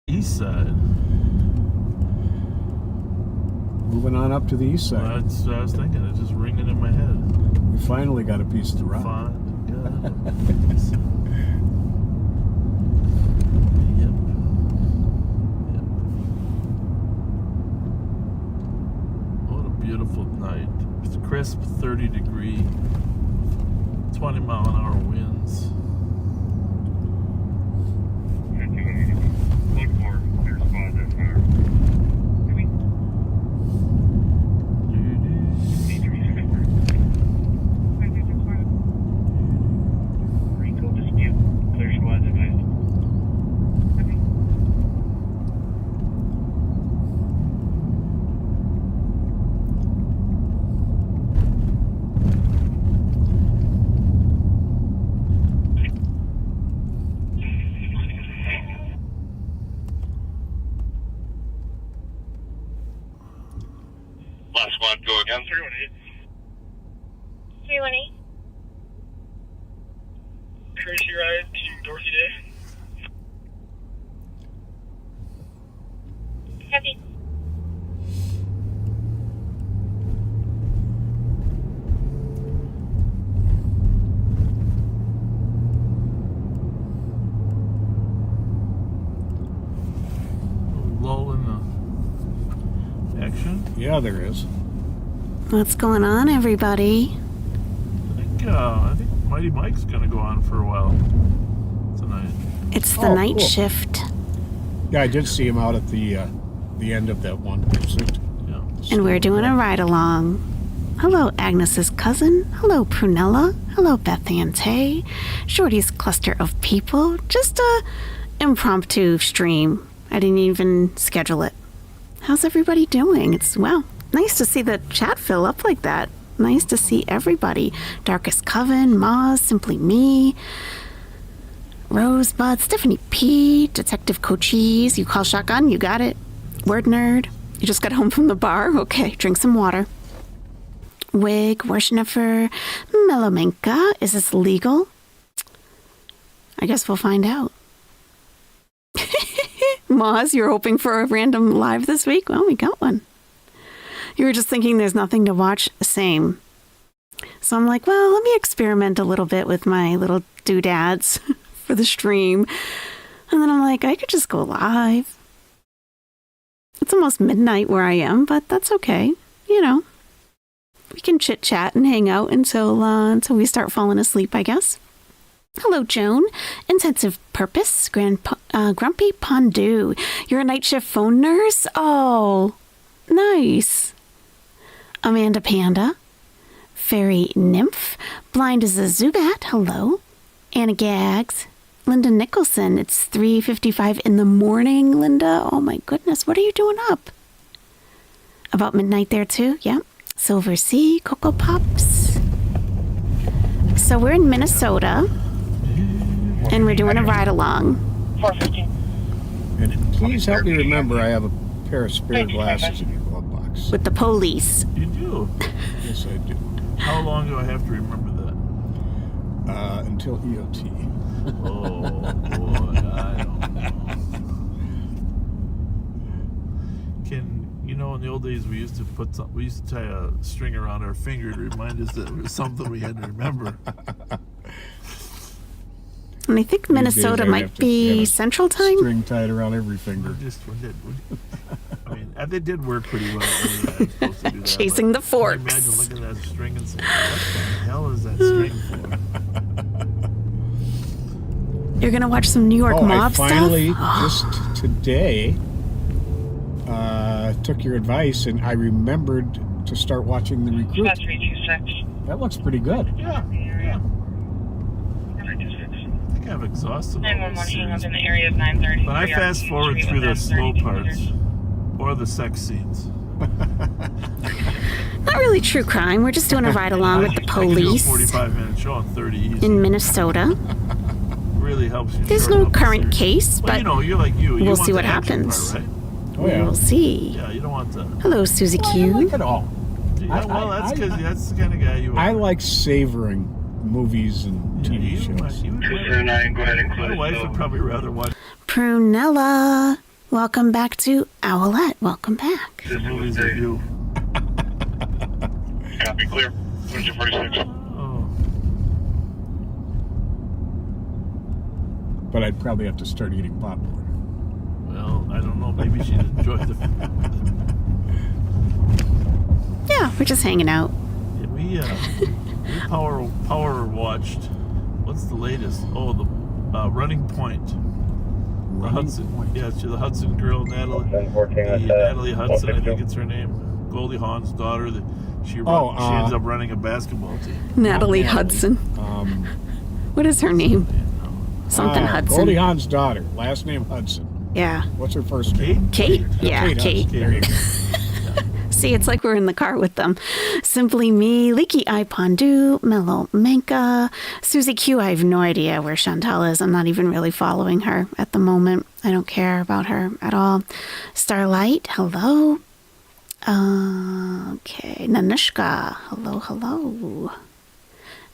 East side. Moving on up to the east side. Well, that's what I was thinking. It's just ringing in my head. We finally got a piece to rock. Fine. Yep. What a beautiful night. It's crisp 30 degree, 20 mile an hour winds. Look for clear spot that fire. Recall dispute. Clear squad advised. Last squad, go again. 318. 318. Courtesy ride to Dorothy Day. Copy. Lull in the action. Yeah, there is. What's going on, everybody? I think Mighty Mike's gonna go on for a while tonight. It's the Oh, night cool. shift, Yeah, I did see him out at the end of that one pursuit. Yeah. and we're doing a ride along. Hello, Agnes's cousin. Hello, Prunella. Hello, Beth Ann Tay. Shorty's cluster of people. Just a impromptu stream. I didn't even schedule it. How's everybody doing? It's, wow, nice to see the chat fill up like that. Nice to see everybody. Darkest Coven, Maz, Simply Me, Rosebud, Stephanie P, Detective Cochise. You call shotgun? You got it. Word nerd. You just got home from the bar? Okay, drink some water. Wig, Worshniffer, Melomenka. Is this legal? I guess we'll find out. Maz, you're hoping for a random live this week? Well, we got one. You were just thinking there's nothing to watch? Same. So I'm like, well, let me experiment a little bit with my little doodads for the stream. And then I'm like, I could just go live. It's almost midnight where I am, but that's okay. You know, we can chit chat and hang out until we start falling asleep, I guess. Hello, Joan. Intensive Purpose, Grumpy Pondu. You're a night shift phone nurse? Oh, nice. Amanda Panda. Fairy Nymph. Blind as a Zubat. Hello. Anna Gags. Linda Nicholson. It's 3:55 in the morning, Linda. Oh my goodness. What are you doing up? About midnight there too? Yeah. Silver Sea. Cocoa Pops. So we're in Minnesota. And we're doing a ride along. 415. And please help me remember I have a pair of spare glasses in your glove box. With the police. You do. Yes, I do. How long do I have to remember that? Until EOT. Oh boy, I don't know. In the old days we used to tie a string around our finger to remind us that it was something we had to remember. And I think Minnesota I have might to be have a Central Time. String tied around every finger. They did work pretty well. I was supposed to do that, Chasing but the forks. Can you imagine looking at that string and saying, what the hell is that string for? You're gonna watch some New York I mob finally, stuff? just today, took your advice and I remembered to start watching The Recruit. That's 326. That looks pretty good. Yeah. I think I've exhausted all 911 those hang up series. in the area of 930. But I fast forward through the slow parts or the sex scenes. Not really true crime. We're just doing a ride along with the I can do a police 45-minute show in 30 easy. in Minnesota. Really helps you. There's shorten no up the current series. case, Well, but you're like you. we'll You see want what the action happens. Part, right? Oh, yeah. we'll see. Yeah, you don't want the. Hello, Susie I Q. like it all. Yeah, well, that's because that's the kind of guy you are. I like savoring movies and TV shows. Cruiser 9, go ahead and close. My wife would probably rather watch. Prunella. welcome back to Owlette. Welcome back. The movies are you. Copy, clear. 246. Oh, But I'd probably have to start eating popcorn. well, I don't know. Maybe she'd enjoy the. Yeah, we're just hanging out. Yeah, we power watched. What's the latest? Oh, the Running Point. The Hudson. Point. Yeah, she's the Hudson girl, Natalie. Natalie Hudson, I think it's her name. Goldie Hawn's daughter. She ends up running a basketball team. Natalie Natalie. Hudson. What is her name? Something Hudson. Goldie Hawn's daughter. Last name Hudson. Yeah. What's her first name? Kate? Yeah, Kate. Hudson. There you go. See, it's like we're in the car with them. Simply Me, Leaky Eye Pondu, Mellow Menka, Susie Q. I have no idea where Chantal is. I'm not even really following her at the moment. I don't care about her at all. Starlight, hello. Okay, Nanushka, hello.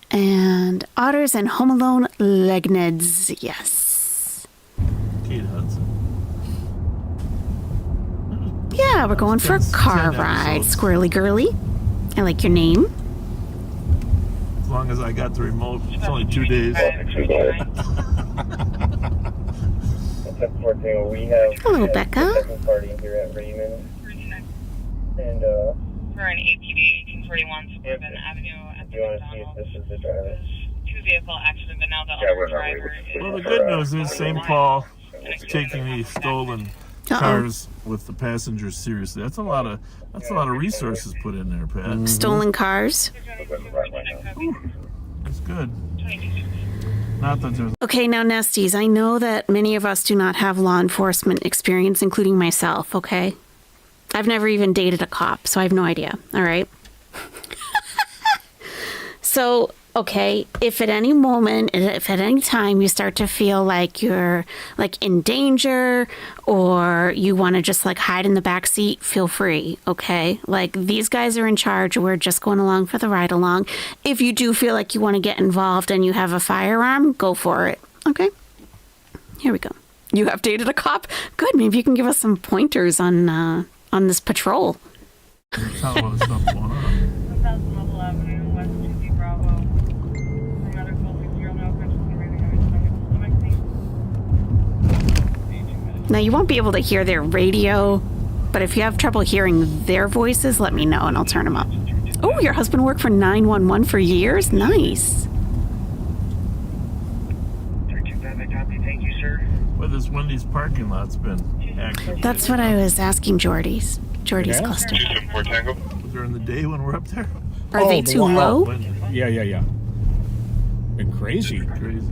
And Otters and Home Alone Legneds, yes. Kate Hudson. Yeah, we're going for a car 10 ride, episodes. Squirrely Girly. I like your name. As long as I got the remote, it's only 2 days. We have Hello, Becca. second party here at Raymond. And For an APV 1841 Suburban Avenue at the you want to see if McDonald's. this is the driver? Two-vehicle accident, but now the Yeah, other we're not driver is... Well, the good news is St. Paul is taking these stolen cars with the passengers seriously. That's a lot of resources put in there, Pat. Stolen cars. That's good. Not that there's Okay, now, Nesties, I know that many of us do not have law enforcement experience, including myself, okay? I've never even dated a cop, so I have no idea, all right? So, okay, if at any moment, if at any time you start to feel like you're like in danger or you want to just like hide in the back seat, feel free, okay? Like these guys are in charge. We're just going along for the ride along. If you do feel like you want to get involved and you have a firearm, go for it, okay? Here we go. You have dated a cop? Good. Maybe you can give us some pointers on this patrol. there's not a lot of stuff going on. 1000 Level Avenue, West 2Z Bravo. For medical 60 now, Christian Raven, Now, you won't be able to hear their radio, but if you have trouble hearing their voices, let me know and I'll turn them up. Oh, your husband worked for 911 for years? Nice. 325, copy. Thank you, sir. Well, this Wendy's parking lot's been active. That's what I was asking Jordy's Yeah? cluster. 274 Tango. During the day when we're up there. Are they the too one- low? When- Yeah. Been crazy. Crazy.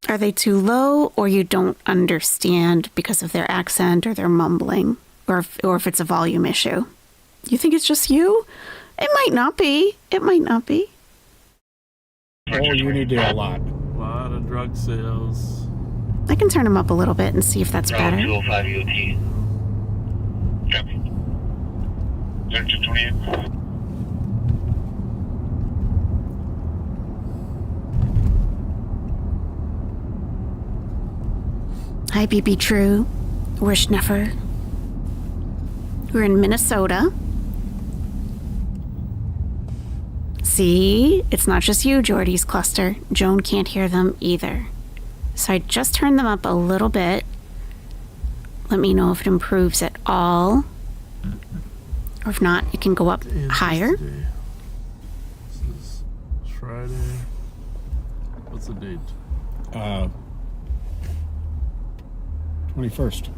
Are they too low or you don't understand because of their accent or their mumbling or if it's a volume issue? You think it's just you? It might not be. It might not be. Oh, you need to a lot. A lot of drug sales. I can turn them up a little bit and see if that's better. 205 EOT. Copy. 0228. Hi, BB True. We're Schneffer. We're in Minnesota. See, it's not just you, Jordy's cluster. Joan can't hear them either. So I just turned them up a little bit. Let me know if it improves at all. Or if not, it can go up Day is higher. this day? This is Friday. What's the date? 21st.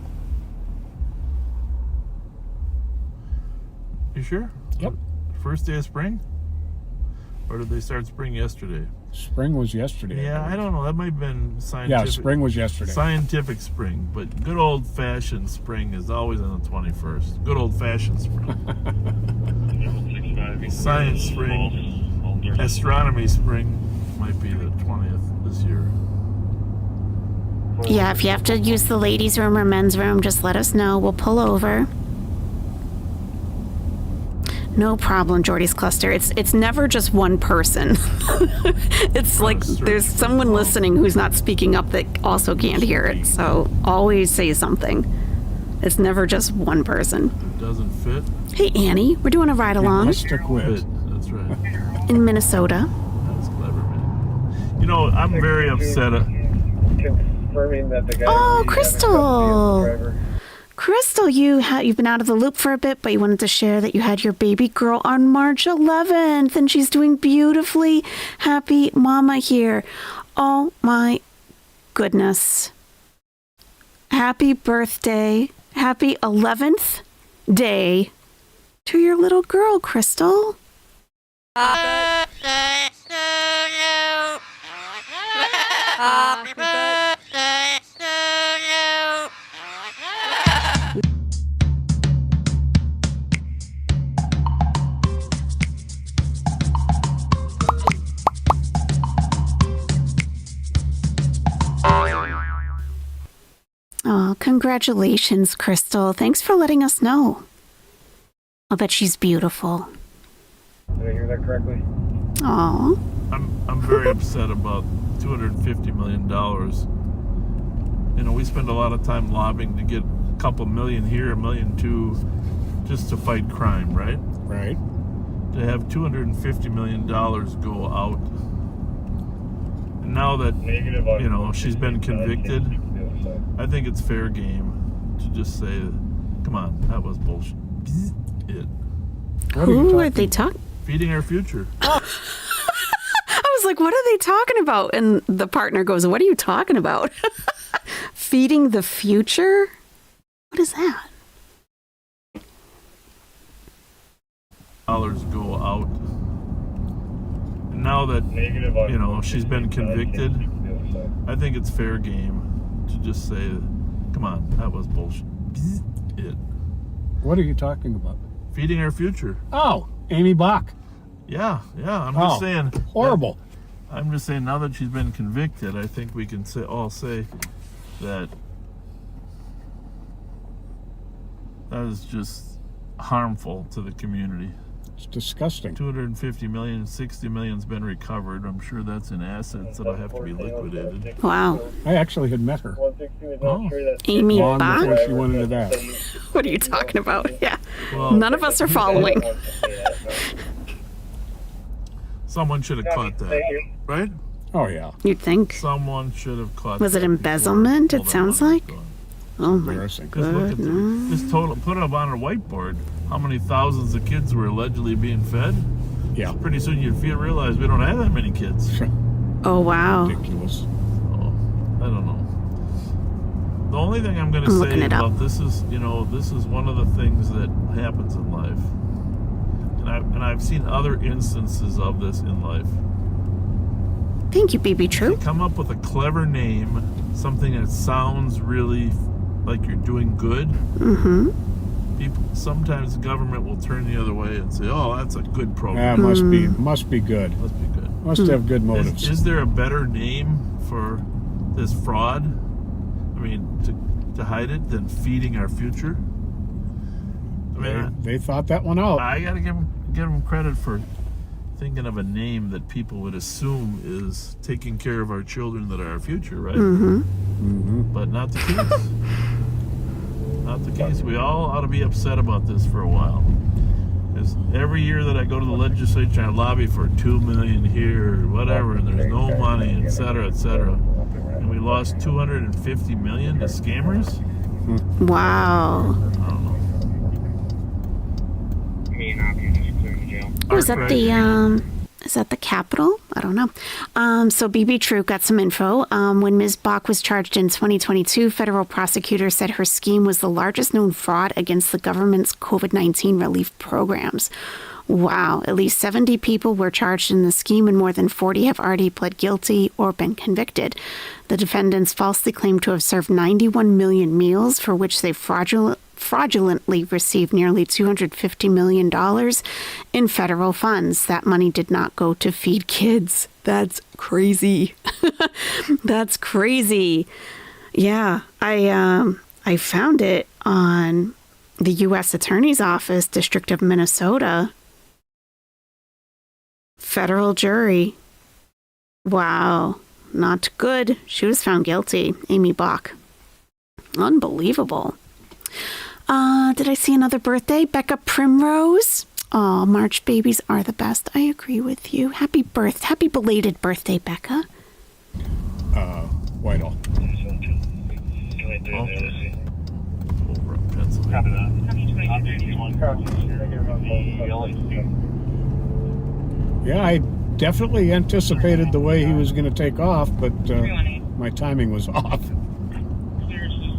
You sure? Yep. First day of spring? Or did they start spring yesterday? Spring was yesterday. Yeah, I don't know. That might have been scientific. Yeah, spring was yesterday. Scientific spring, but good old fashioned spring is always on the 21st. Good old fashioned spring. Science spring. Astronomy spring might be the 20th this year. Yeah, if you have to use the ladies' room or men's room, just let us know. We'll pull over. No problem, Jordy's cluster. It's never just one person. It's like there's someone listening who's not speaking up that also can't hear it. So always say something. It's never just one person. It doesn't fit. Hey, Annie, we're doing a ride along Must have quit. Fit. That's right. in Minnesota. That's clever, man. You know, I'm very upset. Confirming that the guy Oh, we Crystal. haven't got the driver. Crystal, you've been out of the loop for a bit, but you wanted to share that you had your baby girl on March 11th, and she's doing beautifully. Happy mama here. Oh my goodness. Happy birthday. Happy 11th day to your little girl, Crystal. Oh, congratulations, Crystal. Thanks for letting us know. I'll bet she's beautiful. Did I hear that correctly? Aw. I'm very upset about $250 million. You know, we spend a lot of time lobbying to get a couple million here, $1 million too, just to fight crime, right? Right. To have $250 million go out. And now that, Negative on you know, she's been convicted, I think it's fair game to just say, come on, that was bullshit. It. Who are they talking? Feeding our future. I was like, what are they talking about? And the partner goes, what are you talking about? Feeding the future? What is that? Dollars go out. And now that, Negative on you know, she's been convicted, I think it's fair game to just say, come on, that was bullshit. It. What are you talking about? Feeding our future. Oh, Amy Bach. Yeah, I'm just saying. Horrible. I'm just saying, now that she's been convicted, I think we can all say that that is just harmful to the community. It's disgusting. 250 million, 60 million's been recovered. I'm sure that's in assets that'll have to be liquidated. Wow. I actually had met her. Amy Long Bach? before she went into that. What are you talking about? Yeah. Well, None of us are following. someone should have caught that, right? Oh, yeah. You'd think. Someone should have caught Was that. it embezzlement, before it all sounds that money like? was gone. Oh my Embarrassing. Just look at this total, put it up on a whiteboard. How many thousands of kids were allegedly being fed? Yeah. Pretty soon you'd realize we don't have that many kids. Oh, wow. Ridiculous. So, I don't know. The only thing I'm going to say looking it up. about this is, you know, this is one of the things that happens in life. And I've seen other instances of this in life. Thank you, BB You True. come up with a clever name, something that sounds really like you're doing good. Mm-hmm. People, sometimes the government will turn the other way and say, "Oh, that's a good Yeah, program. must be good. Must be good." Must have good motives. Is there a better name for this fraud? I mean, to hide it than feeding our future? I mean, They thought that one out. I gotta give them credit for thinking of a name that people would assume is taking care of our children that are our future, right? Mm-hmm. But not the case. Not the case. We all ought to be upset about this for a while. Because every year that I go to the legislature, I lobby for $2 million here, or whatever, and there's no money, et cetera, and we lost $250 million to scammers. Wow. I don't know. Me and Abby just cleared the jail. Oh, is that the Capitol? I don't know. So BB True got some info. When Ms. Bach was charged in 2022, federal prosecutors said her scheme was the largest known fraud against the government's COVID-19 relief programs. Wow. At least 70 people were charged in the scheme and more than 40 have already pled guilty or been convicted. The defendants falsely claimed to have served 91 million meals for which they fraudulently received nearly $250 million in federal funds. That money did not go to feed kids. That's crazy. That's crazy. Yeah, I found it on the U.S. Attorney's Office, District of Minnesota. Federal jury. Wow. Not good. She was found guilty. Amy Bach. Unbelievable. Did I see another birthday? Becca Primrose. Oh, March babies are the best. I agree with you. Happy belated birthday, Becca. Whitehall. Over in Pennsylvania. Yeah, I definitely anticipated the way he was going to take off, but my timing was off.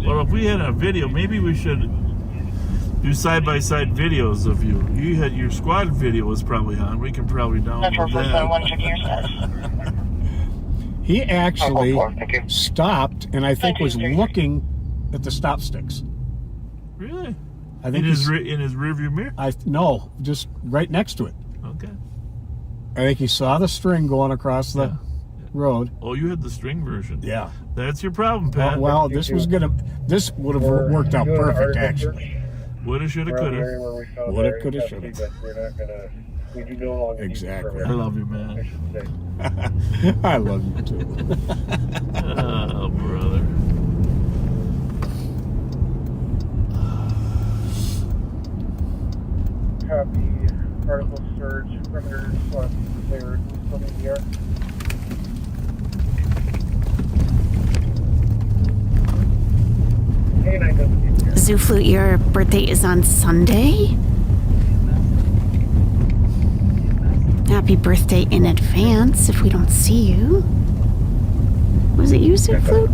Well, if we had a video, maybe we should do side-by-side videos of you. You had your squad video was probably on. We can probably download that. He actually stopped, and I think was looking at the stop sticks. Really? I think in his rearview mirror? No, just right next to it. Okay. I think he saw the string going across the road. Oh, you had the string version. Yeah. That's your problem, Pat. Well, this would have worked out perfect, actually. Woulda, shoulda, coulda. Woulda, coulda, shoulda. Exactly. Exactly. I love you, man. I love you too. Oh, brother. Copy. Particle surge. Perimeter plus cleared. Coming here. Hey, 9 Zoo Flute, your birthday is on Sunday? Happy birthday in advance if we don't see you. Was it you, Zoo Flute?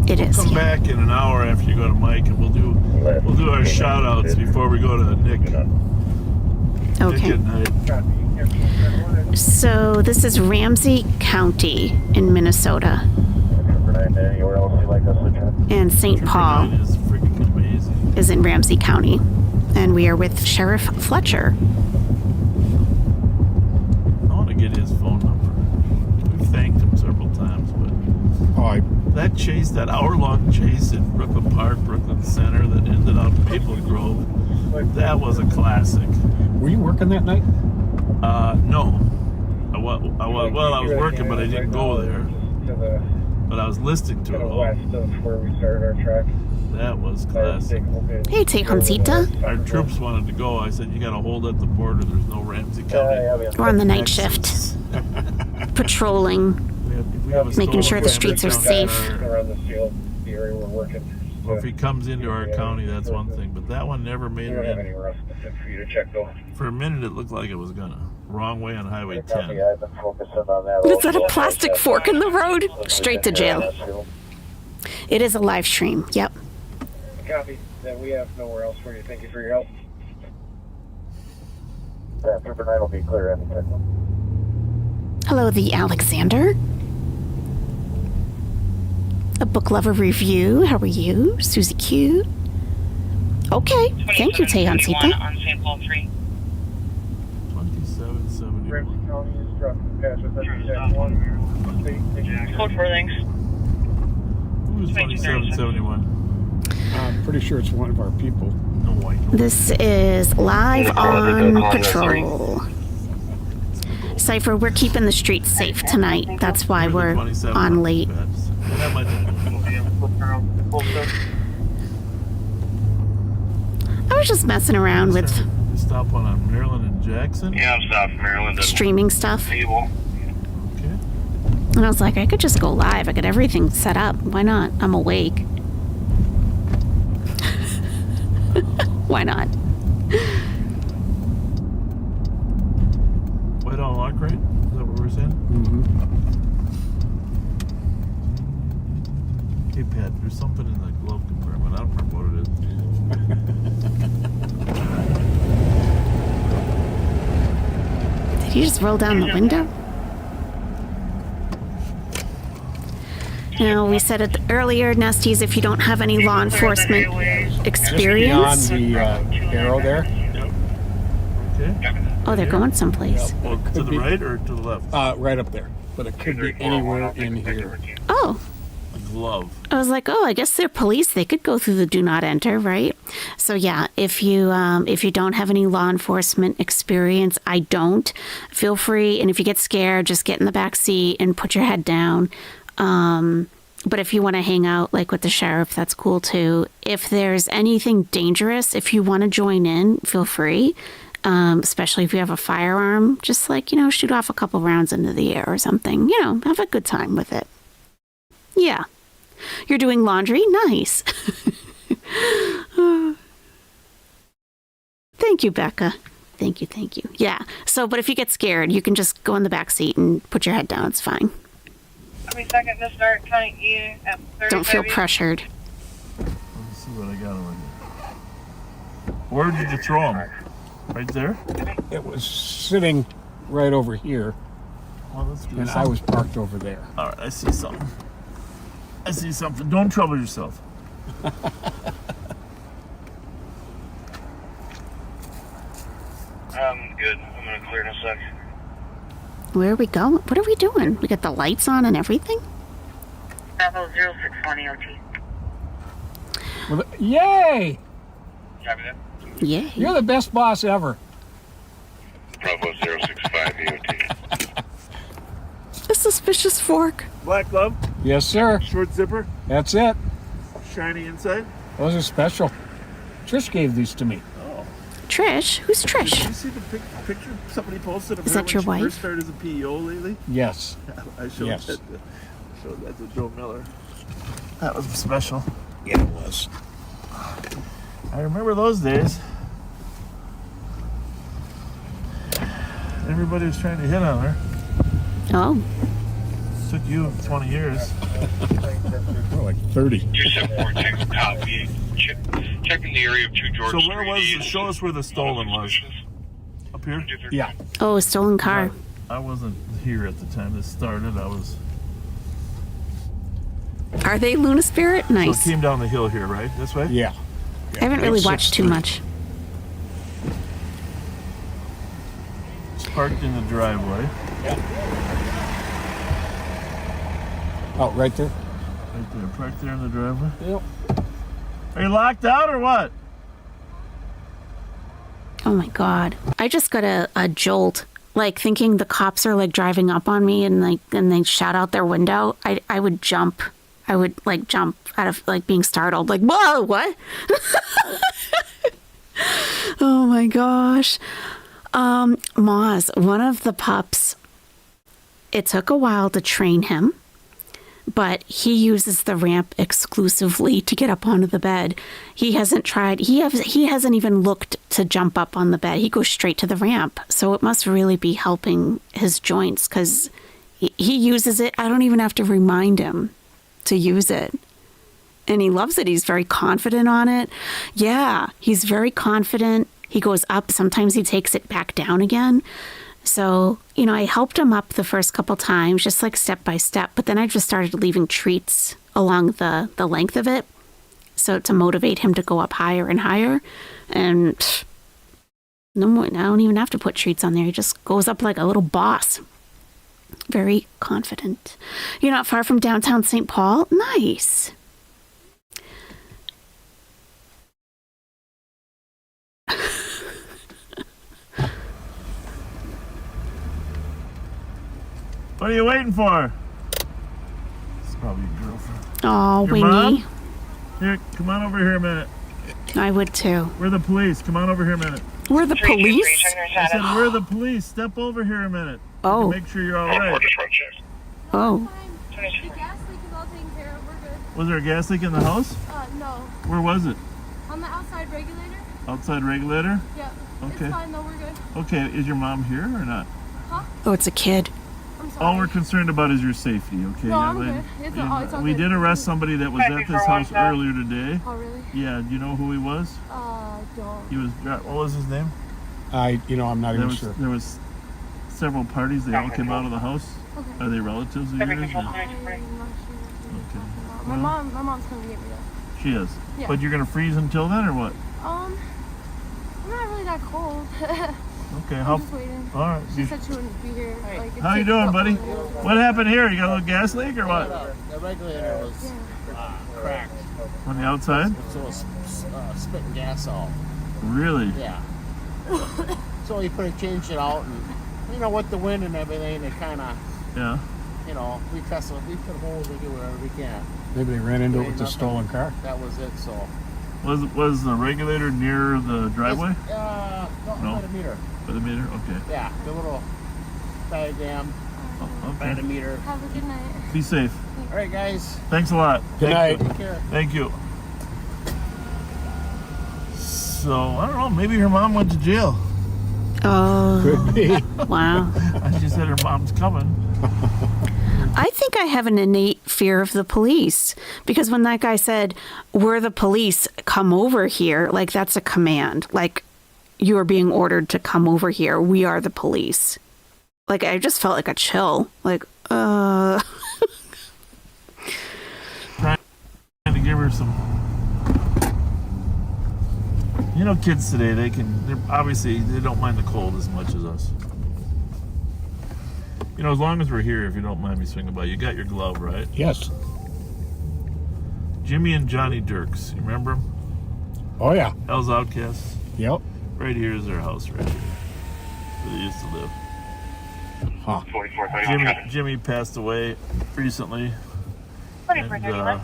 It is. Come back in an hour after you go to Mike, and we'll do our shout outs before we go to Nick. Okay. Nick at night. So this is Ramsey County in Minnesota. And St. Paul It is freaking amazing. is in Ramsey County. And we are with Sheriff Fletcher. I want to get his phone number. We've thanked him several times, but that chase, that hour-long chase in Brooklyn Park, Brooklyn Center, that ended up in Maple Grove, that was a classic. Were you working that night? No. I was working, but I didn't go there. But I was listening to it all. West of where we started our track. That was classic. Hey, Tejoncita. Our troops wanted to go. I said, you got to hold at the border. There's no Ramsey County. We're on the night shift. Patrolling. Making sure the streets are safe. Around the field, the area we're working. Well, if he comes into our county, that's one thing. But that one never made We don't have it any in. rough for you to check though. For a minute, it looked like it was gonna. Wrong way on Highway 10. I've been focusing on that. Is that a plastic fork in the road? Straight to jail. It is a live stream. Yep. Copy. Then we have nowhere else for you. Thank you for your help. Trooper 9 will be clear anytime. Hello, the Alexander. A book lover review. How are you? Susie Q. Okay. Thank you, Tejoncita. On St. Paul 3. 2771. Ramsey County is dropping the patch with that 1. Code 4 links. Who was 2771? I'm pretty sure it's one of our people. No, I know. This is live on patrol. Cypher, we're keeping the streets safe tonight. That's why we're on late. That might be. I was just messing around with You stop on Maryland and Jackson? Yeah, I'm south of Maryland. and streaming stuff. Able. Okay. And I was like, I could just go live. I got everything set up. Why not? I'm awake. Why not? White on Lock, right? Is that what we're saying? Mm-hmm. Hey, Pat, there's something in the glove compartment. I don't remember what it is. Did you just roll down the window? Now, we said it earlier, Nesties, if you don't have any law enforcement experience. Just beyond the arrow there. Okay. Oh, they're going someplace. Well, to the right or to the left? Right up there. But it could be anywhere in here. Oh, A glove. I was like, oh, I guess they're police. They could go through the do not enter, right? So yeah, if you don't have any law enforcement experience, I don't. Feel free, and if you get scared, just get in the back seat and put your head down. But if you want to hang out like with the sheriff, that's cool too. If there's anything dangerous, if you want to join in, feel free. Especially if you have a firearm, just like, shoot off a couple rounds into the air or something. Have a good time with it. Yeah. You're doing laundry? Nice. Thank you, Becca. Thank you. Yeah. So, but if you get scared, you can just go in the back seat and put your head down. It's fine. I'll be second to start counting E at 35. Don't feel pressured. Let me see what I got over here. Where did you throw them? Right there? It was sitting right over here, Well, let's do and I was parked over there. All right, I see something. Don't trouble yourself. I'm good. I'm gonna clear in a sec. Where are we going? What are we doing? We got the lights on and everything? Bravo 061 EOT. Well, yay! Copy that. Yay. You're the best boss ever. Bravo 065 EOT. A suspicious fork. Black glove, Yes, sir. short zipper, That's it. shiny inside. Those are special. Trish gave these to me. Oh. Trish? Who's Did you Trish? see the picture somebody posted of Is her that when your she wife? first started as a PEO lately? Yes. I showed, Yes. showed that to Joe Miller. That was special. Yeah, it was. I remember those days. Everybody was trying to hit on her. Oh. Took you 20 years. More like 30. 2746 copy. Checking the area of 2 George So Street. where was the, show us where the stolen was. Up here? Yeah. Oh, a stolen car. I wasn't here at the time this started. I was. Are they Luna Spirit? So Nice. it came down the hill here, right? This way? Yeah. I haven't really watched too much. It's parked in the driveway. Oh, right there? Right there. Parked there in the driveway. Yep. Are you locked out or what? Oh my God. I just got a jolt, like thinking the cops are like driving up on me and they shout out their window. I would jump. I would like jump out of like being startled, like, whoa, what? Oh my gosh. Moz, one of the pups, it took a while to train him, but he uses the ramp exclusively to get up onto the bed. He hasn't tried, he hasn't even looked to jump up on the bed. He goes straight to the ramp. So it must really be helping his joints because he uses it. I don't even have to remind him to use it. And he loves it. He's very confident on it. Yeah, he's very confident. He goes up. Sometimes he takes it back down again. So, I helped him up the first couple times, just like step by step. But then I just started leaving treats along the length of it. So to motivate him to go up higher and higher. And no more, I don't even have to put treats on there. He just goes up like a little boss. Very confident. You're not far from downtown St. Paul? Nice. What are you waiting for? It's probably your girlfriend. Oh, Your Wingy. mom? Here, come on over here a minute. I would too. We're the police. Come on over here a minute. We're the police? I said, we're the police. Step over here a minute. Oh. Make sure you're all right. Oh. The gas leak is all taken care of. We're good. Was there a gas leak in the house? No. Where was it? On the outside regulator? Outside regulator? Yeah. Okay. It's fine though. We're good. Okay, is your mom here or not? Oh, it's a kid. I'm sorry. All we're concerned about is your safety, okay? No, I'm young good. lady? It's all We good. did arrest somebody that was at this house earlier today. Oh, really? Yeah, do you know who he was? Don't. He was, what was his name? I'm not even sure. There was several parties. They all came out of the house. Okay. Are they relatives of yours? I'm not sure. Okay. My mom's coming to get me though. She is. Yeah. But you're gonna freeze until then, or what? I'm not really that cold. Okay. I'm just waiting. All right. She said she wouldn't be here. Like, How you doing, buddy? What happened here? You got a little gas leak or what? The regulator was cracked, On the outside? so it was spitting gas out. Really? Yeah. So we changed it out, and with the wind and everything, it kind of, Yeah. we put holes, we do whatever we can. Maybe they ran into it with the stolen car. That was it. So. Was the regulator near the driveway? No, by the meter. By the meter? Okay. Yeah, the little diagram by the Okay. meter. Have a good night. Be safe. All right, guys. Thanks a lot. Good night. Take care. Thank you. So, I don't know, maybe her mom went to jail. Oh, Could be. wow. She said her mom's coming. I think I have an innate fear of the police because when that guy said, "We're the police, come over here," like that's a command. Like you are being ordered to come over here. We are the police. Like I just felt like a chill. Like, Trying to give her some. Kids today, obviously they don't mind the cold as much as us. As long as we're here, if you don't mind me swinging by, you got your glove, right? Yes. Jimmy and Johnny Dirks, you remember them? Oh, yeah. Hell's Outcasts. Yep. Right here is their house, right here, where they used to live. Huh. 4431. Jimmy passed away recently. 4431.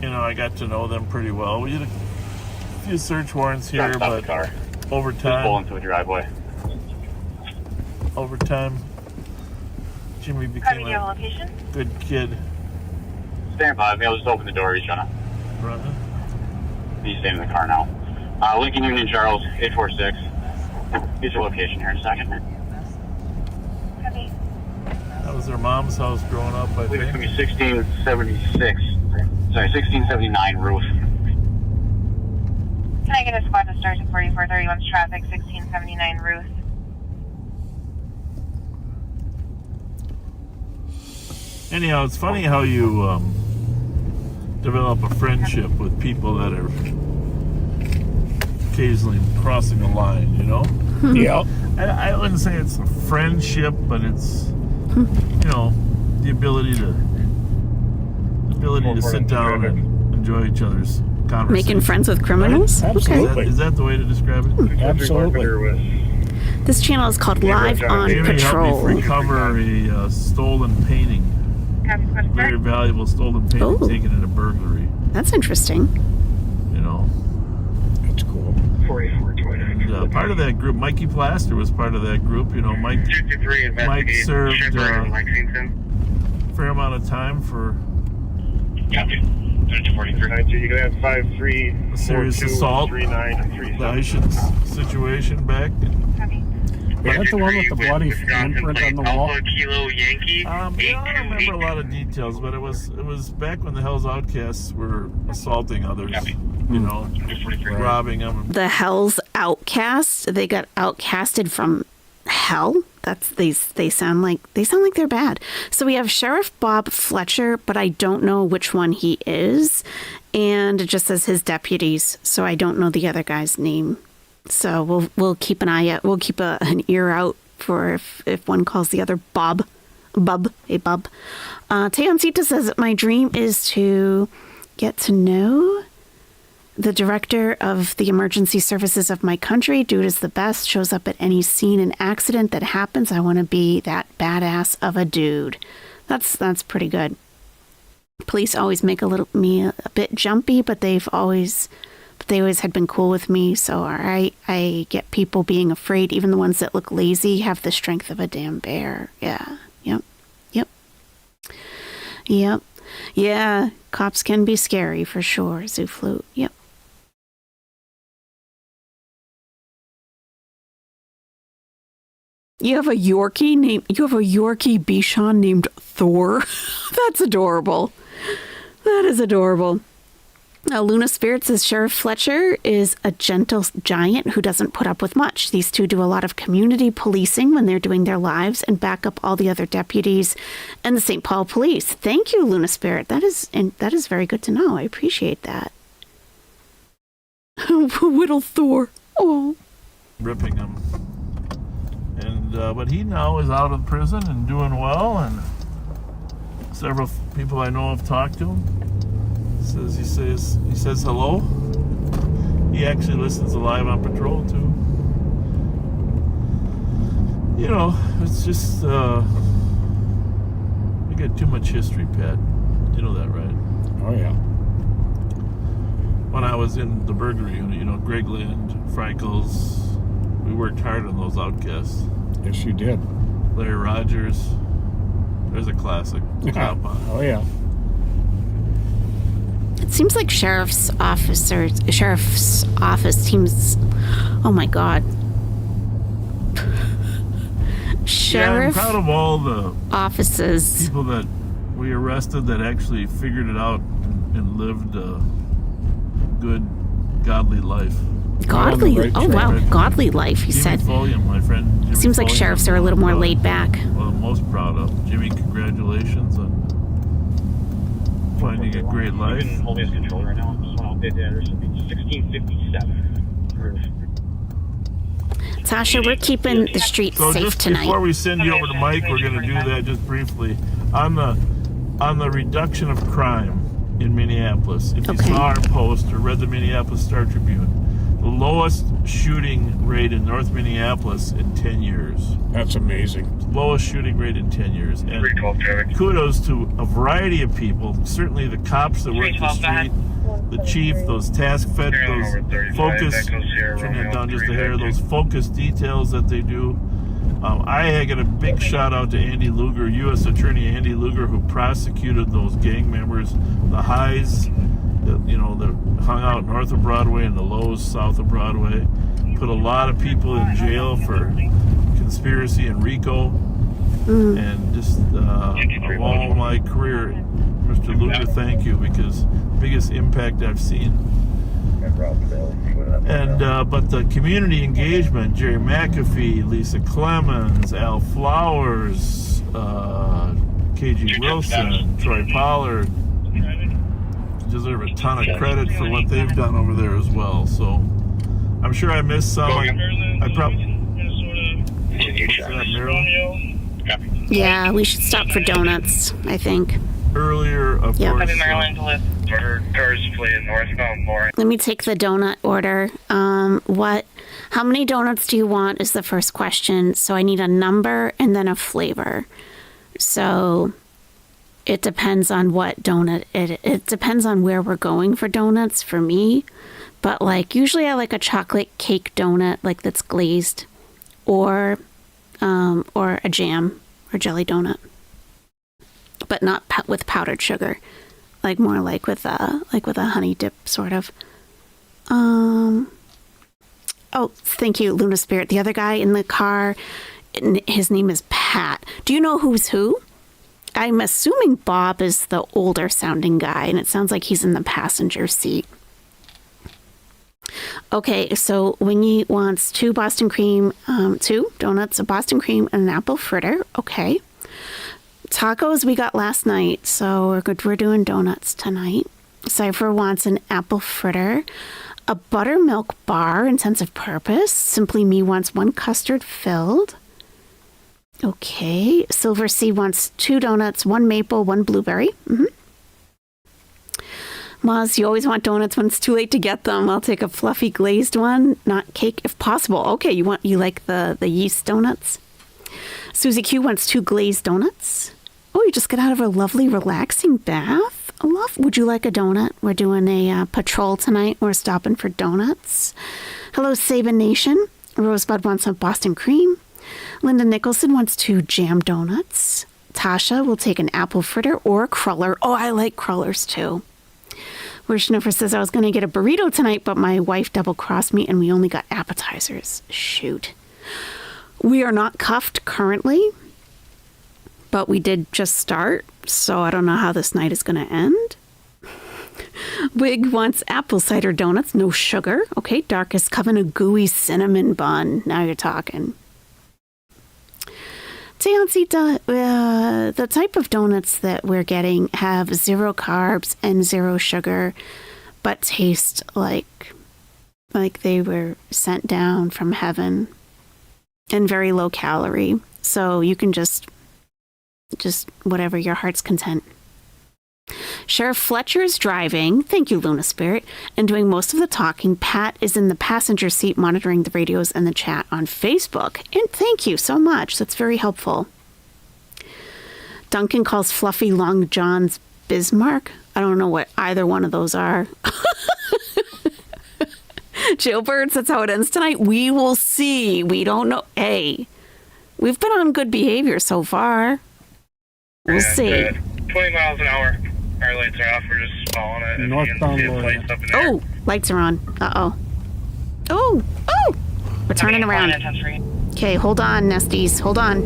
I got to know them pretty well. We did a few search warrants here, Stop the but car. over Just pull time, into a driveway. Jimmy How do became you have a a location? good kid. Stand by. I'll just open the door. He's trying to. Running. He's staying in the car now. Lincoln Union Charles, 846. Get your location here in a second. Copy. That was their mom's house growing up, I I believe it's think. going to be 1676. Sorry, 1679 roof. Can I get a squad to start at 4431's traffic, 1679 Ruth? Anyhow, it's funny how you develop a friendship with people that are occasionally crossing a line, Yep. I wouldn't say it's a friendship, but it's, the ability to sit down and enjoy each other's conversation. making friends with criminals? Right? Okay. Absolutely. Is that the way to describe it? Absolutely. This channel is called Live on Jimmy helped me Patrol. recover a stolen painting. Copy, squad to Very start. valuable stolen painting Oh. taken in a burglary. That's interesting. That's cool. 4429. And, part of that group, Mikey Plaster was part of that group. Mike 223 investigate. served, Shepherd in Lexington. a fair amount of time for Copy. 243. You can have 53, a serious assault, 39, and 37. license situation back. Copy. Is that the one with the bloody handprint on the wall? Alpha Kilo Yankee. I don't remember a lot of details, but it was back when the Hell's Outcasts were assaulting others, robbing them. The Hell's Outcast. They got outcasted from hell. They sound like they're bad. So we have Sheriff Bob Fletcher, but I don't know which one he is, and it just says his deputies. So I don't know the other guy's name. So we'll keep an eye out. We'll keep an ear out for if one calls the other Bob. Hey Bob. Teoncita says my dream is to get to know the director of the emergency services of my country. Dude is the best. Shows up at any scene and accident that happens. I want to be that badass of a dude. That's pretty good. Police always make me a bit jumpy, but they always had been cool with me. So all right, I get people being afraid. Even the ones that look lazy have the strength of a damn bear. Yeah. Yep. Yeah. Cops can be scary for sure. Zoo Flute. Yep. You have a Yorkie Bichon named Thor. That's adorable. That is adorable. Luna Spirit says Sheriff Fletcher is a gentle giant who doesn't put up with much. These two do a lot of community policing when they're doing their lives and back up all the other deputies and the St. Paul Police. Thank you, Luna Spirit. That is very good to know. I appreciate that. Whittle Thor. Oh. Ripping him. And but he now is out of prison and doing well, and several people I know have talked to him. He says hello. He actually listens to Live on Patrol too. You know, it's just we get too much history, Pat. You know that, right? Oh, yeah. When I was in the burglary unit, you know, Greg Lind, Frankels, we worked hard on those outcasts. Yes, you did. Larry Rogers, there's a classic. Top on. Oh, yeah. It seems like sheriff's office teams. Oh my God. Sheriff I'm proud of all the offices. people that we arrested that actually figured it out and lived a good, godly life. Godly. Right Oh, track. wow. Godly life, he Jimmy said. Folliam, my friend. Jimmy Seems like Folliam, sheriffs are a little more laid back. Well, I'm most proud of. Jimmy, congratulations on finding a great life. You can hold me as controller right now. Just want to update the address. It'll be 1657. Tasha, we're keeping the streets So safe just tonight. before we send you over to Mike, we're going to do that just briefly. On the reduction of crime in Minneapolis, if you Okay. saw our post or read the Minneapolis Star Tribune, the lowest shooting rate in North Minneapolis in 10 years. That's amazing. Lowest shooting rate in 10 years. And kudos to a variety of people, certainly the cops that work the street, the chief, those task fed, those focus, turn that down just a hair, those focus details that they do. I get a big shout out to Andy Luger, U.S. Attorney Andy Luger, who prosecuted those gang members, the highs, that hung out north of Broadway and the lows south of Broadway. Put a lot of people in jail for conspiracy and RICO. And just of all my career, Mr. Luger, thank you, because biggest impact I've seen. And but the community engagement, Jerry McAfee, Lisa Clemens, Al Flowers, KG Wilson, Troy Pollard, deserve a ton of credit for what they've done over there as well. So I'm sure I missed some. I probably Yeah, we should stop for donuts, I think. Earlier, of Yep. course. Cars playing northbound boring. Let me take the donut order. How many donuts do you want is the first question. So I need a number and then a flavor. So it depends on what donut it depends on where we're going for donuts for me. But usually I like a chocolate cake donut that's glazed, or a jam or jelly donut, but not with powdered sugar. More with a honey dip sort of. Oh, thank you, Luna Spirit. The other guy in the car, his name is Pat. Do you know who's who? I'm assuming Bob is the older sounding guy, and it sounds like he's in the passenger seat. Okay, so Wingy wants 2 Boston cream, 2 donuts, a Boston cream, and an apple fritter. Okay. Tacos we got last night, so we're good. We're doing donuts tonight. Cypher wants an apple fritter, a buttermilk bar in sense of purpose. Simply Me wants 1 custard filled. Okay. Silver Sea wants 2 donuts, 1 maple, 1 blueberry. Maz, you always want donuts when it's too late to get them. I'll take a fluffy glazed one, not cake if possible. Okay, you like the yeast donuts? Susie Q wants 2 glazed donuts. Oh, you just got out of a lovely, relaxing bath. Would you like a donut? We're doing a patrol tonight. We're stopping for donuts. Hello, Sabin Nation. Rosebud wants some Boston cream. Linda Nicholson wants 2 jam donuts. Tasha will take an apple fritter or a cruller. Oh, I like crullers too. Wishnifer says, I was going to get a burrito tonight, but my wife double-crossed me and we only got appetizers. Shoot. We are not cuffed currently, but we did just start, so I don't know how this night is going to end. Wig wants apple cider donuts, no sugar. Okay, Darkest Coven, a gooey cinnamon bun. Now you're talking. The type of donuts that we're getting have 0 carbs and 0 sugar, but taste like like they were sent down from heaven and very low calorie. So you can just whatever your heart's content. Sheriff Fletcher is driving, thank you, Luna Spirit, and doing most of the talking. Pat is in the passenger seat monitoring the radios and the chat on Facebook. And thank you so much. That's very helpful. Duncan calls Fluffy Long John's Bismarck. I don't know what either one of those are. Jailbirds, that's how it ends tonight. We will see. We don't know. Hey, we've been on good behavior so far. We'll see. 20 miles an hour. Our lights are off. We're just following it. Northbound Lorient. Oh, lights are on. Uh-oh. Oh! We're turning around. Okay, hold on, Nesties. Hold on.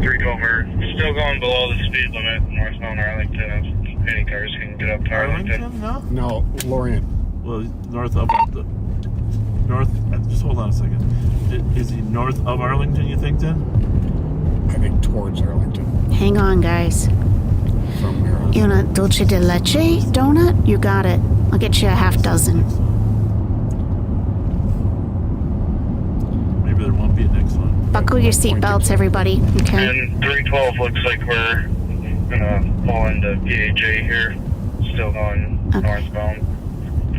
312. We're still going below the speed limit northbound Arlington. If any cars can get up to Arlington. No? No, Lorient. Well, north of the north. Just hold on a second. Is he north of Arlington? You think then? I think towards Arlington. Hang on, guys. From there on. You want a dulce de leche donut? You got it. I'll get you a half dozen. Maybe there won't be a next one. Buckle your seatbelts, everybody. Okay. And 312 looks like we're gonna pull into PHA here. Still going northbound.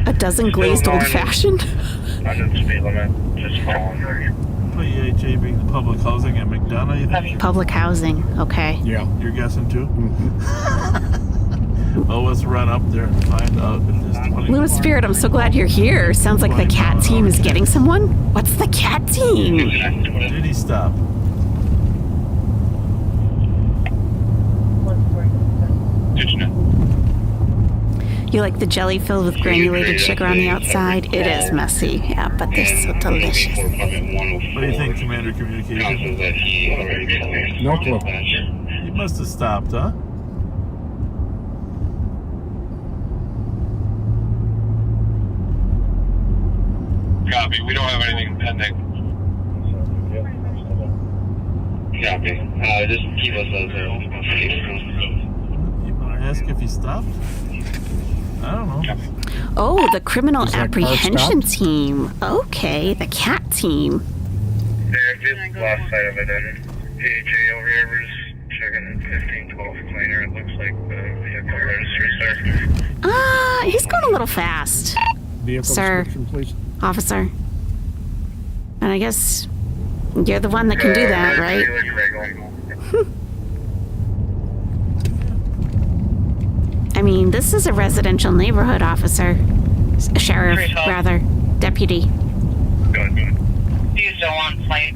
A dozen glazed Still old going fashioned. Under the speed limit. Just following there. PHA being the public housing at McDonough, you think? Public housing. Okay. Yeah. You're guessing too? Mm-hmm. Oh, let's run up there and find out if there's 20. Luna Spirit, I'm so glad you're here. Sounds like the cat team is getting someone. What's the cat team? Did he stop? You like the jelly filled with granulated sugar on the outside? It is messy, yeah, but they're so delicious. What do you think, Commander Communication? No clue. He must have stopped, huh? Copy. We don't have anything pending. Copy. Just keep us out there. You want to ask if he stopped? I don't know. Oh, the criminal Is that car apprehension stopped? team. Okay, the cat team. Yeah, just lost sight of it. And PHA over here, we're just checking 1512 planer. It looks like the vehicle registers there. He's going a little fast, Vehicle Sir. description, please. officer. And I guess you're the one that can do that, right? I mean, this is a residential neighborhood, officer. Sheriff, rather. Deputy. Good. Do you still want flight?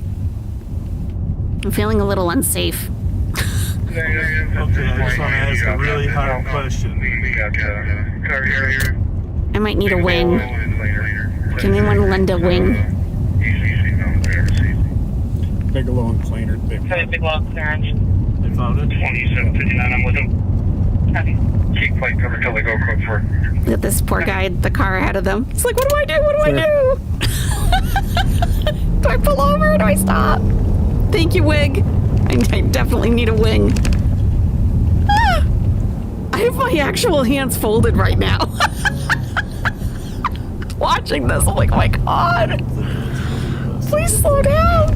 I'm feeling a little unsafe. Okay, I just want to ask a really hard question. We got car here. I might need a wing. Can anyone lend a wing? Bigelow and Plainer. Big log clearance. They found it? 2759, I'm with him. Copy. Keep flight cover till they go quick for it. Look at this poor guy, the car ahead of them. He's like, what do I do? What do I do? Do I pull over or do I stop? Thank you, Wig. I definitely need a wing. Ah! I have my actual hands folded right now. Watching this, I'm like, oh my god. Please slow down.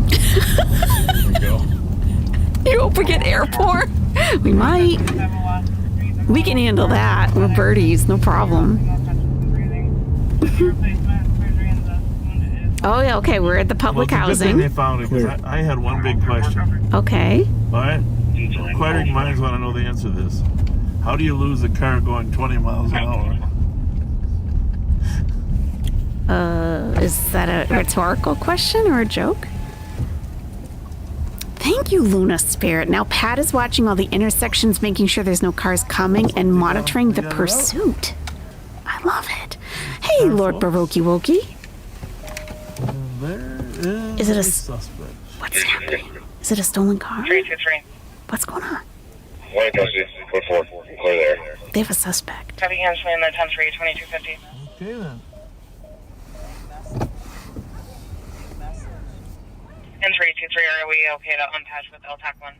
There we go. You hope we get airport? We might. We can handle that. We're birdies, no problem. Oh, yeah, okay, we're at the public Well, it's a good thing housing. they found it, because I had one big question. Okay. All right? Inquiring minds want to know the answer to this. How do you lose a car going 20 miles an hour? Is that a rhetorical question or a joke? Thank you, Luna Spirit. Now Pat is watching all the intersections, making sure there's no cars coming, and monitoring the pursuit. I love it. Hey, Lord Baroque Wokey. There Is it a suspect? What's happening? Is it a stolen car? 323. What's going on? One custody, code 4, clear there. They have a suspect. Copy, hands in the 10-3, 2250. Okay then. And 323, are we okay to unpatch with LTAC 1?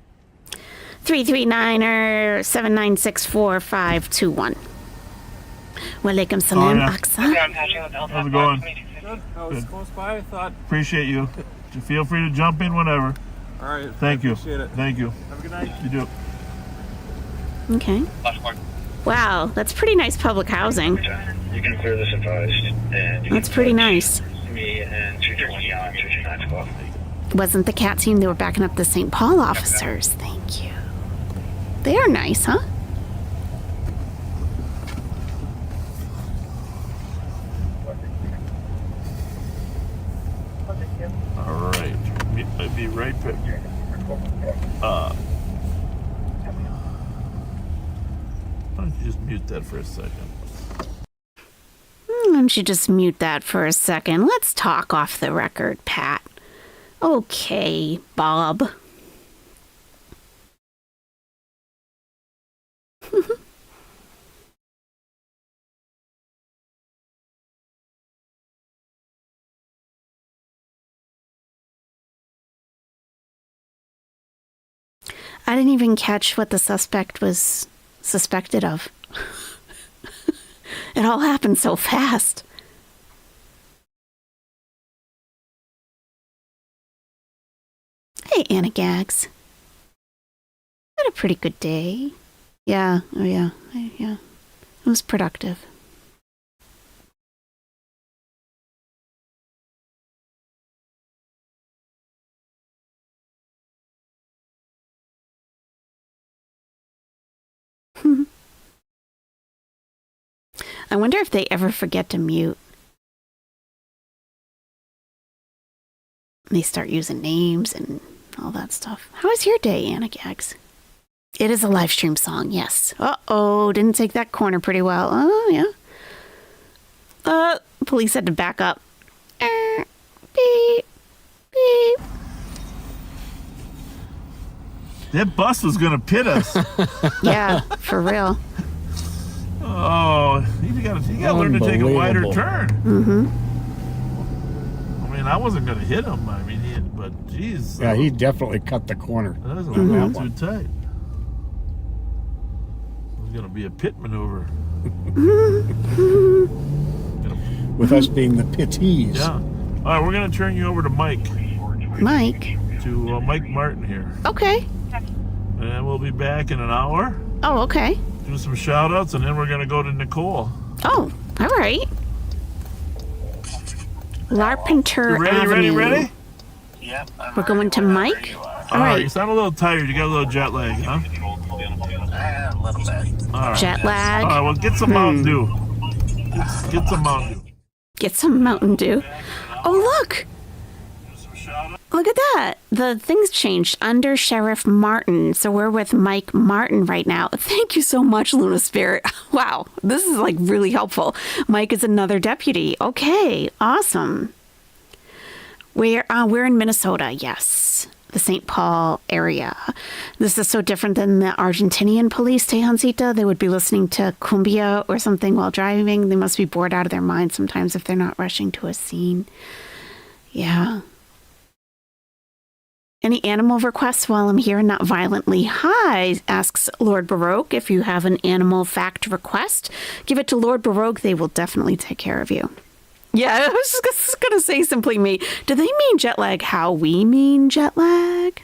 339 or 7964-521. Walaikum salam, yeah. Aksa. How's it going? Good. I was close by. I thought. Appreciate you. Feel free to jump in whenever. All right. Thank you. Appreciate it. Thank you. Have a good night. You do. Okay. Wow, that's pretty nice public housing. You can clear this advised. And you That's pretty nice. me and 220 on 229 12. Wasn't the cat team, they were backing up the St. Paul officers. Thank you. They are nice, huh? All right. I'll be right back. Why don't you just mute that for a second? Why don't you just mute that for a second? Let's talk off the record, Pat. Okay, Bob. I didn't even catch what the suspect was suspected of. It all happened so fast. Hey, Anna Gags. Had a pretty good day. Yeah, oh yeah, yeah. It was productive. I wonder if they ever forget to mute. They start using names and all that stuff. How was your day, Anna Gags? It is a live stream song, yes. Uh-oh, didn't take that corner pretty well. Oh, yeah. Police had to back up. Beep, beep. That bus was going to pit us. Yeah, for real. Oh, you got to learn to take a wider turn. Mm-hmm. I mean, I wasn't going to hit him. I mean, but geez. Yeah, he definitely cut the corner. That was a little too tight. It was going to be a pit maneuver. With us being the pittees. Yeah. All right, we're going to turn you over to Mike. Mike? To Mike Martin here. Okay. And we'll be back in an hour. Oh, okay. Do some shout outs, and then we're going to go to Nicole. Oh, all right. Larpenteur Avenue. Ready? Yep. We're going to Mike? All right. You sound a little tired. You got a little jet lag, huh? A little bit. All right. Jet lag. All right, well, get some Mountain Dew. Get some Mountain Dew. Get some Mountain Dew. Oh, look. Look at that. The things changed under Sheriff Martin. So we're with Mike Martin right now. Thank you so much, Luna Spirit. Wow, this is like really helpful. Mike is another deputy. Okay, awesome. We're in Minnesota, yes. The St. Paul area. This is so different than the Argentinian police, Tejancita. They would be listening to cumbia or something while driving. They must be bored out of their minds sometimes if they're not rushing to a scene. Yeah. Any animal requests while I'm here and not violently high, asks Lord Baroque. If you have an animal fact request, give it to Lord Baroque. They will definitely take care of you. Yeah, I was just going to say simply me. Do they mean jet lag how we mean jet lag?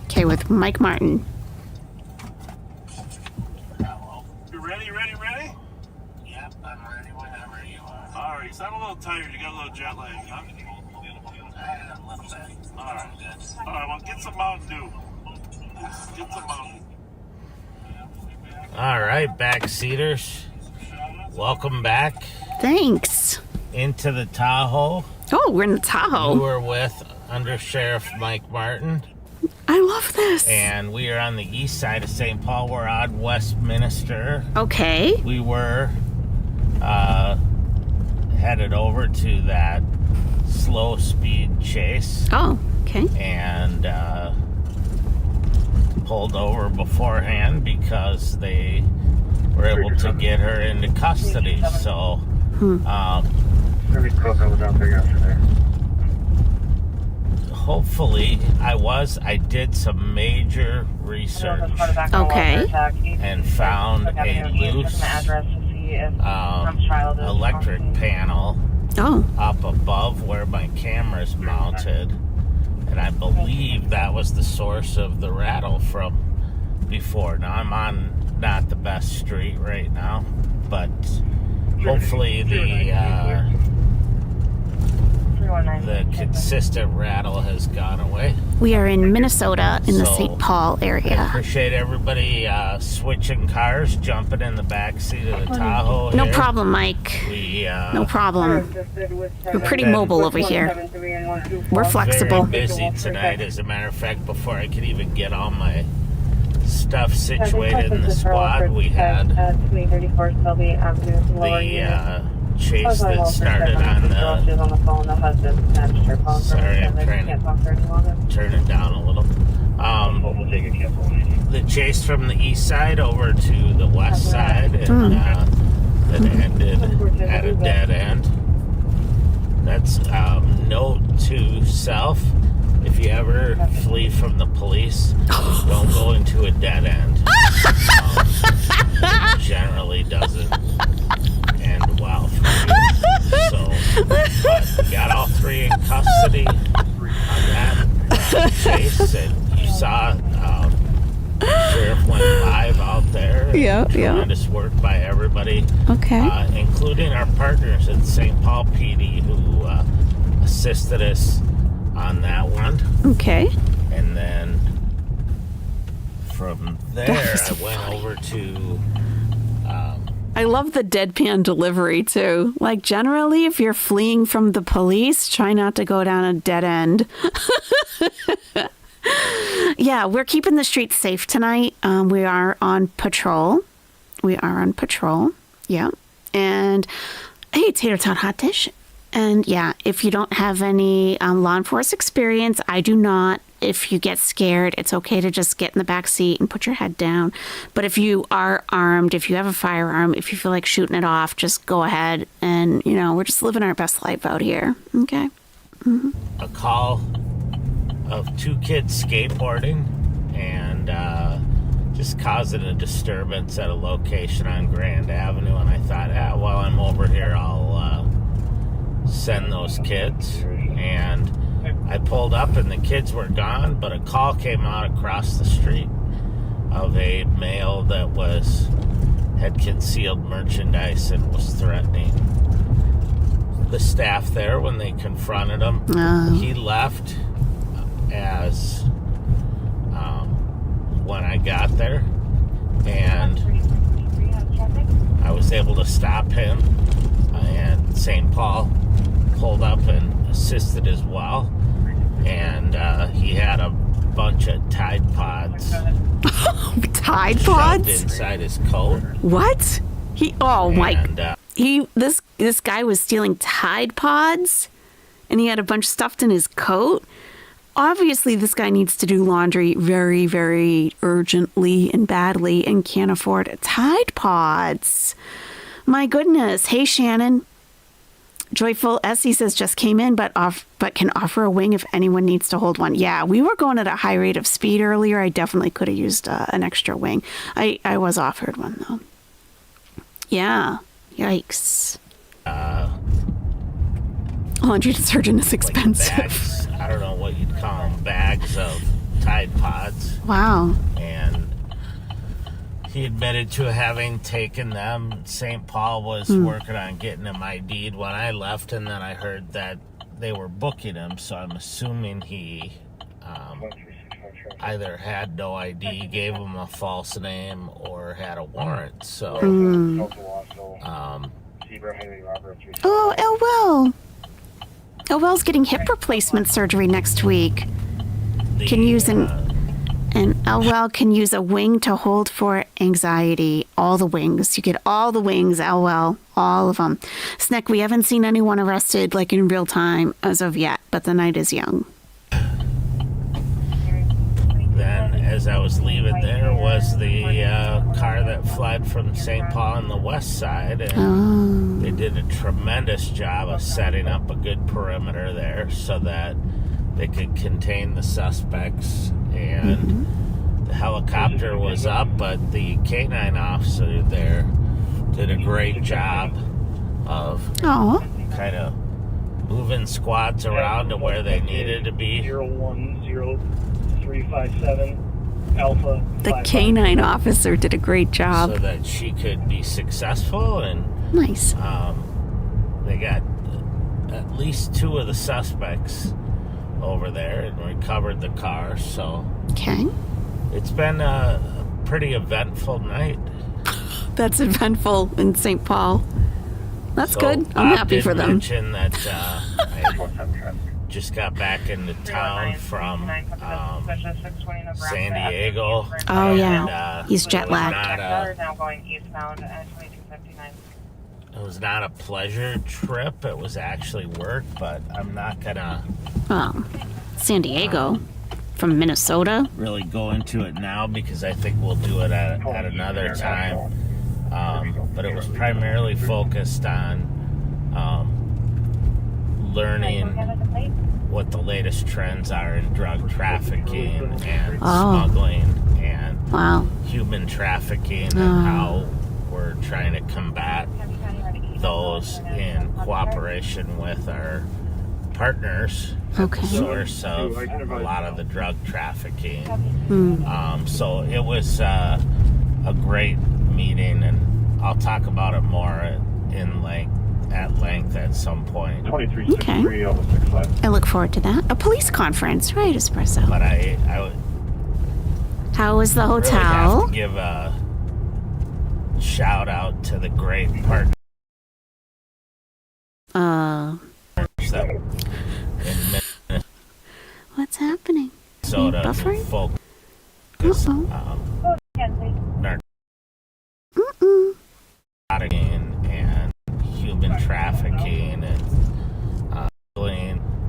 Okay, with Mike Martin. You ready? Yep, I'm ready whenever you are. All right, you sound a little tired. You got a little jet lag, huh? A little bit. All right. All right, well, get some Mountain Dew. Get some Mountain Dew. All right, backseaters. Welcome back. Thanks. Into the Tahoe. Oh, we're in the Tahoe. We're with Under Sheriff Mike Martin. I love this. And we are on the east side of St. Paul. We're on Westminster. Okay. We were headed over to that slow speed chase. Oh, okay. And pulled over beforehand because they were able to get her into custody. So hopefully, I did some major research Okay. and found a loose electric panel Oh. up above where my camera's mounted. And I believe that was the source of the rattle from before. Now, I'm on not the best street right now, but hopefully the consistent rattle has gone away. We are in Minnesota in the So, St. Paul I area. appreciate everybody switching cars, jumping in the back seat of the Tahoe. No here. problem, Mike. We No problem. We're pretty mobile over here. We're flexible. very busy tonight. As a matter of fact, before I could even get all my stuff situated in the squad, we had the chase that started on the. Sorry, I'm trying to turn it down a little. The chase from the east side over to the west side, and that ended at a dead end. That's note to self: if you ever flee from the police, don't go into a dead end. It generally doesn't end well for you. So, but we got all three in custody on that chase, and you saw Sheriff went live out there. Yeah. Tremendous work by everybody, Okay. including our partners at St. Paul PD who assisted us on that one. Okay. And then from there, That was I went funny. over to. I love the deadpan delivery too. Like, generally, if you're fleeing from the police, try not to go down a dead end. Yeah, we're keeping the streets safe tonight. We are on patrol. Yeah. And hey, Tater Tot Hot Dish. And yeah, if you don't have any law enforcement experience, I do not. If you get scared, it's okay to just get in the back seat and put your head down. But if you are armed, if you have a firearm, if you feel like shooting it off, just go ahead. And, we're just living our best life out here. Okay. a call of two kids skateboarding and just causing a disturbance at a location on Grand Avenue. And I thought, while I'm over here, I'll send those kids. And I pulled up and the kids were gone, but a call came out across the street of a male that had concealed merchandise and was threatening the staff there when they confronted him. He left as when I got there, and I was able to stop him, and St. Paul pulled up and assisted as well, and he had a bunch of Tide Pods. Tide Pods? Shoved inside his coat. What? This guy was stealing Tide Pods, and he had a bunch stuffed in his coat. Obviously, this guy needs to do laundry very, very urgently and badly and can't afford Tide Pods. My goodness. Hey, Shannon. Joyful Essie says just came in, but can offer a wing if anyone needs to hold one. Yeah, we were going at a high rate of speed earlier. I definitely could have used an extra wing. I was offered one, though. Yeah. Yikes. Laundry detergent is expensive. Bags, I don't know what you'd call them, bags of Tide Pods. Wow. And he admitted to having taken them. St. Paul was working on getting him ID'd when I left, and then I heard that they were booking him, so I'm assuming he either had no ID, gave him a false name, or had a warrant. So, Elwell's getting hip replacement surgery next week. Can use and Elwell can use a wing to hold for anxiety. All the wings. You get all the wings, Elwell. All of them. Sneck, we haven't seen anyone arrested like in real time as of yet, but the night is young. Then, as I was leaving, there was the car that fled from St. Paul on the west side, and they did a tremendous job of setting up a good perimeter there so that they could contain the suspects, and the helicopter was up, but the K-9 officer there did a great job of kind of moving squads around to where they needed to be. 010357 Alpha. The K-9 officer did a great job. So that she could be successful, and Nice. they got at least 2 of the suspects over there and recovered the car. So Okay. it's been a pretty eventful night. That's eventful in St. Paul. That's So good. I'm Bob happy did for them. mention that I just got back into town from San Diego. Oh, yeah. And, He's jet it was lagged. not a- Now going eastbound at 2259. It was not a pleasure trip. It was actually work, but I'm not gonna Well, San Diego from Minnesota. really go into it now because I think we'll do it at another time. But it was primarily focused on learning what the latest trends are in drug trafficking and smuggling and Wow. human trafficking, and how we're trying to combat those in cooperation with our partners at the source of a lot of the drug trafficking. So it was a great meeting, and I'll talk about it more at length at some point. 2363 Alpha 65. I look forward to that. A police conference, right, Espresso? But I would How was the really have hotel? to give a shout out to the great partners that in What's happening? Minnesota who Buffering? focus Uh-oh. narcotic and human trafficking and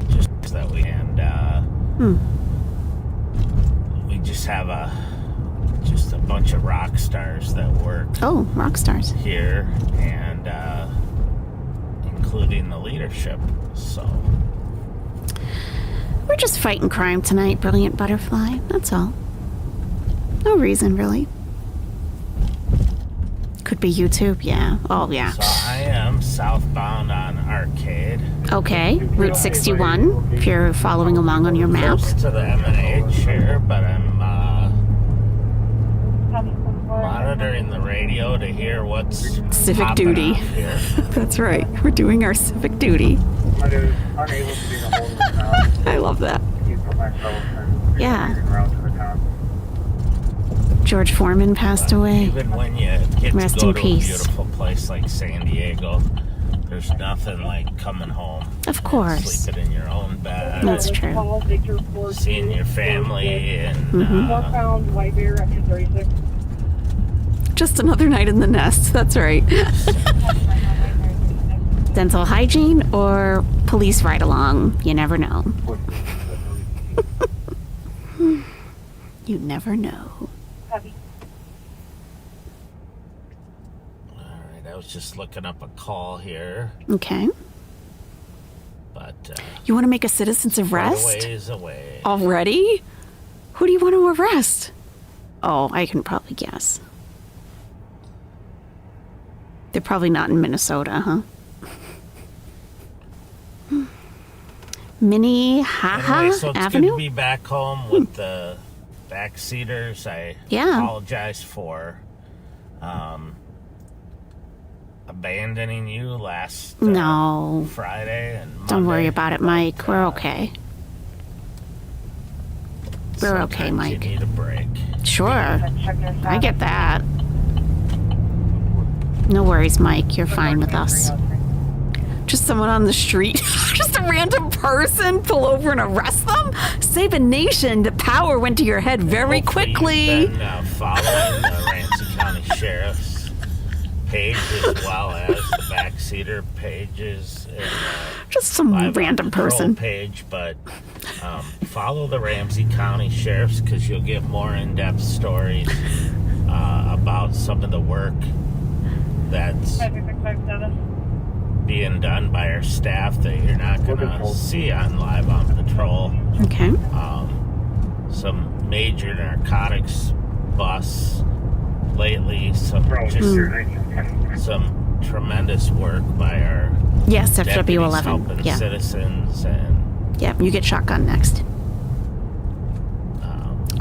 just that we we just have a bunch of rock stars that work Oh, rock stars. here, and including the leadership. So We're just fighting crime tonight, Brilliant Butterfly. That's all. No reason, really. Could be YouTube, yeah. Oh, yeah. so I am southbound on Arcade, Okay, Route 61, if you're following along on your map. close to the M&H here, but I'm monitoring the radio to hear what's Civic popping duty. off here. That's right. We're doing our civic duty. Unable to be in a hold of the town. I love that. Keep for myself and Yeah. around to the town. George Foreman passed away. Even when you get Rest to go in to peace. a beautiful place like San Diego, there's nothing like coming home. Of course. Sleeping in your own bed. That's true. Seeing your family and Northbound White Bear at 236. Just another night in the nest. That's right. Dental hygiene or police ride along. You never know. You never know. Heavy. Alright, I was just looking up a call here, Okay. but You want to make a citizen's quite a arrest? ways away. Already? Who do you want to arrest? Oh, I can probably guess. They're probably not in Minnesota, huh? Minnehaha Anyway, so it's Avenue? good to be back home with the backseaters. I Yeah. apologize for abandoning you last No. Friday and Monday. Don't worry about it, Mike. We're okay. We're okay, Sometimes Mike. You need a break. Sure. I get that. No worries, Mike. You're fine with us. Just someone on the street, just a random person, pull over and arrest them? Save a nation. The power went to your head very Hopefully quickly. You've been following the Ramsey County Sheriff's page as well as the backseater pages and Just some Live random on Patrol person. page, but follow the Ramsey County Sheriffs because you'll get more in-depth stories about some of the work that's being done by our staff that you're not going to see on Live on Patrol. Okay. Some major narcotics busts lately. Some tremendous work by our Yes, deputies FW11. helping Yeah. citizens. And Yeah, you get shotgun next.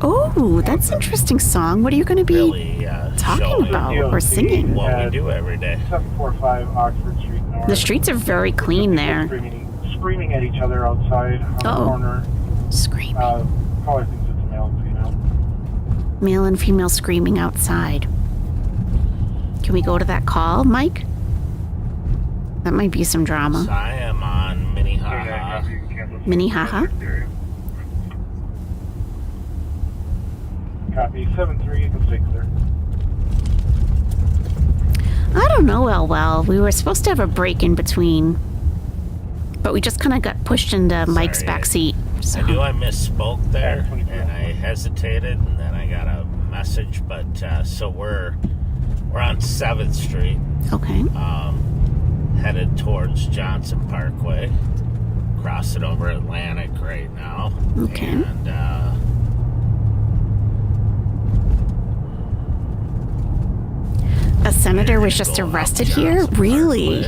Oh, that's an interesting song. What are you going to be really talking showing about or singing? what we do every day. 745 Oxford Street North. The streets are very clean there. Screaming at each other outside on the corner. Screaming. Probably thinks it's a male and female. Male and female screaming outside. Can we go to that call, Mike? That might be some drama. So I am on Minnehaha. Minnehaha? Copy 7-3, you can stay clear. I don't know, well. We were supposed to have a break in between, but we just kind of got pushed into Mike's back seat. So. I knew I misspoke there, and I hesitated, and then I got a message. But so we're on 7th Street. Okay. Headed towards Johnson Parkway, crossing over Atlantic right now. Okay. And a senator was just arrested here? Really?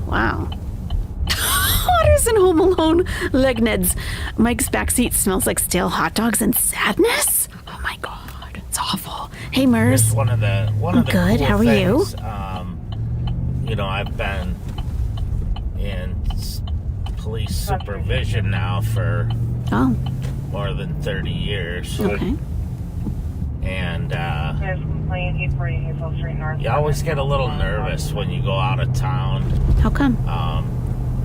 Wow. Otters and Home Alone Legneds. Mike's backseat smells like stale hot dogs and sadness? Oh my god, it's awful. Hey, Mers. Here's one of the good. Cool How are you? things, you know, I've been in police supervision now for more than 30 years. Okay. And you always get a little nervous when you go out of town. How come?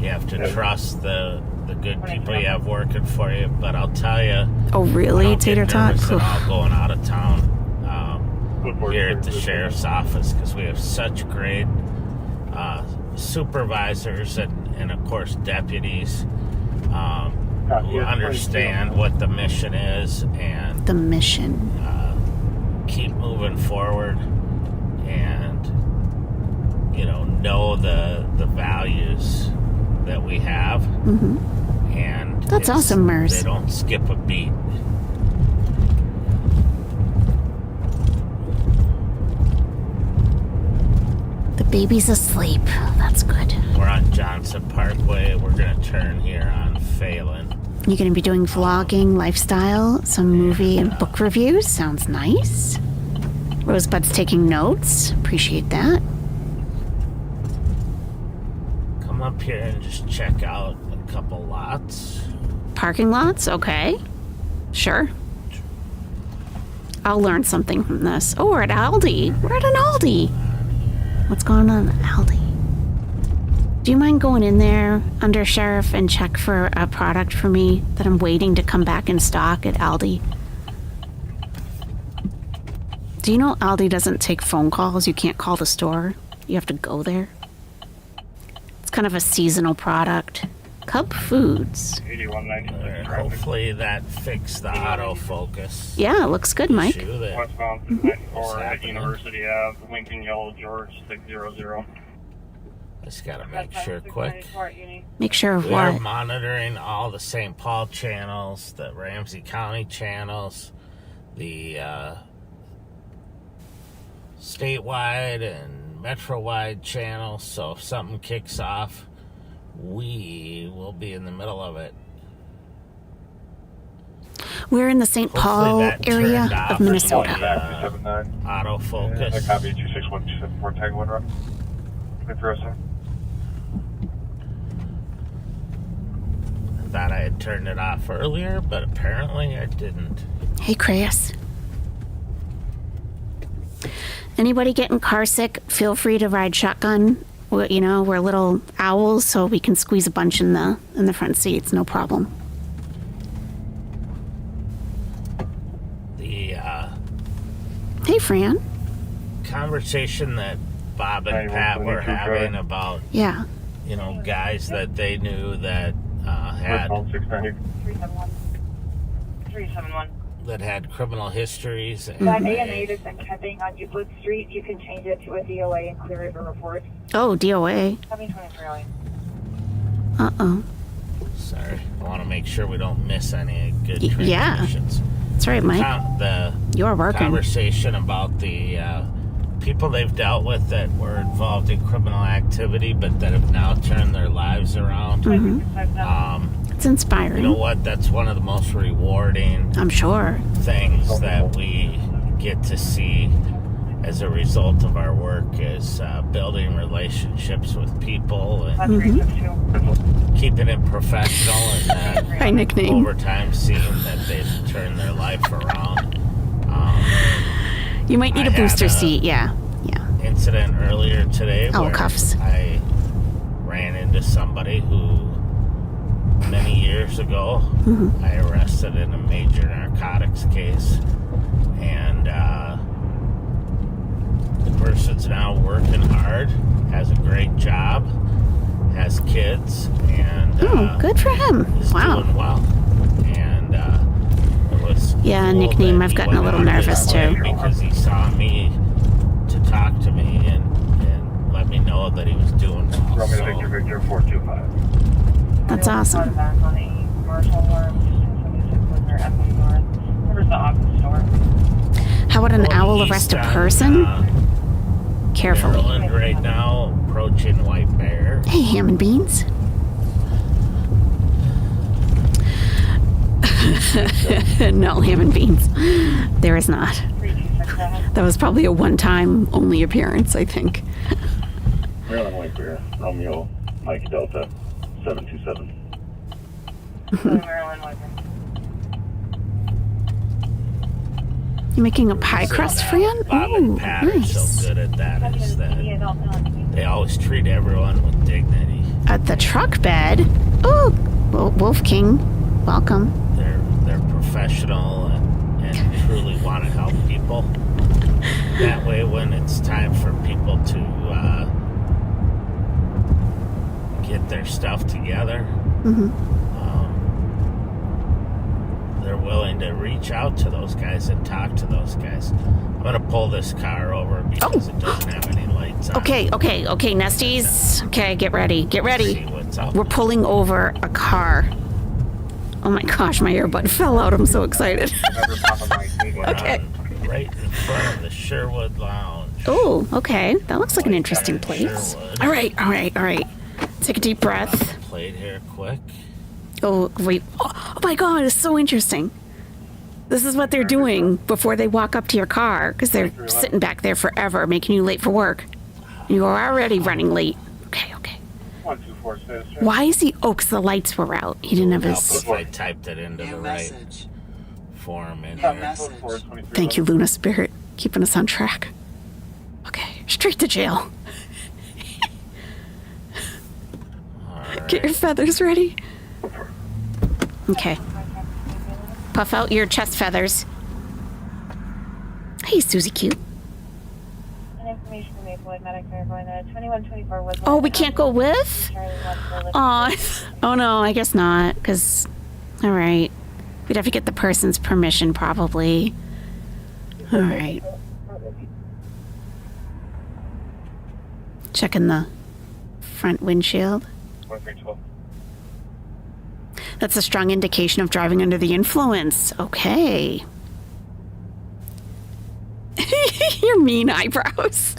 You have to trust the good people you have working for you. But I'll tell you, oh really, Tater Tot? All going out of town here at the sheriff's office because we have such great supervisors and of course deputies who understand what the mission is and the mission. Keep moving forward and know the values that we have. Mm-hmm. And that's awesome, Mers. They don't skip a beat. The baby's asleep. That's good. We're on Johnson Parkway. We're gonna turn here on Phelan. You're going to be doing vlogging, lifestyle, some movie and book reviews. Sounds nice. Rosebud's taking notes. Appreciate that. Come up here and just check out a couple lots. Parking lots? Okay. Sure. I'll learn something from this. Oh, we're at Aldi. We're at an Aldi. What's going on at Aldi? Do you mind going in there, Under Sheriff, and check for a product for me that I'm waiting to come back in stock at Aldi? Do you know Aldi doesn't take phone calls? You can't call the store. You have to go there. It's kind of a seasonal product. Cub Foods. 8196. Hopefully that fixed the autofocus. Yeah, it looks good, Mike. Westbound 94 at University Ave, Lincoln Yellow George 600. Just gotta make sure quick. Make sure of we are what? monitoring all the St. Paul channels, the Ramsey County channels, the statewide and metro-wide channels. So if something kicks off, we will be in the middle of it. We're in the St. Paul area of Minnesota. Autofocus. Copy 26124 Tagwood Road. Thought I had turned it off earlier, but apparently I didn't. Hey, Chris. Anybody getting car sick, feel free to ride shotgun. We're little owls, so we can squeeze a bunch in the front seats, no problem. Hey, Fran. Conversation that Bob and Pat were having about, guys that they knew that had, 371. that had criminal histories. And That A&A that's been keeping on Euclid Street, you can change it to a DOA and clear it for reports. Oh, DOA. 723. Uh-oh. Sorry, I want to make sure we don't miss any good Yeah. transmissions. That's right, Mike. You're working. Conversation about the people they've dealt with that were involved in criminal activity, but that have now turned their lives around. It's inspiring. You know what? That's one of the most rewarding I'm sure. things that we get to see as a result of our work is building relationships with people and keeping it professional, and By nickname. over time seeing that they've turned their life around. You might need a booster seat, yeah. Incident earlier today where cuffs. I ran into somebody who many years ago I arrested in a major narcotics case, and the person's now working hard, has a great job, has kids, and good for him. is doing well. And it was cool nickname. that I've he gotten a went little out of nervous his way too. because he saw me to talk to me and let me know that he was doing well. Romeo Victor Victor 425. That's awesome. Back on the commercial worm, with their FM north. Where's the office store? How would an owl arrest a person? Carefully. Maryland right now, approaching White Bear. Hey, ham and beans. No, ham and beans. There is not. That was probably a one-time only appearance, I think. Maryland White Bear, Romeo Mike Delta 727. Maryland White Bear. You making a pie crust, Fran? Bob and Pat are nice. so good at that is that they always treat everyone with dignity. At the truck bed. Oh, Wolf King, welcome. They're professional and truly want to help people. That way, when it's time for people to get their stuff together, they're willing to reach out to those guys and talk to those guys. I'm going to pull this car over because it doesn't have any lights on. Okay, Nesties. Okay, get ready. See what's up. We're pulling over a car. Oh my gosh, my earbud fell out. I'm so excited. Okay. Right in front of the Sherwood Lounge. Oh, okay. That looks like an interesting place. All right. Take a deep breath. Plate here quick. Oh, wait. Oh my God, it's so interesting. This is what they're doing before they walk up to your car, because they're sitting back there forever, making you late for work. And you're already running late. Okay. 1246. Why is he? Oh, because the lights were out. He didn't have Help his... if I typed it into the right form in here. Thank you, Luna Spirit, keeping us on track. Okay, straight to jail. Get your feathers ready. Okay. Puff out your chest feathers. Hey, Susie Cute. Information from Maplewood Medic verifying that 2124 was. Oh, we can't go with? Oh no, I guess not, because... Alright. We'd have to get the person's permission, probably. Alright. Checking the front windshield. 1312. That's a strong indication of driving under the influence. Okay. Your mean eyebrows.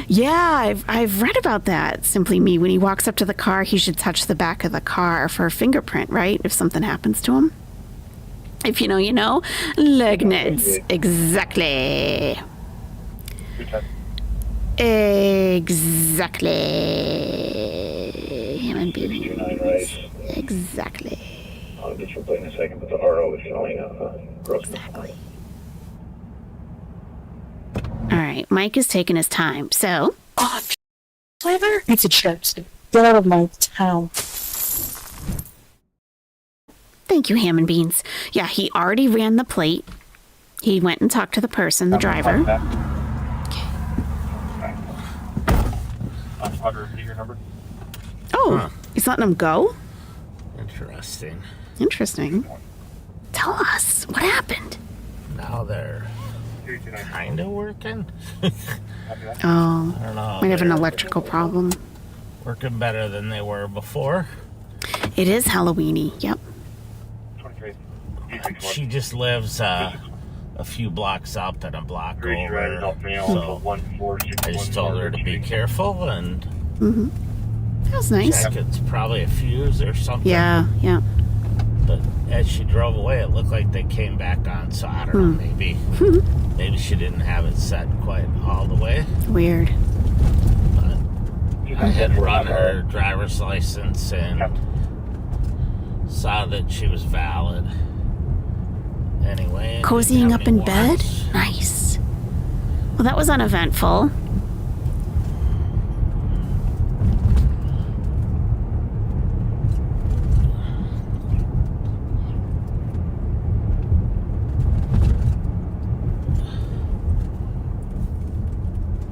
Yeah, I've read about that. Simply Me. When he walks up to the car, he should touch the back of the car for a fingerprint, right? If something happens to him. If you know, you know. Legnets. Exactly. Exactly. Human beings. Exactly. I'll get your plate in a second, but the RO is showing gross. Exactly. All right, Mike is taking his time, so... Oh, flavor? It's a chips. Get out of my town. Thank you, Ham and Beans. Yeah, he already ran the plate. He went and talked to the person, the driver. Huh. He's letting him go? Interesting. Interesting. Tell us. What happened? Now they're kind of working. Oh, I don't know. might have an They're electrical problem. working better than they were before. It is Halloweeny. Yep. She just lives a few blocks up and a block over. So I just told her to be careful and That was nice. check it's probably a fuse or something. Yeah, yeah. But as she drove away, it looked like they came back on. So I don't know, maybe she didn't have it set quite all the way. Weird. But I had run her driver's license and saw that she was valid. Anyway. Cozying didn't up have in any bed? warrants. Nice. Well, that was uneventful.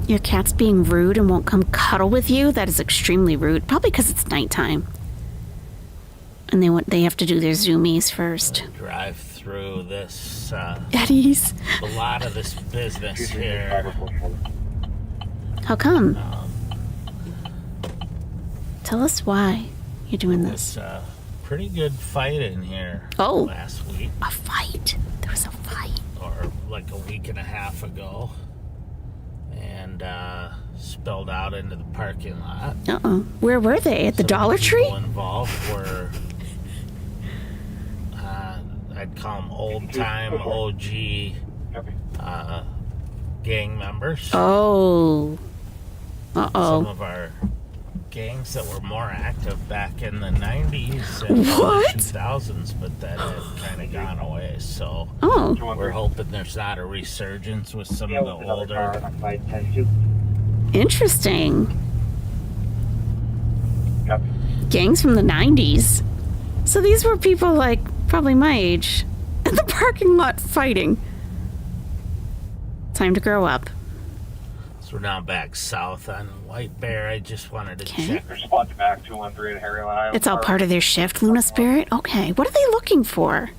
Your cat's being rude and won't come cuddle with you? That is extremely rude. Probably because it's nighttime. And they have to do their zoomies first. Drive through this, Eddie's. a lot of this business here. How come? Tell us why you're doing this. It's a pretty good fight in here Oh. last week, A fight. There was a fight. or like a week and a half ago, and spilled out into the parking lot. Uh-oh. Where were they? At the Some of Dollar the people Tree? involved were, I'd call them old-time OG gang members. Oh. Some Uh-oh. of our gangs that were more active back in the 90s and What? 2000s, but that had kind of gone away. So Oh. we're hoping there's not a resurgence with some of the older. Interesting. Gangs from the 90s. So these were people like probably my age in the parking lot fighting. Time to grow up. So we're now back south on White Bear. I just wanted to Okay. check. Respond back 213 at Harry Line. It's all part of their shift, Luna Spirit? Okay. What are they looking for?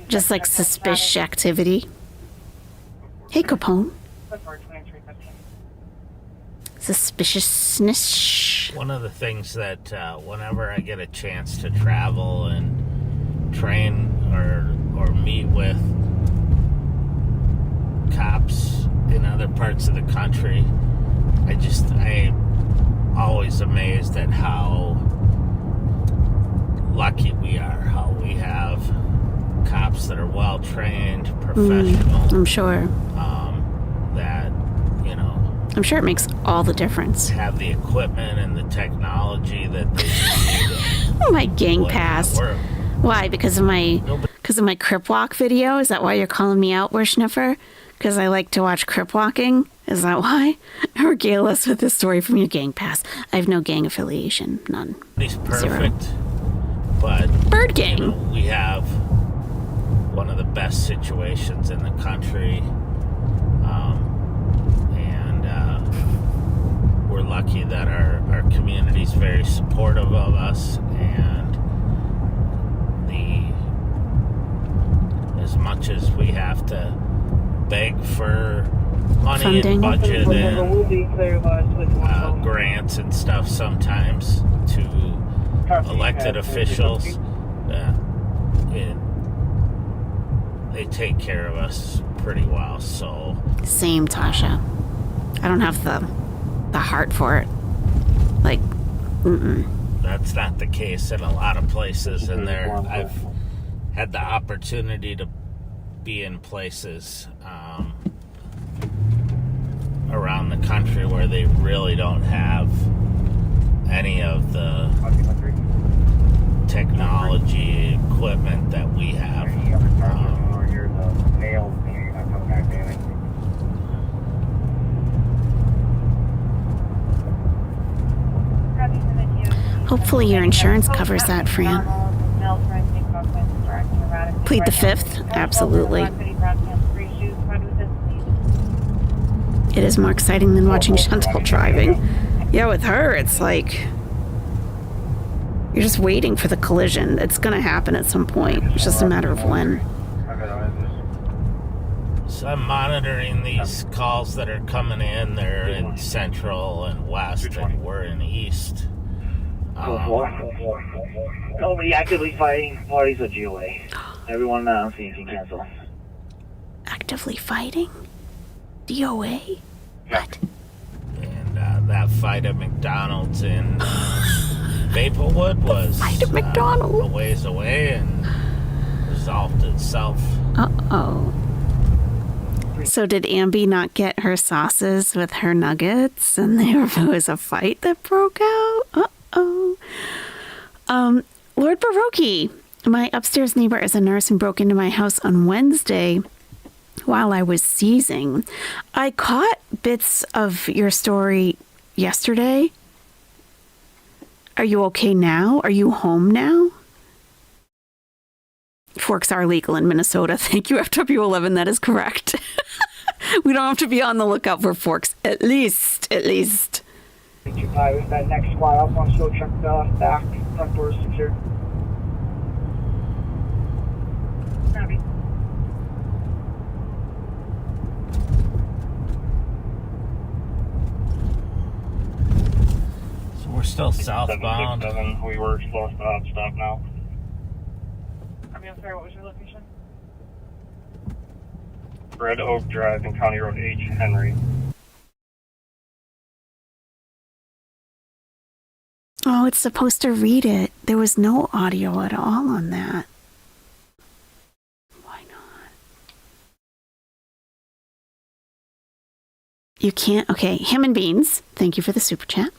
Just like suspicious activity? Hey, Capone. Suspiciousness. One of the things that whenever I get a chance to travel and train or meet with cops in other parts of the country, I'm always amazed at how lucky we are, how we have cops that are well trained, professional, I'm sure. that, I'm sure it makes all the difference. have the equipment and the technology that they need. Oh, my gang Whatnot. passed. We're- Why? Because of my Crip Walk video? Is that why you're calling me out, Worshniffer? Because I like to watch Crip Walking? Is that why? Regale us with this story from your gang pass. I have no gang affiliation. None. He's perfect, but Bird gang. we have one of the best situations in the country, and we're lucky that our community's very supportive of us, and as much as we have to beg for money Funding. and budget and grants and stuff sometimes to elected officials, they take care of us pretty well. So Same, Tasha. I don't have the heart for it. Like, that's not the case in a lot of places, and I've had the opportunity to be in places around the country where they really don't have any of the technology equipment that we have. hopefully your insurance covers that, Fran. Plead the fifth? Absolutely. It is more exciting than watching Chantal driving. Yeah, with her, it's like You're just waiting for the collision. It's going to happen at some point. It's just a matter of when. So I'm monitoring these calls that are coming in. They're in Central and West, and we're in East. Nobody actively fighting parties of GOA. Everyone on scene can cancel. Actively fighting? DOA? What? And that fight at McDonald's in Maplewood was fight at McDonald's. A ways away and resolved itself. Uh-oh. So did Ambi not get her sauces with her nuggets and there was a fight that broke out? Uh-oh. Lord Baroque, my upstairs neighbor is a nurse and broke into my house on Wednesday while I was seizing. I caught bits of your story yesterday. Are you okay now? Are you home now? Forks are legal in Minnesota. Thank you, FW11. That is correct. We don't have to be on the lookout for forks. At least. That next squad up wants to go check the back front doors secured. Copy. So we're still southbound. 767, we were stop now. I'm sorry, what was your location? Red Oak Drive and County Road H, Henry. Oh, it's supposed to read it. There was no audio at all on that. Why not? You can't. Okay, Ham and Beans, thank you for the super chat.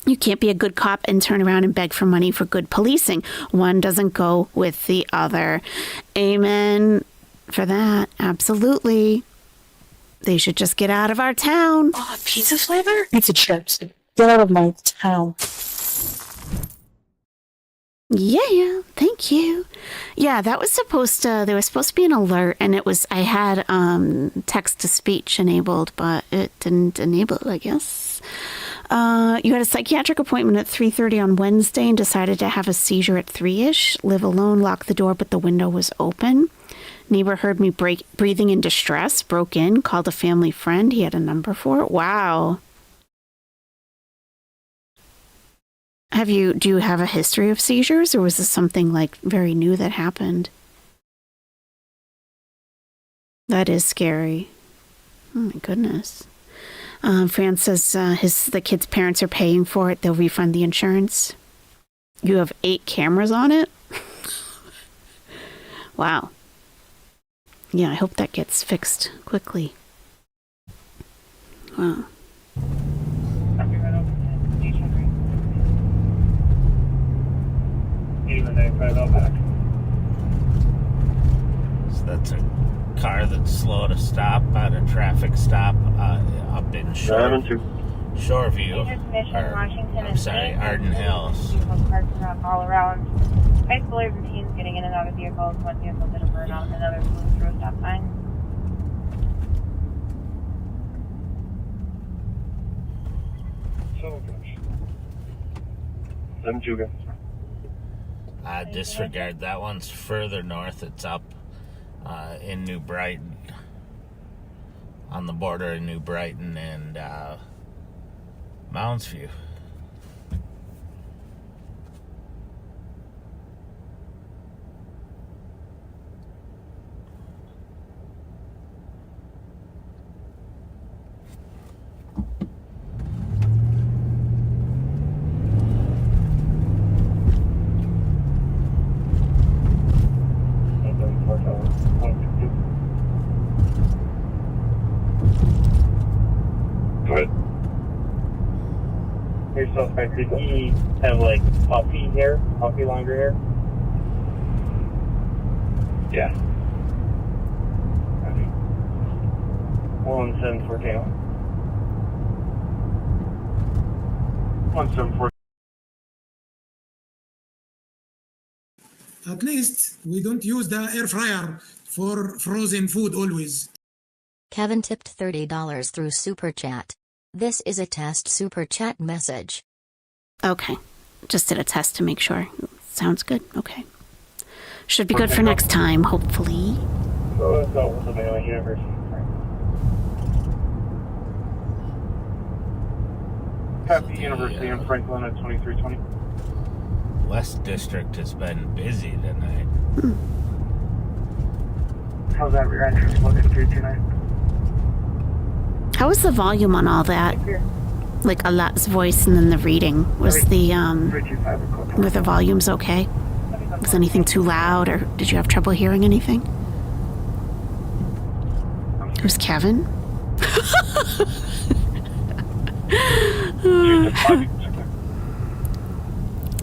You can't be a good cop and turn around and beg for money for good policing. One doesn't go with the other. Amen for that. Absolutely. They should just get out of our town. Oh, pizza flavor? Pizza chips. Get out of my town. Yeah, thank you. Yeah, that was there was supposed to be an alert, and I had text to speech enabled, but it didn't enable it, I guess. You had a psychiatric appointment at 3:30 on Wednesday and decided to have a seizure at 3-ish. Live alone, locked the door, but the window was open. Neighbor heard me breathing in distress, broke in, called a family friend. He had a number for it. Wow. Do you have a history of seizures, or was this something like very new that happened? That is scary. Oh my goodness. Fran says the kid's parents are paying for it. They'll refund the insurance. You have 8 cameras on it? Wow. Yeah, I hope that gets fixed quickly. Wow. So that's a car that's slow to stop at a traffic stop up in Shoreview. Arden Hills. All around. High schoolers and teens getting in and out of vehicles. One vehicle did a burnout, and another flew through a stop sign. So gosh. 7-2. Disregard. That one's further north. It's up in New Brighton. On the border of New Brighton and Mounds View. Your suspect, did he have like puffy longer hair? Yeah. 11714. 174. At least we don't use the air fryer for frozen food always. Kevin tipped $30 through Super Chat. This is a test Super Chat message. Okay. Just did a test to make sure. Sounds good. Okay. Should be good for next time, hopefully. Copy University in Franklin at 2320. West District has been busy tonight. How's that rear entrance looking, 329? How was the volume on all that? Like Allette's voice and then the reading. Was were the volumes okay? Was anything too loud, or did you have trouble hearing anything? It was Kevin?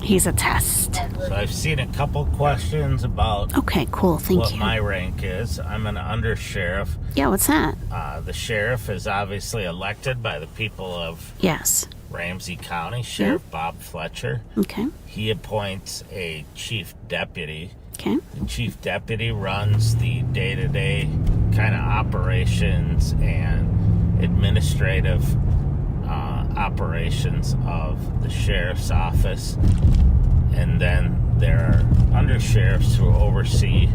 He's a test. So I've seen a couple questions about okay, cool, thank what you. my rank is. I'm an undersheriff. Yeah, what's that? The sheriff is obviously elected by the people of yes. Ramsey County, Sheriff Bob Fletcher. Okay. He appoints a chief deputy. Okay. The chief deputy runs the day-to-day kind of operations and administrative operations of the sheriff's office. And then there are undersheriffs who oversee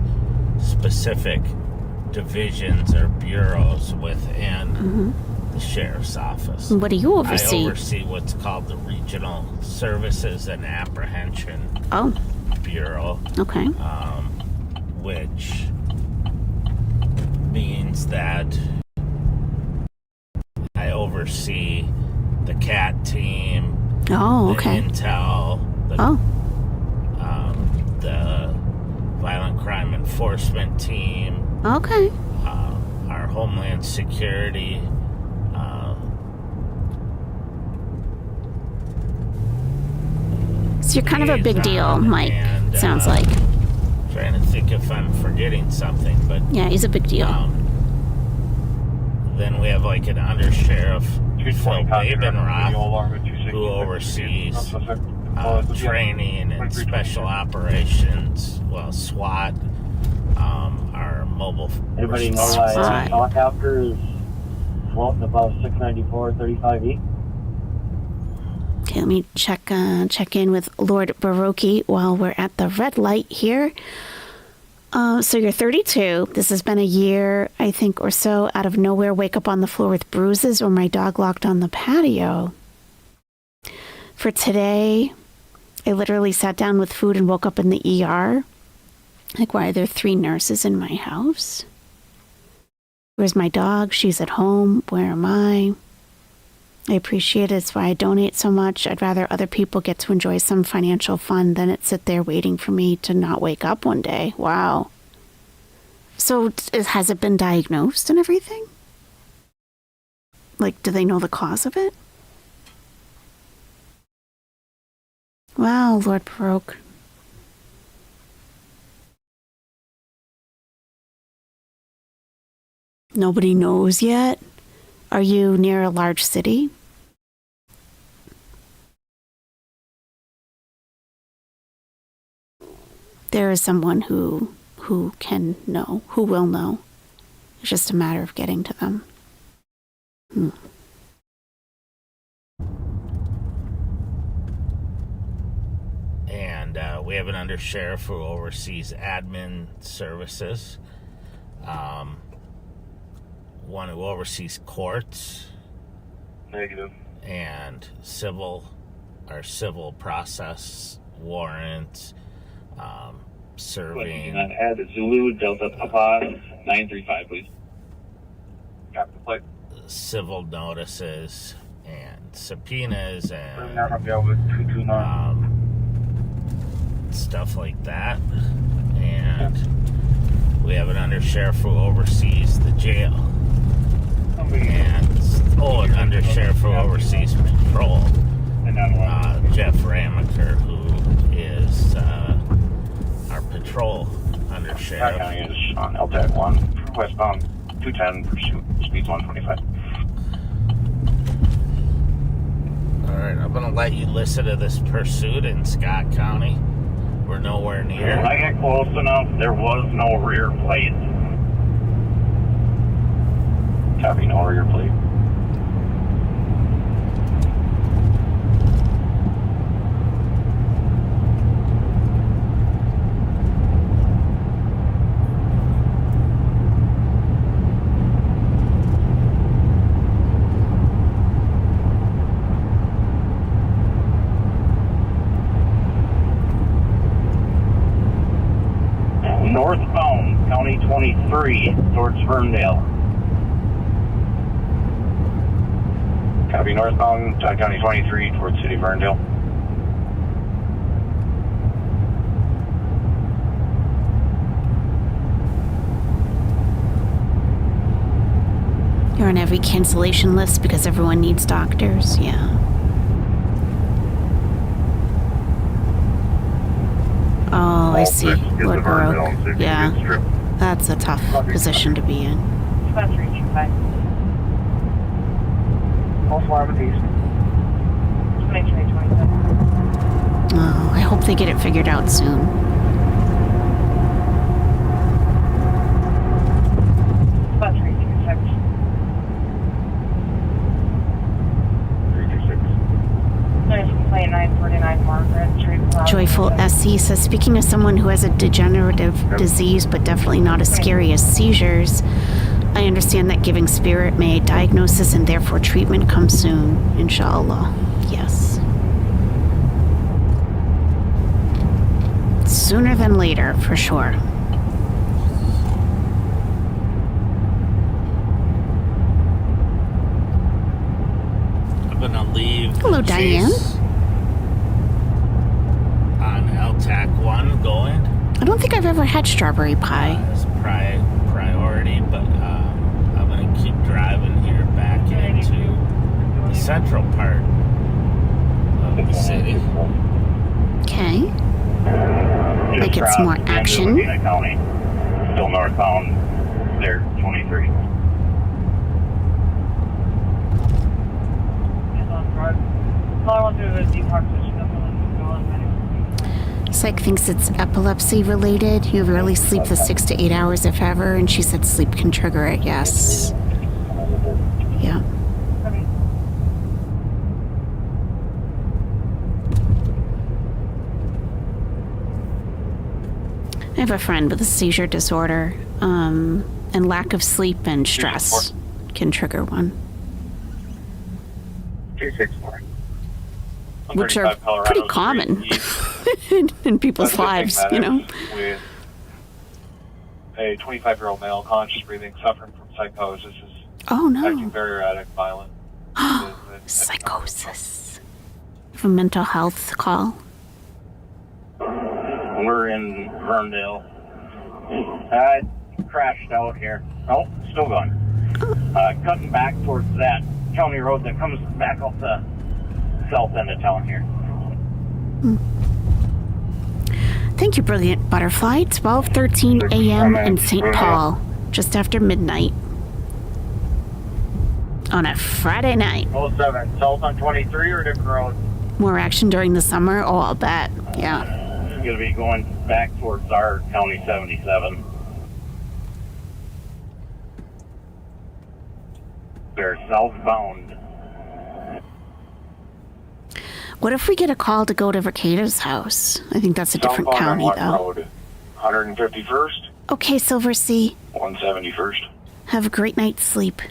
specific divisions or bureaus within the sheriff's office. What do you oversee? I oversee what's called the Regional Services and Apprehension Bureau. Okay. Which means that I oversee the CAT team, the Intel, the Violent Crime Enforcement team. Okay. Our Homeland Security. So you're kind of a big deal, Mike. Sounds like. Trying to think if I'm forgetting something, but yeah, he's a big deal. Then we have like an undersheriff, Phil Babenroth, who oversees training and special operations. Well, SWAT, our mobile. Everybody know my helicopter is floating above 694 35E. Okay, let me check in with Lord Baroque while we're at the red light here. So you're 32. This has been a year, I think, or so. Out of nowhere, wake up on the floor with bruises or my dog locked on the patio. For today, I literally sat down with food and woke up in the ER. Like, why are there 3 nurses in my house? Where's my dog? She's at home. Where am I? I appreciate it. It's why I donate so much. I'd rather other people get to enjoy some financial fun than it sit there waiting for me to not wake up one day. Wow. So has it been diagnosed and everything? Like, do they know the cause of it? Wow, Lord Baroque. Nobody knows yet? Are you near a large city? There is someone who can know, who will know. It's just a matter of getting to them. And we have an undersheriff who oversees admin services. One who oversees courts. Negative. And civil process warrants, serving. Add Zulu Delta Papa 935, please. Copy the plate. Civil notices and subpoenas and stuff like that. And we have an undersheriff who oversees the jail. And an undersheriff who oversees patrol. Jeff Ramaker, who is our patrol undersheriff. County is on LTAC 1, westbound 210, pursuit speeds 125. Alright, I'm going to let you listen to this pursuit in Scott County. We're nowhere near. When I get close enough, there was no rear plate. Copy, no rear plate. northbound, County 23, towards Ferndale. Copy, northbound, County 23, towards City of Ferndale. You're on every cancellation list because everyone needs doctors. Yeah. Oh, I see. Lord Baroque. Yeah. That's a tough position to be in. That's reaching 5. False alarm at east. Just make sure they 27. Oh, I hope they get it figured out soon. That's reaching 6. 326. Nice complaint 949 Margaret Street. Joyful SC says, speaking of someone who has a degenerative disease, but definitely not as scary as seizures, I understand that giving spirit may aid diagnosis and therefore treatment comes soon, inshallah. Yes. Sooner than later, for sure. I'm gonna leave. Hello, Diane. On LTAC 1 going. I don't think I've ever had strawberry pie. As priority, but I'm gonna keep driving here back into the central part of the city. Okay. Like it's more action. County. Still northbound, there, 23. All I want to do is detox this stuff and go on. Psych thinks it's epilepsy related. You rarely sleep the 6 to 8 hours, if ever, and she said sleep can trigger it. Yes. Yeah. I have a friend with a seizure disorder, and lack of sleep and stress can trigger one. 264. Which are pretty common in people's lives, you know. With a 25-year-old male, conscious breathing, suffering from psychosis, is acting very erratic, violent. Psychosis. For mental health call. We're in Ferndale. I crashed out here. Oh, still going. Cutting back towards that county road that comes back up the south end of town here. Thank you, Brilliant Butterfly. 12:13 a.m. in St. Paul, just after midnight. On a Friday night. 07, south on 23 or different road? More action during the summer? Oh, I'll bet. Yeah. It's going to be going back towards our County 77. They're southbound. What if we get a call to go to Vercado's house? I think that's a different county, though. Road, 151st. Okay, Silver Sea. 171st. Have a great night's sleep.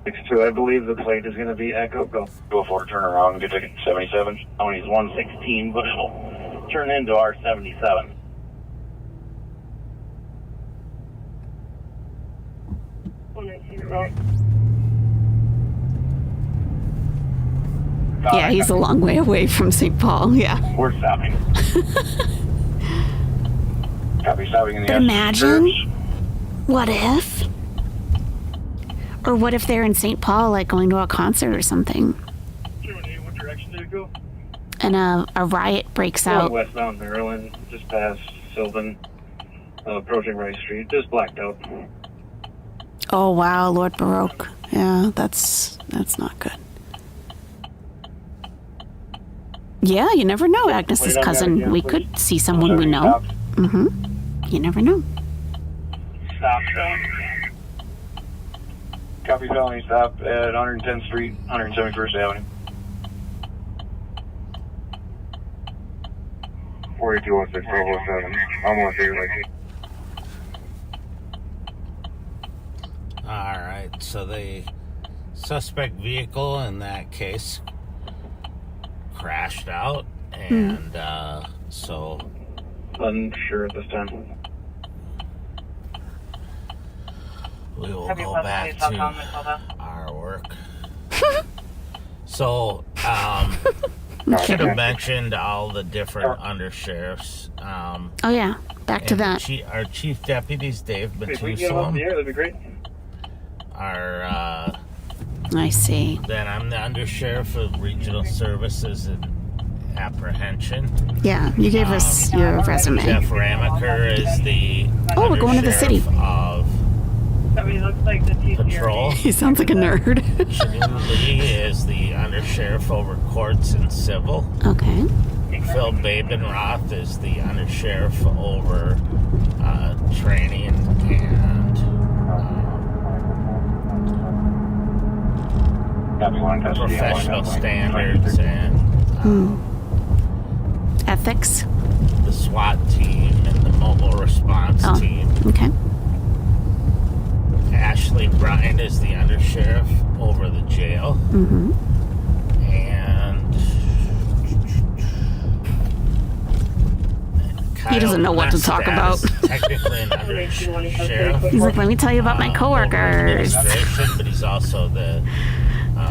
62, I believe the plate is going to be Echo. Go for a turnaround and get to 77. County's 116, but it'll turn into our 77. Yeah, he's a long way away from St. Paul, yeah. We're stopping. Copy, stopping in the But imagine, what if? Or what if they're in St. Paul, like going to a concert or something? What direction did it go? And a riot breaks out. Westbound Maryland, just past Sylvan, approaching Rice Street, just blacked out. Oh wow, Lord Baroque. Yeah, that's not good. Yeah, you never know, Agnes's cousin. We could see someone we know. Mm-hmm. You never know. Stop. Copy, felony stop at 110th Street, 171st Avenue. 4216, 1207. Almost here, All right, so the suspect vehicle in that case crashed out, and so Unsure at this time. We will go back to our work. So, should have mentioned all the different undersheriffs. Oh yeah, back to that. Our chief deputies, Dave If we get them off the air, that'd be great. I see. Then I'm the undersheriff of regional services and apprehension. Yeah, you gave us your resume. Jeff Ramaker is the we're going to the city. Of Somebody looks like the patrol. He sounds like a nerd. Shanu Lee is the undersheriff over courts and civil. Okay. Phil Babenroth is the undersheriff over training and professional standards and ethics. The SWAT team and the mobile response team. Okay. Ashley Bryan is the undersheriff over the jail. Mm-hmm. And Kyle He doesn't know what to talk about. Technically an undersheriff. He's like, let me tell you about my coworkers. But he's also the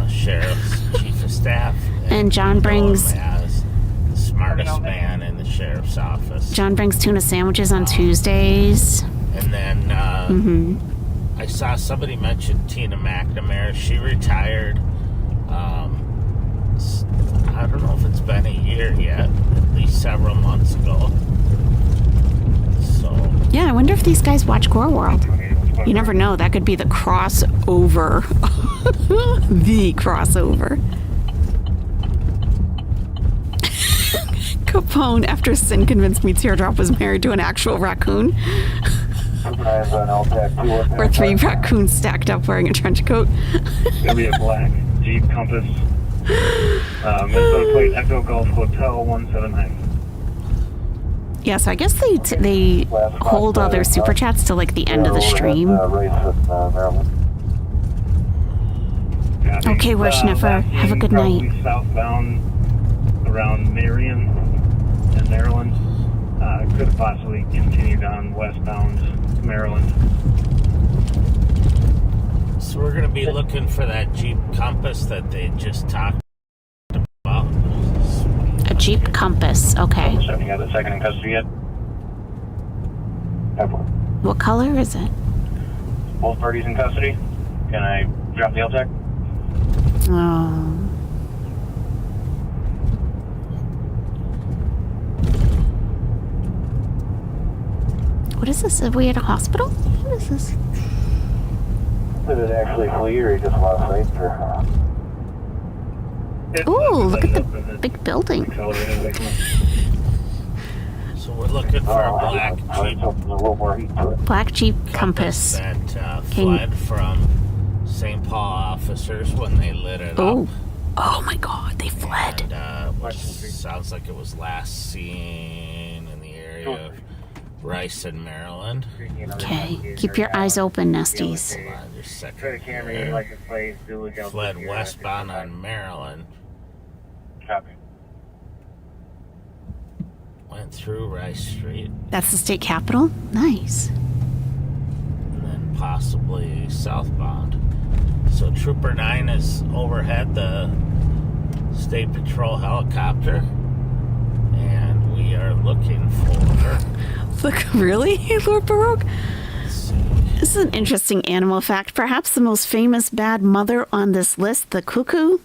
sheriff's chief of staff. And John brings as the smartest man in the sheriff's office. John brings tuna sandwiches on Tuesdays. And then I saw somebody mention Tina McNamara. She retired. I don't know if it's been a year yet. At least several months ago. So yeah, I wonder if these guys watch Core World. You never know. That could be the crossover. The crossover. Capone, after Sin convinced me Teardrop was married to an actual raccoon. Or 3 raccoons stacked up wearing a trench coat. It's gonna be a black Jeep Compass. Minnesota plate Echo Golf Hotel 179. Yeah, so I guess they hold all their super chats till like the end of the stream. Okay, Rushniffer, have a good night. Southbound around Marion in Maryland. Could have possibly continued on westbound Maryland. So we're going to be looking for that Jeep Compass that they just talked about. A Jeep Compass, okay. You got the second in custody yet? What color is it? Both parties in custody. Can I drop the LTAC? Oh. What is this? Are we at a hospital? What is this? Did it actually flee or you just lost sight? Ooh, look at the big building. So we're looking for a Black Jeep Compass. That fled from St. Paul officers when they lit it up. Oh my God, they fled. And, which sounds like it was last seen in the area of Rice in Maryland. Okay, keep your eyes open, Nesties. Fled westbound on Maryland. Copy. Went through Rice Street. That's the state capitol? Nice. And then possibly southbound. So Trooper 9 is overhead the State Patrol helicopter. And we are looking for her. Look, really, Lord Baroque? This is an interesting animal fact. Perhaps the most famous bad mother on this list, the cuckoo,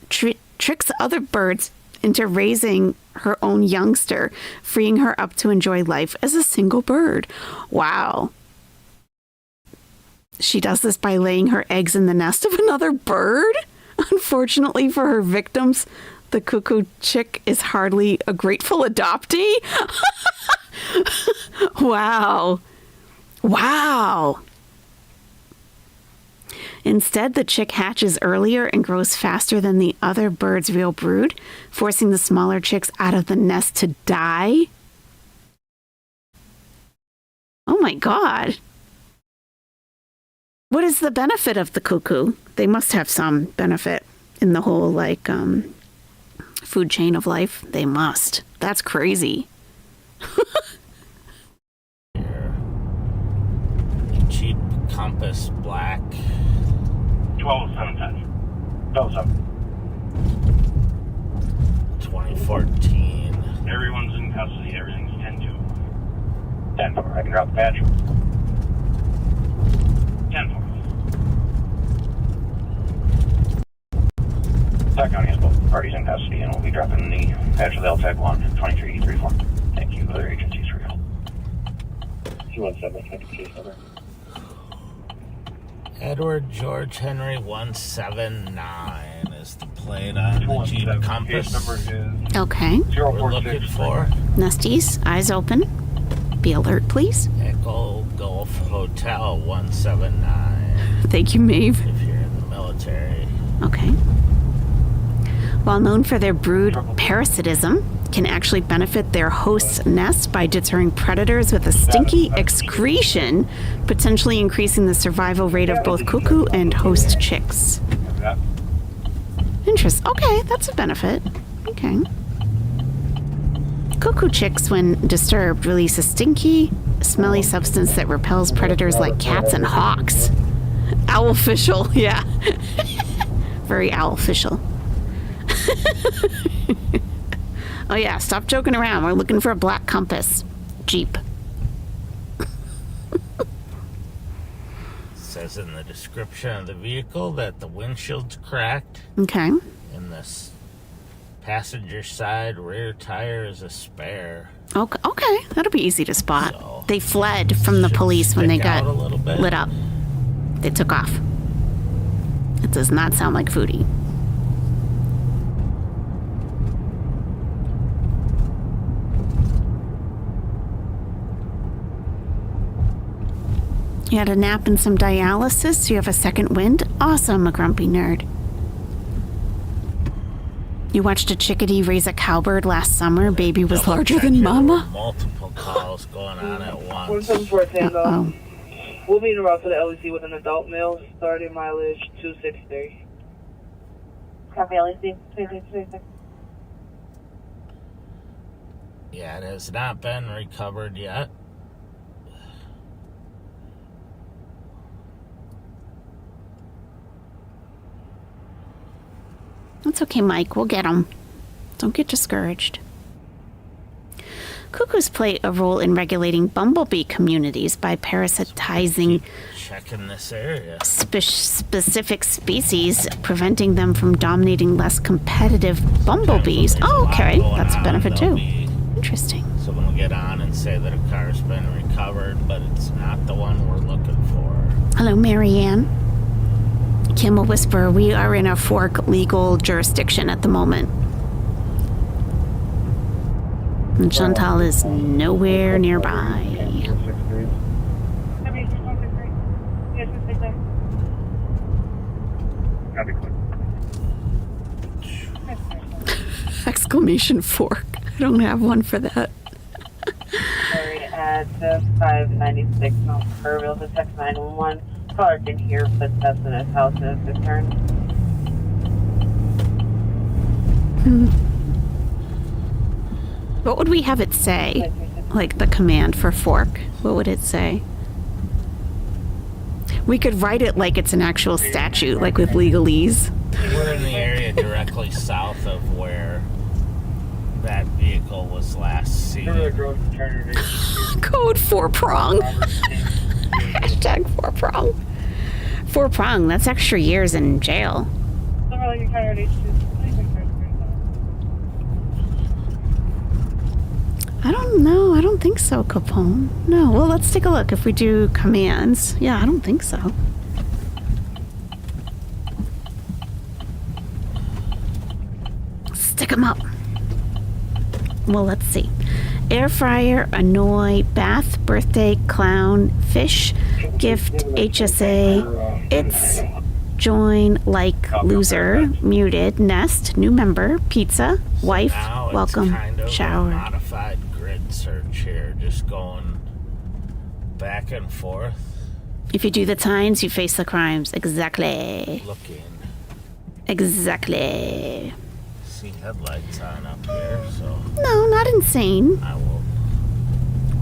tricks other birds into raising her own youngster, freeing her up to enjoy life as a single bird. Wow. She does this by laying her eggs in the nest of another bird? Unfortunately for her victims, the cuckoo chick is hardly a grateful adoptee. Wow. Wow. Instead, the chick hatches earlier and grows faster than the other bird's real brood, forcing the smaller chicks out of the nest to die. Oh my God. What is the benefit of the cuckoo? They must have some benefit in the whole, food chain of life. They must. That's crazy. Lexus black. 12710. 127. 2014. Everyone's in custody. Everything's 10-2. 10-4. I can drop the badge. 10-4. Sac County has both parties in custody, and we'll be dropping the badge of the LTAG 1, 2334. Thank you. Other agencies for your help. 217, case number. Edward George Henry 179 is the plate on the Jeep Compass. Case number is Okay. We're looking for Nestie's, eyes open. Be alert, please. Echo Golf Hotel 179. Thank you, Maeve. If you're in the military. Okay. While known for their brood parasitism, can actually benefit their host's nest by deterring predators with a stinky excretion, potentially increasing the survival rate of both cuckoo and host chicks. Interest. Okay, that's a benefit. Okay. Cuckoo chicks, when disturbed, release a stinky, smelly substance that repels predators like cats and hawks. Owlficial, yeah. Very owlficial. Oh yeah, stop joking around. We're looking for a black Compass. Jeep. Says in the description of the vehicle that the windshield's cracked. Okay. And this passenger side rear tire is a spare. Okay, that'll be easy to spot. So, they fled from the police when they got lit up. They took off. It does not sound like Foodie. You had a nap and some dialysis, so you have a second wind? Awesome, a grumpy nerd. You watched a chickadee raise a cowbird last summer. Baby was larger than mama. Multiple calls going on at once. 174 Tango. We'll be in route to the LEC with an adult male, starting mileage 263. Copy LEC, 263. Yeah, it has not been recovered yet. That's okay, Mike. We'll get them. Don't get discouraged. Cuckoos play a role in regulating bumblebee communities by parasitizing checking this area. Specific species, preventing them from dominating less competitive bumblebees. Oh, okay. That's a benefit too. Interesting. So we'll get on and say that a car's been recovered, but it's not the one we're looking for. Hello, Marianne. Kimmel Whisperer, we are in a fork legal jurisdiction at the moment. And Chantal is nowhere nearby. Exclamation fork. I don't have one for that. Sorry, at 596 Mount Kerrville to text 911. Caller can hear footsteps in his house and is concerned. What would we have it say? Like the command for fork. What would it say? We could write it like it's an actual statute, like with legalese. We're in the area directly south of where that vehicle was last seen. Code 4-prong. Hashtag 4-prong. 4-prong, that's extra years in jail. I don't know. I don't think so, Capone. No. Well, let's take a look if we do commands. Yeah, I don't think so. Stick them up. Well, let's see. Air fryer, annoy, bath, birthday, clown, fish, gift, HSA, it's, join, like, loser, muted, nest, new member, pizza, wife, now welcome, it's kind of shower. A modified grid search here, just going back and forth. If you do the times, you face the crimes. Exactly. Looking. Exactly. See headlights on up here, so. No, not insane. I will.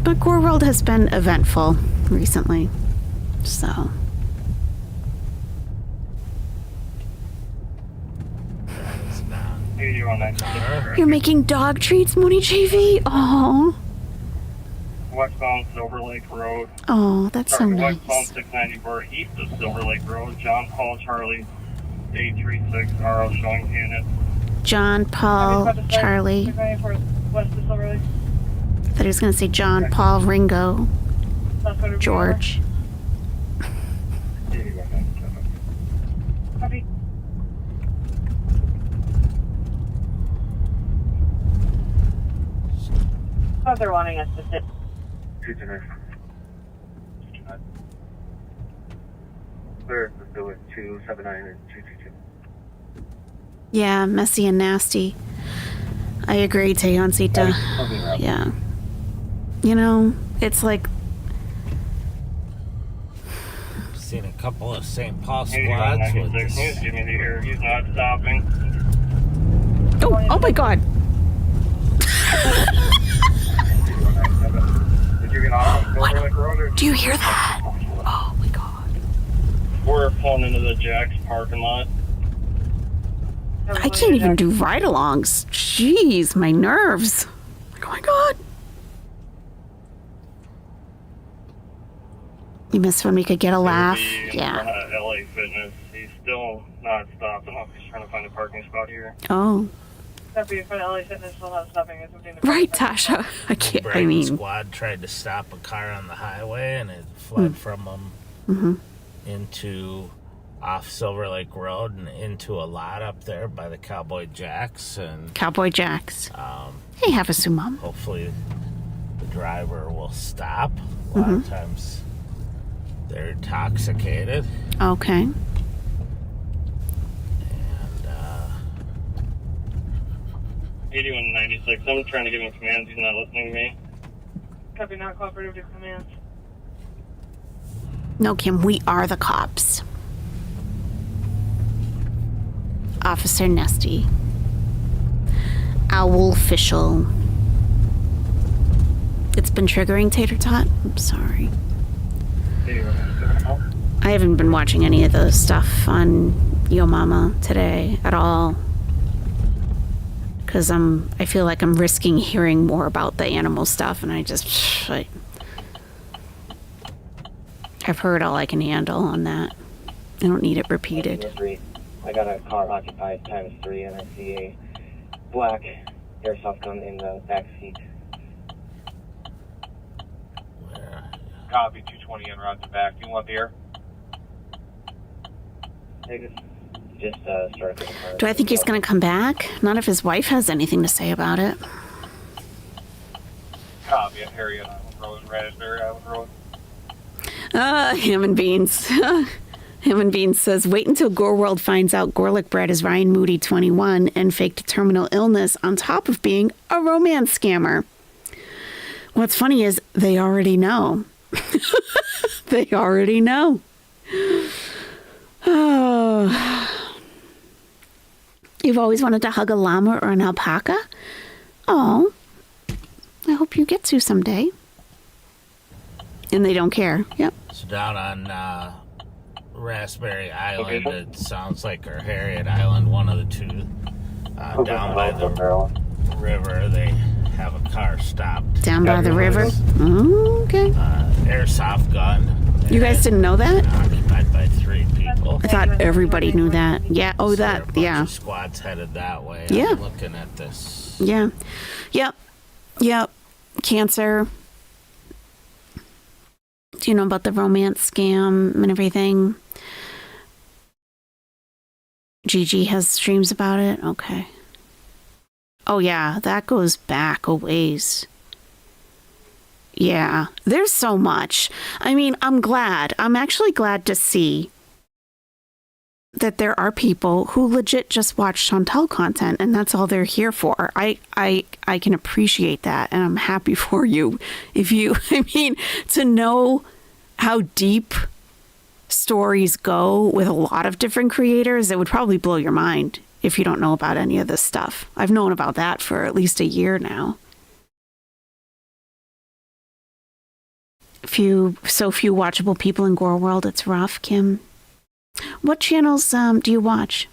But Core World has been eventful recently. So. 3196. You're making dog treats, Mooney JV? Oh. Westbound Silver Lake Road. Oh, that's so nice. Westbound 694 east of Silver Lake Road. John Paul Charlie 836 RO showing unit. John Paul Charlie. 694 west of Silver Lake. I thought he was going to say John Paul Ringo George. Copy. Oh, they're wanting us to sit. Clear, facility 279 and 222. Yeah, messy and nasty. I agree, Teoncita. Yeah. You know, it's like... Seen a couple of St. Paul squads with this. Give me the air. He's not stopping. Oh my God. Did you get off on Silver Lake Road? Or? Do you hear that? Oh my God. We're pulling into the Jack's parking lot. I can't even do ride-alongs. Jeez, my nerves. Like, oh my God. You miss when we could get a laugh? Yeah. LA Fitness. He's still not stopping. He's trying to find a parking spot here. Oh. Copy for the LA Fitness, still not stopping. Right, Tasha. I can't, I mean... Squad tried to stop a car on the highway and it fled from them into off Silver Lake Road and into a lot up there by the Cowboy Jacks. And Cowboy Jacks. Hey, have a sumam. Hopefully the driver will stop. A lot of times they're intoxicated. Okay. And 8196. I'm trying to give him commands. He's not listening to me. Copy, not cooperative to commands. No, Kim, we are the cops. Officer Nestie. Owl official. It's been triggering, Tater Tot? I'm sorry. I haven't been watching any of the stuff on Yo Mama today at all. Because I feel like I'm risking hearing more about the animal stuff, and I've heard all I can handle on that. I don't need it repeated. I got a car occupied ×3, and I see a black airsoft gun in the back seat. Copy, 220 en route to back. Do you want the air? Just started the car. Do I think he's going to come back? Not if his wife has anything to say about it. Copy, Harriet Island Road, Raspberry Island Road. Ham and Beans. Ham and Beans says, wait until Gore World finds out Gorlick bred is Ryan Moody 21 and faked a terminal illness on top of being a romance scammer. What's funny is they already know. They already know. Oh. You've always wanted to hug a llama or an alpaca? Oh. I hope you get to someday. And they don't care. Yep. So down on Raspberry Island, it sounds like, or Harriet Island, one of the two, down by the river, they have a car stopped. Down by the river? Okay. Airsoft gun. You guys didn't know that? Occupied by 3 people. I thought everybody knew that. Yeah. Oh, that. Yeah. Squads headed that way. Yeah. I'm looking at this. Yeah. Yep. Cancer. Do you know about the romance scam and everything? Gigi has streams about it? Okay. Oh, yeah. That goes back a ways. Yeah. There's so much. I mean, I'm actually glad to see that there are people who legit just watch Chantal content and that's all they're here for. I can appreciate that, and I'm happy for you. To know how deep stories go with a lot of different creators, it would probably blow your mind if you don't know about any of this stuff. I've known about that for at least a year now. So few watchable people in Gore World. It's rough, Kim. What channels do you watch?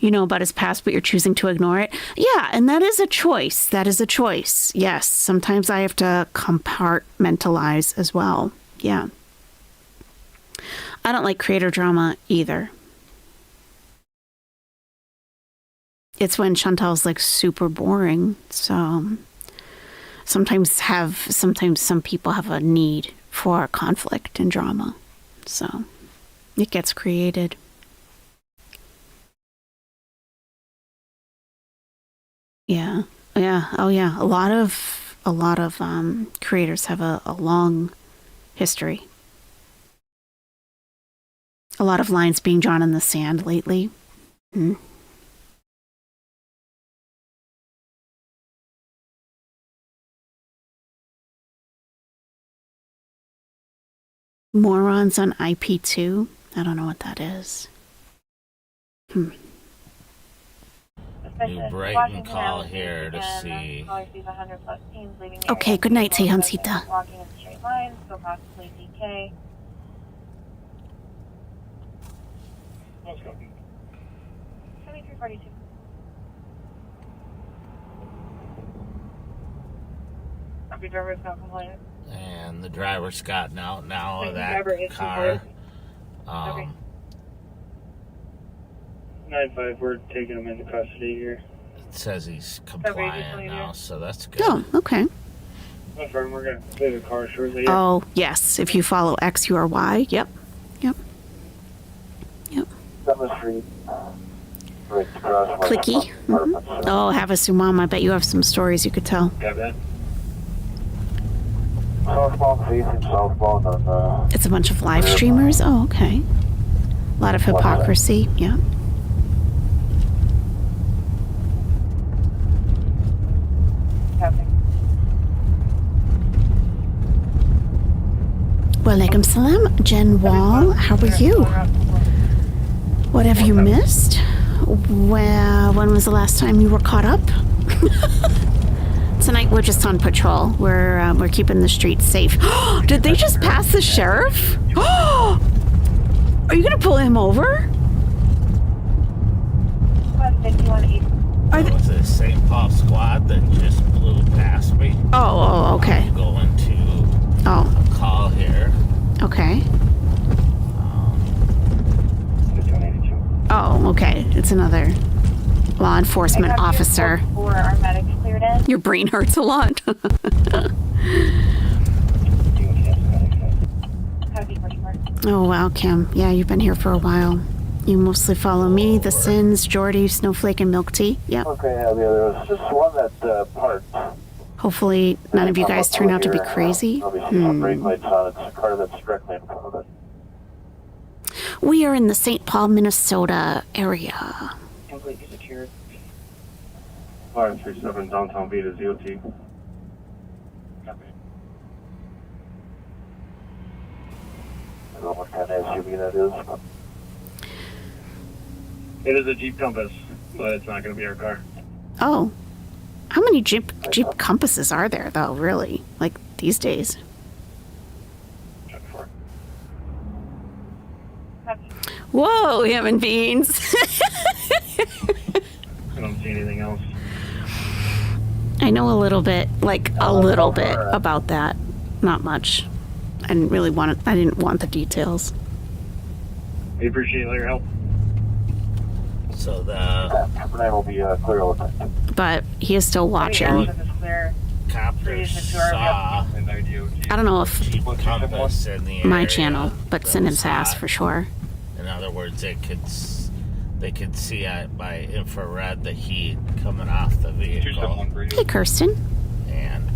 You know about his past, but you're choosing to ignore it. Yeah, and that is a choice. That is a choice. Yes, sometimes I have to compartmentalize as well. Yeah. I don't like creator drama either. It's when Chantal's like super boring. So sometimes some people have a need for conflict and drama. So it gets created. Yeah. Yeah. Oh yeah. A lot of creators have a long history. A lot of lines being drawn in the sand lately. Mm. Morons on IP2. I don't know what that is. New Brighton call here to see. Okay, good night, Sehansita. Walking in straight lines, so possibly DK. Let's go. 7342. Copy, driver is not compliant. And the driver's gotten out now of that Driver is car. Okay. 9-5, we're taking him into custody here. It says he's compliant now, so that's good. Oh, okay. No problem, we're going to leave the car shortly. Oh, yes. If you follow X, you are Y. Yep. Yep. Yep. Clicky. Mm-hmm. Oh, Havasumam. I bet you have some stories you could tell. Got that? Southbound facing southbound on It's a bunch of live streamers. Oh, okay. A lot of hypocrisy. Yeah. Walaikum salam. Jen Wall, how are you? What have you missed? Well, when was the last time you were caught up? Tonight we're just on patrol. We're keeping the streets safe. Did they just pass the sheriff? Are you gonna pull him over? Are was it St. Paul squad that just blew past me? Oh, okay. I'm going to a call here. Okay. Oh, okay. It's another law enforcement officer. Your brain hurts a lot. Oh, wow, Kim. Yeah, you've been here for a while. You mostly follow me, The Sins, Jordy, Snowflake, and Milk Tea. Yep. Okay, yeah, there was just one that parked. Hopefully none of you guys turn out to be crazy. We are in the St. Paul, Minnesota area. Completely secured. 537 downtown Beta ZOT. Copy. I don't know what kind of SUV that is. It is a Jeep Compass, but it's not going to be our car. Oh. How many Jeep Compasses are there, though, really? Like, these days? Whoa, human beings. I don't see anything else. I know a little bit, about that. Not much. I didn't want the details. We appreciate all your help. So the will be clear all the time. But he is still watching. Copter saw I don't know if Jeep Compass in the area. my channel, but Simmons has for sure. In other words, they could see by infrared the heat coming off the vehicle. Hey, Kirsten.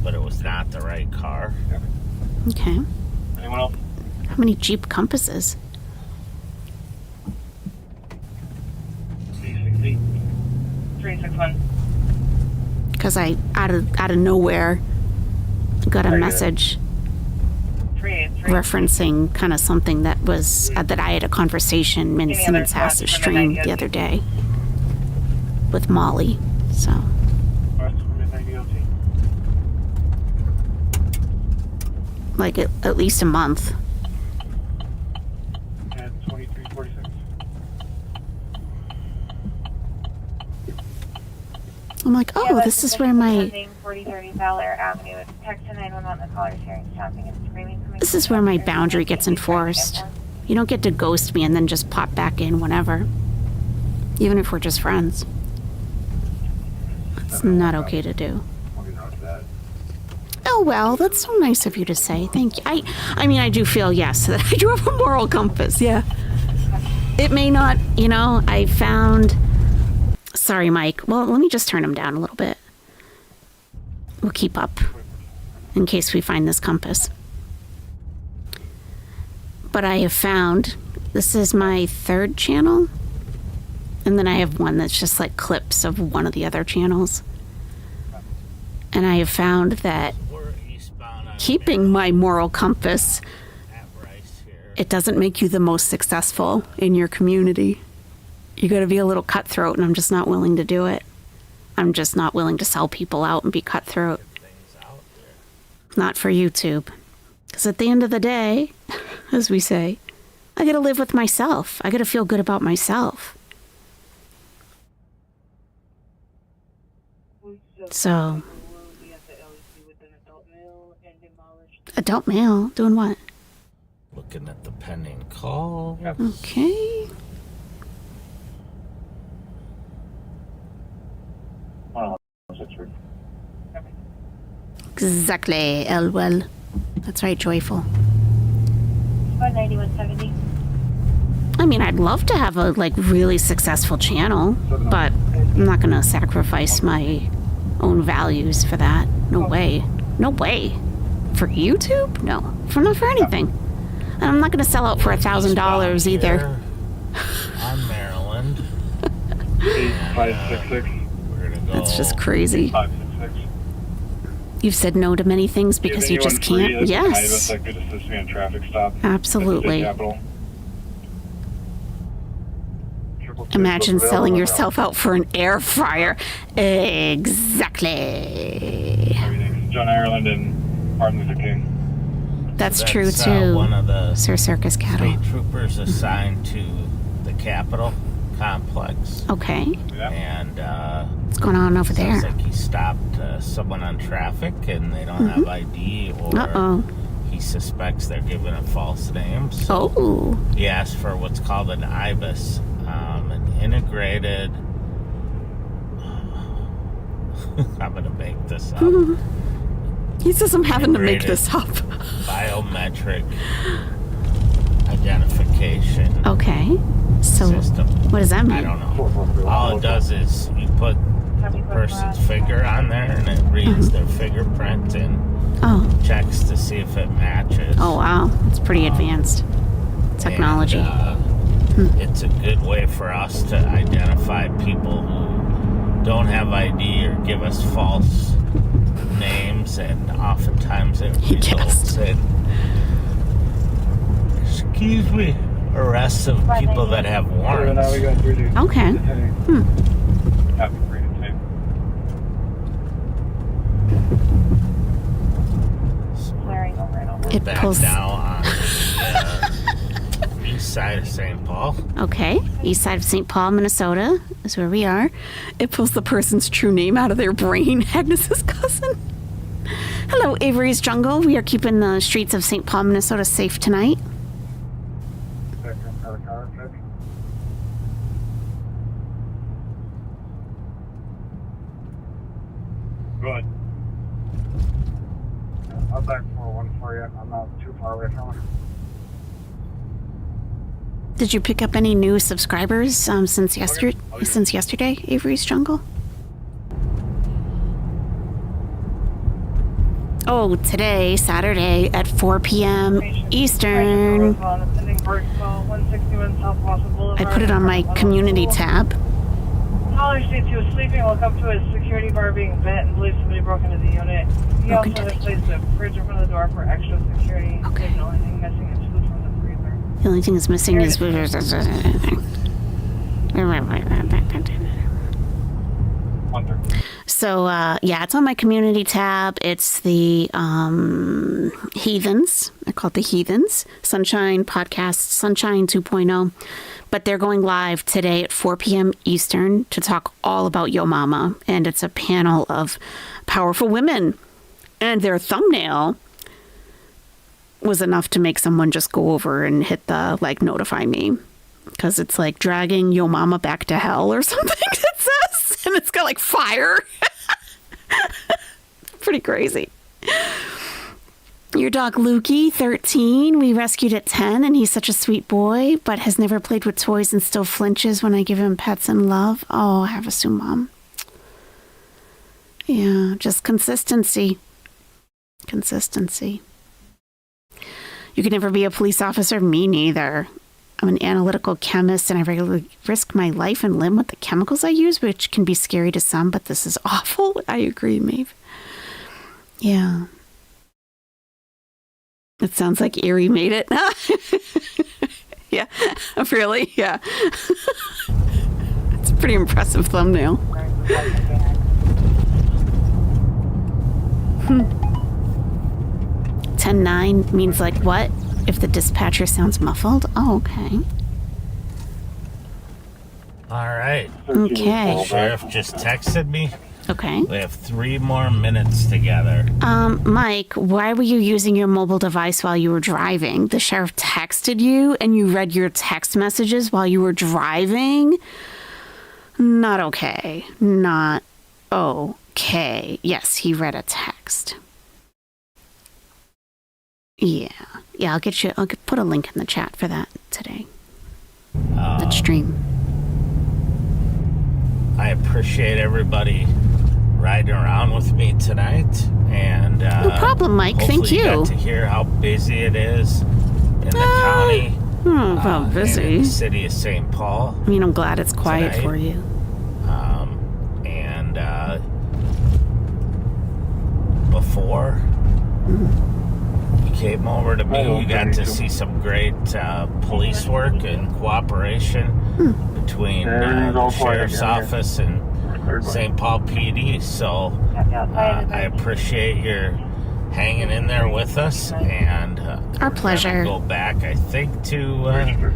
But it was not the right car. Okay. Anyone else? How many Jeep Compasses? 361. Because I out of nowhere got a message referencing kind of something that was that I had a conversation in Simmons' house stream the other day with Molly. So like at least a month. At 2346. I'm like, oh, this is where my 4030 Valor Avenue. Text to 911. The caller's hearing stopping and screaming. this is where my boundary gets enforced. You don't get to ghost me and then just pop back in whenever, even if we're just friends. It's not okay to do. Oh, well, that's so nice of you to say. Thank you. I mean, I do feel, yes, that I do have a moral compass, yeah. It may not, you know, I found... Sorry, Mike. Well, let me just turn him down a little bit. We'll keep up in case we find this compass. But I have found... This is my 3rd channel. And then I have one that's just like clips of one of the other channels. And I have found that keeping my moral compass, it doesn't make you the most successful in your community. You got to be a little cutthroat, and I'm just not willing to do it. I'm just not willing to sell people out and be cutthroat. Not for YouTube. Because at the end of the day, as we say, I got to live with myself. I got to feel good about myself. So... Adult male? Doing what? Looking at the pending call. Okay. Exactly, Elwell. That's right, Joyful. About 9170. I mean, I'd love to have a, like, really successful channel, but I'm not gonna sacrifice my own values for that. No way. No way. For YouTube? No. Not for anything. And I'm not gonna sell out for $1,000 either. On Maryland. 566. We're gonna go. That's just crazy. 566. You've said no to many things because you just can't. Yes. That could assist me in traffic stop. Absolutely. Imagine selling yourself out for an air fryer. Exactly. John Ireland and Martin Luther King. That's true too. One of the Sir Circus cattle. state troopers assigned to the Capitol complex. Okay. And what's going on over there? Sounds like he stopped someone on traffic and they don't have ID, or he suspects they're giving a false name. So he asked for what's called an IBIS, an integrated. I'm gonna make this up. He says I'm having to make this up. Biometric identification. Okay. So system. What does that mean? I don't know. All it does is you put the person's finger on there and it reads their fingerprint and checks to see if it matches. Oh wow, it's pretty advanced technology. And, it's a good way for us to identify people who don't have ID or give us false names, and oftentimes it results in arrests of people that have warrants. Okay. It pulls now on the east side of St. Paul. Okay, east side of St. Paul, Minnesota is where we are. It pulls the person's true name out of their brain. Agnes's cousin. Hello, Avery's Jungle. We are keeping the streets of St. Paul, Minnesota safe tonight. Good. I'll back 401 for you. I'm not too far away from it. Did you pick up any new subscribers since yesterday, Avery's Jungle? Oh, today, Saturday at 4 p.m. Eastern. I put it on my community tab. Caller states he was sleeping, woke up to his security bar being bent and believes somebody broke into the unit. He also has placed a fridge in front of the door for extra security. Okay. The only thing missing is food from the freezer. The only thing that's missing is... So, yeah, it's on my community tab. It's the Heathens. They're called the Heathens. Sunshine Podcast, Sunshine 2.0. But they're going live today at 4 p.m. Eastern to talk all about Yo Mama. And it's a panel of powerful women. And their thumbnail was enough to make someone just go over and hit the, like, notify me. Because it's like dragging Yo Mama back to hell or something, it says. And it's got, like, fire. Pretty crazy. Your dog Lukey, 13, we rescued at 10, and he's such a sweet boy, but has never played with toys and still flinches when I give him pets and love. Oh, have a Sue Mom. Yeah, just consistency. Consistency. You can never be a police officer? Me neither. I'm an analytical chemist, and I regularly risk my life and limb with the chemicals I use, which can be scary to some, but this is awful. I agree, Maeve. Yeah. It sounds like Erie made it. Yeah, really? Yeah. It's a pretty impressive thumbnail. 10-9 means like what? If the dispatcher sounds muffled? Oh, okay. All right. Okay. The sheriff just texted me. Okay. We have 3 more minutes together. Mike, why were you using your mobile device while you were driving? The sheriff texted you and you read your text messages while you were driving? Not okay. Not okay. Yes, he read a text. Yeah. Yeah, I'll put a link in the chat for that today. That stream. I appreciate everybody riding around with me tonight, and no problem, Mike. Thank you. Got to hear how busy it is in the county. How busy? And in the city of St. Paul. I mean, I'm glad it's quiet tonight. For you. And before you came over to me, you got to see some great police work and cooperation between the sheriff's office and St. Paul PD. So I appreciate your hanging in there with us, and our pleasure. Go back, I think, to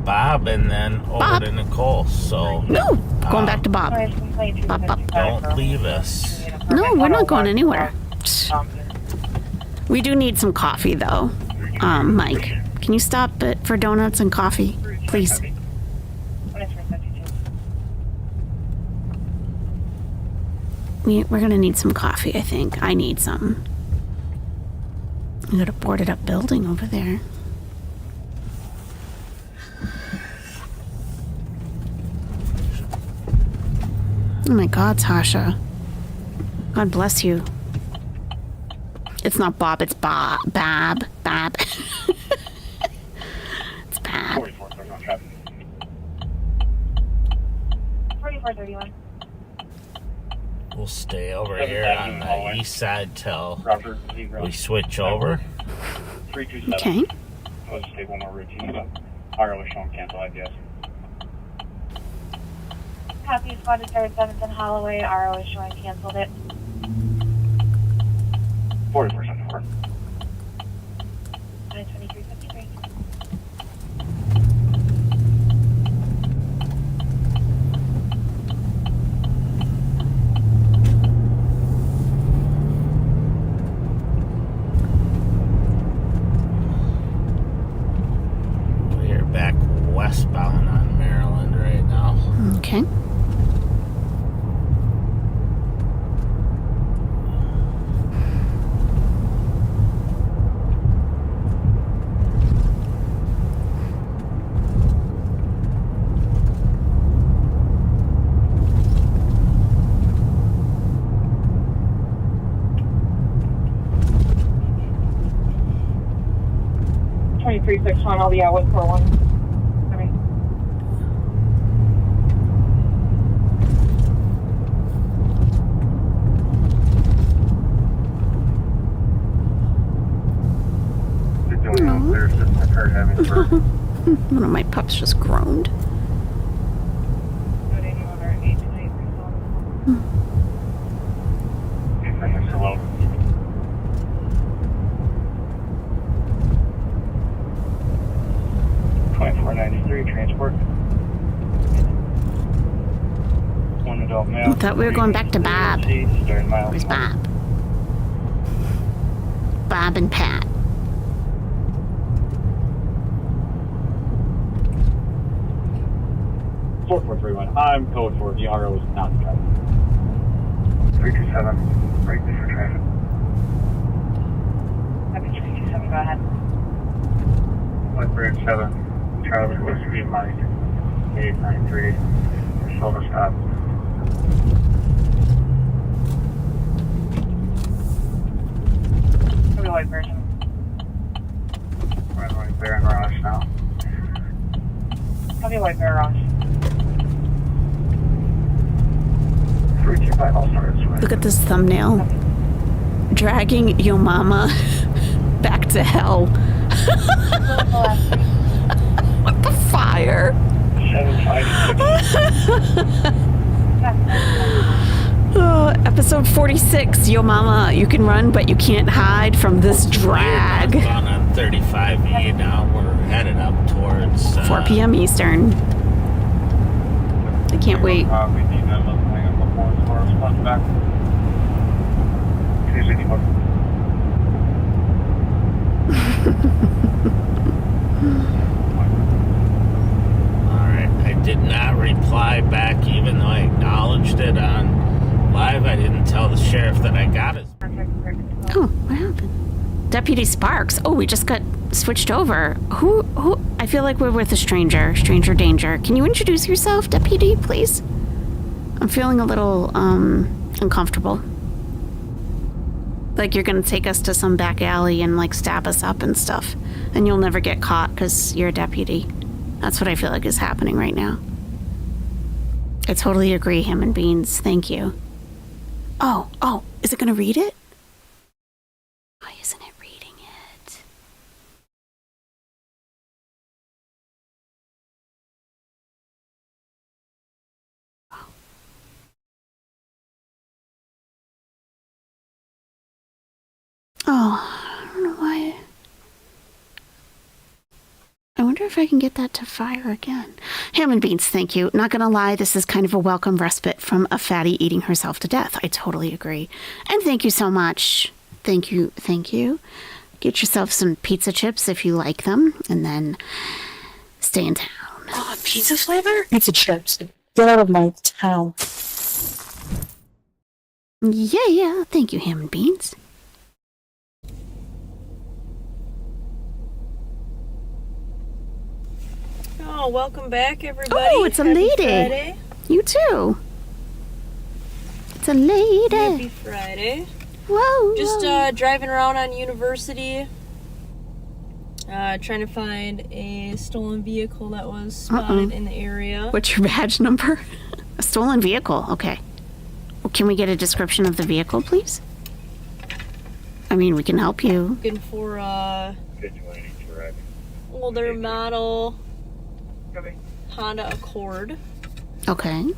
Bob and then over to Nicole. So no, going back to Bob. Bob. Don't leave us. No, we're not going anywhere. We do need some coffee, though. Mike, can you stop for donuts and coffee, please? We're going to need some coffee, I think. I need some. We got a boarded up building over there. Oh my God, Tasha. God bless you. It's not Bob, it's Bab. It's Bab. 4431. We'll stay over here on the east side till we switch over. 327. Okay. I'll just take one more routine, but RO is showing cancel, I guess. Copy, squad to 3rd, 7th, and Holloway. RO is showing canceled it. 4474. 92353. We're back westbound on Maryland right now. Okay. I'll be out with 41. Sorry. One of my pups just groaned. thought we were going back to Bob. Where's Bob? Bob and Pat. Four 431. I'm code for the RO is not the driver. 327. Right there for traffic. Happy 327, go ahead. White Bridge 7. Charlie was to be Mike. 893. Silver stop. Happy White Bridge. We're right there in Ross now. Happy White Bear Ross. 325 all starts. Look at this thumbnail. Dragging your mama back to hell. What the fire? 756. Episode 46. Yo mama, you can run, but you can't hide from this drag. We're gone on 35E now. We're headed up towards 4 p.m. Eastern. I can't wait. We need them to hang up before the car responds back. 261. Alright, I did not reply back even though I acknowledged it on live. I didn't tell the sheriff that I got it. Oh, what happened? Deputy Sparks. Oh, we just got switched over. Who? I feel like we're with a stranger. Stranger danger. Can you introduce yourself, Deputy, please? I'm feeling a little, uncomfortable. Like you're gonna take us to some back alley and, like, stab us up and stuff. And you'll never get caught because you're a deputy. That's what I feel like is happening right now. I totally agree, Ham and Beans. Thank you. Oh, is it gonna read it? Why isn't it reading it? Oh, I don't know why. I wonder if I can get that to fire again. Ham and Beans, thank you. Not gonna lie, this is kind of a welcome respite from a fatty eating herself to death. I totally agree. And thank you so much. Thank you. Get yourself some pizza chips if you like them, and then stay in town. Oh, pizza flavor? Pizza chips. Get out of my town. Yeah. Thank you, Ham and Beans. Oh, welcome back, everybody. Oh, it's a Happy lady. Friday. You too. It's a lady. Happy Friday. Whoa. Just driving around on University, trying to find a stolen vehicle that was spotted in the area. What's your badge number? A stolen vehicle. Okay. Well, can we get a description of the vehicle, please? I mean, we can help you. Looking for older model Honda Accord. Okay.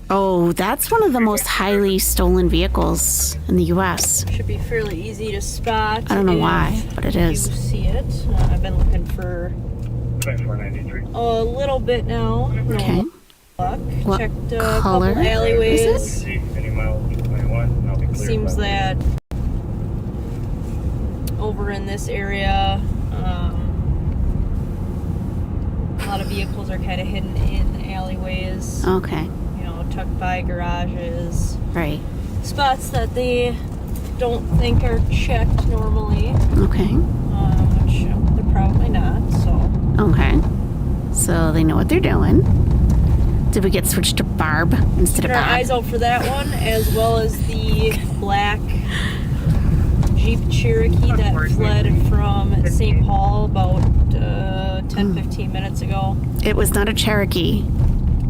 Oh, that's one of the most highly stolen vehicles in the U.S. Should be fairly easy to spot. I don't know why, but it is. You see it. I've been looking for 2493. a little bit now. Okay. What Checked color couple alleyways. is Any miles 21, I'll be clear. Seems that over in this area, a lot of vehicles are kind of hidden in alleyways. Okay. You know, tucked by garages. Right. Spots that they don't think are checked normally. Okay. Which they're probably not, so. Okay. So they know what they're doing. Did we get switched to Barb instead of Keep our Bob? eyes out for that one, as well as the black Jeep Cherokee that fled from St. Paul about 10-15 minutes ago. It was not a Cherokee.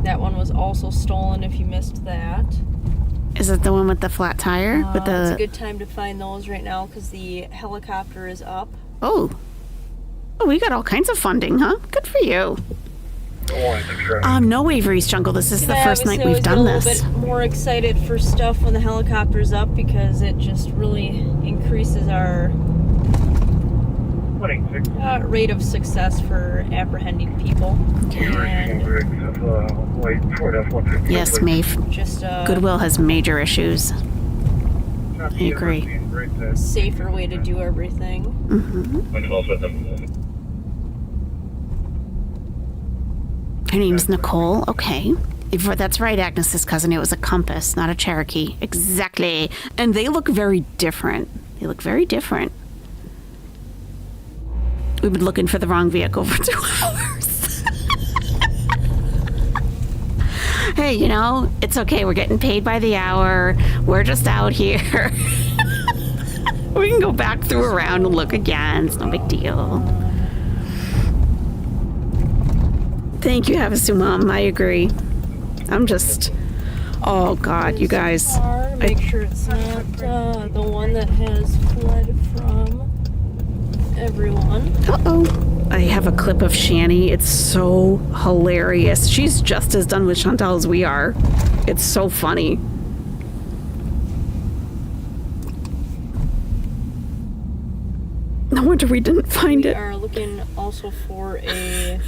That one was also stolen if you missed that. Is it the one with the flat tire? With the... It's a good time to find those right now because the helicopter is up. Oh, we got all kinds of funding, huh? Good for you. No Wavery's Jungle. This is the first night we've done this. I was a little bit more excited for stuff when the helicopter's up because it just really increases our Rate of success for apprehending people. And Yes, Maeve. just Goodwill has major issues. I agree. safer way to do everything. Her name's Nicole. Okay. That's right, Agnes's cousin. It was a Compass, not a Cherokee. Exactly. And they look very different. They look very different. We've been looking for the wrong vehicle for 2 hours. Hey, you know, it's okay. We're getting paid by the hour. We're just out here. We can go back through around and look again. It's no big deal. Thank you, Havasu Mom. I agree. I'm just... Oh, God, you guys. Make sure it's not the one that has fled from everyone. Uh-oh. I have a clip of Shani. It's so hilarious. She's just as done with Chantal as we are. It's so funny. No wonder we didn't find it. We are looking also for a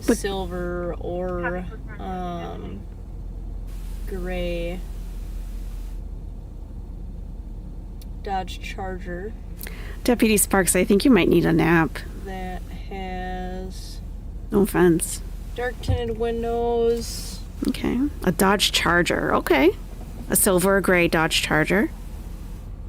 silver or gray Dodge Charger. Deputy Sparks, I think you might need a nap. That has No offense. dark tinted windows. Okay. A Dodge Charger. Okay. A silver or gray Dodge Charger.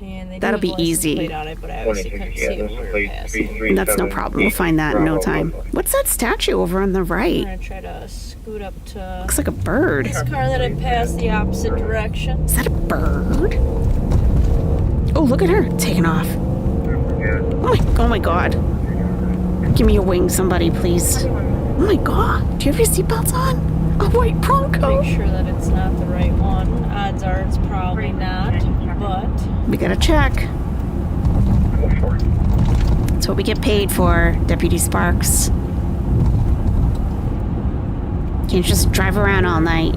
And they That'll do be have a license easy. plate on it, but I obviously couldn't see it when we were passing. That's no problem. We'll find that in no time. What's that statue over on the I'm right? gonna try to scoot up to Looks like a bird. this car that I passed the opposite direction. Is that a bird? Oh, look at her taking off. Oh my god. Give me a wing, somebody, please. Oh my god. Do you have your seatbelts on? A white Bronco. Make sure that it's not the right one. Odds are it's probably not, but We gotta check. That's what we get paid for, Deputy Sparks. Can't just drive around all night.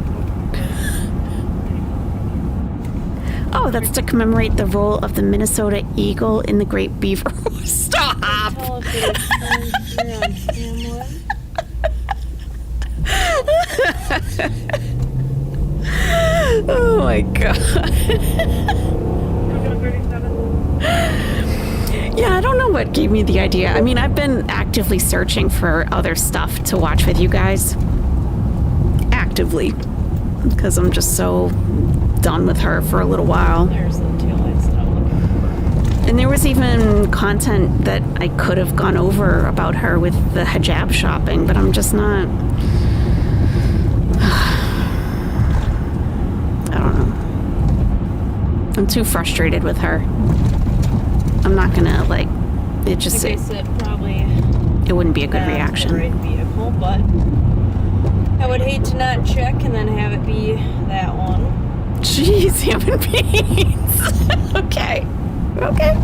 Oh, that's to commemorate the role of the Minnesota Eagle in the Great Beaver. Stop! Oh my god. Yeah, I don't know what gave me the idea. I mean, I've been actively searching for other stuff to watch with you guys. Actively. Because I'm just so done with her for a little while. there's the taillights that I'm looking for. And there was even content that I could have gone over about her with the hijab shopping, but I'm just not... I don't know. I'm too frustrated with her. I'm not gonna, like, it just... Like I said, probably it wouldn't be a good not reaction. the right vehicle, but I would hate to not check and then have it be that one. Jeez, human beings. Okay. Okay.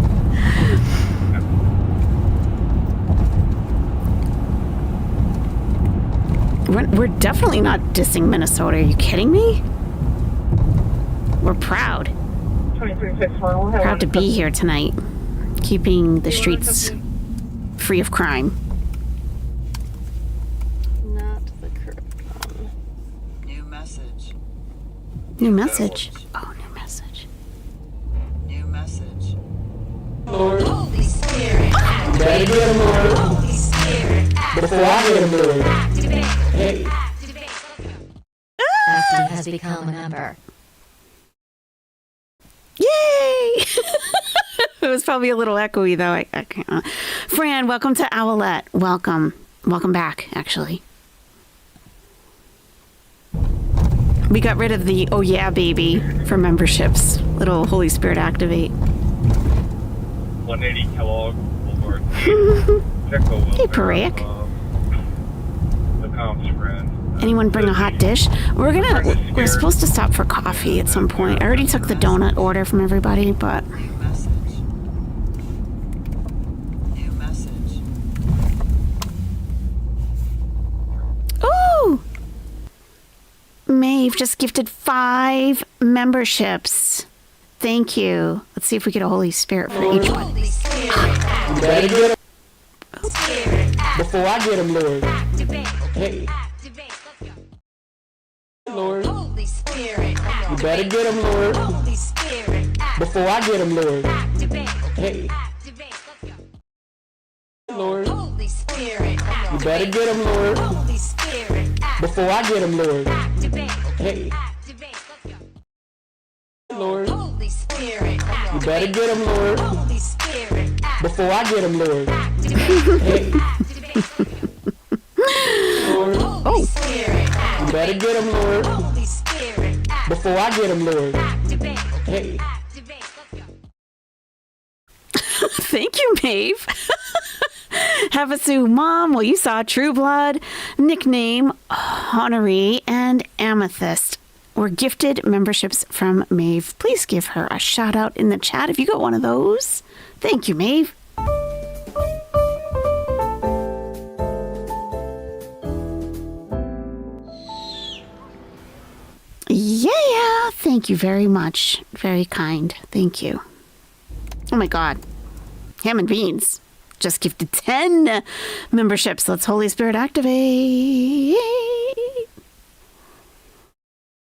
We're definitely not dissing Minnesota. Are you kidding me? We're proud. 2361. We'll have Proud to be here tonight. Keeping the streets free of crime. Not the correct one. New message. New message. Oh, new message. New message. Lord. Holy Spirit. Better get a Lord. Holy Spirit. Before I get a Lord. Activate. Hey. Activate. Bestie has become a member. Yay! It was probably a little echoey, though. I can't. Fran, welcome to Owlette. Welcome. Welcome back, actually. We got rid of the oh yeah baby for memberships. Little Holy Spirit activate. 180 Kellogg Boulevard. Hey, Parik. The comps friend. Anyone bring a hot dish? We're supposed to stop for coffee at some point. I already took the donut order from everybody, but... New message. New message. Ooh! Maeve just gifted 5 memberships. Thank you. Let's see if we get a Holy Spirit for each one. Holy Spirit. You better get him before I get him, Lord. Hey. Lord. You better get him, Lord. Before I get him, Lord. Hey. Lord. You better get him, Lord. Before I get him, Lord. Hey. Lord. You better get him, Lord. Before I get him, Lord. Hey. Lord. You better get him, Lord. Before I get him, Lord. Hey. Thank you, Maeve. Havasu, Mom, well, you saw True Blood, nickname Honoree, and Amethyst were gifted memberships from Maeve. Please give her a shout out in the chat if you got one of those. Thank you, Maeve. Yeah, thank you very much. Very kind. Thank you. Oh my God. Ham and Beans just gifted 10 memberships. Let's Holy Spirit activate.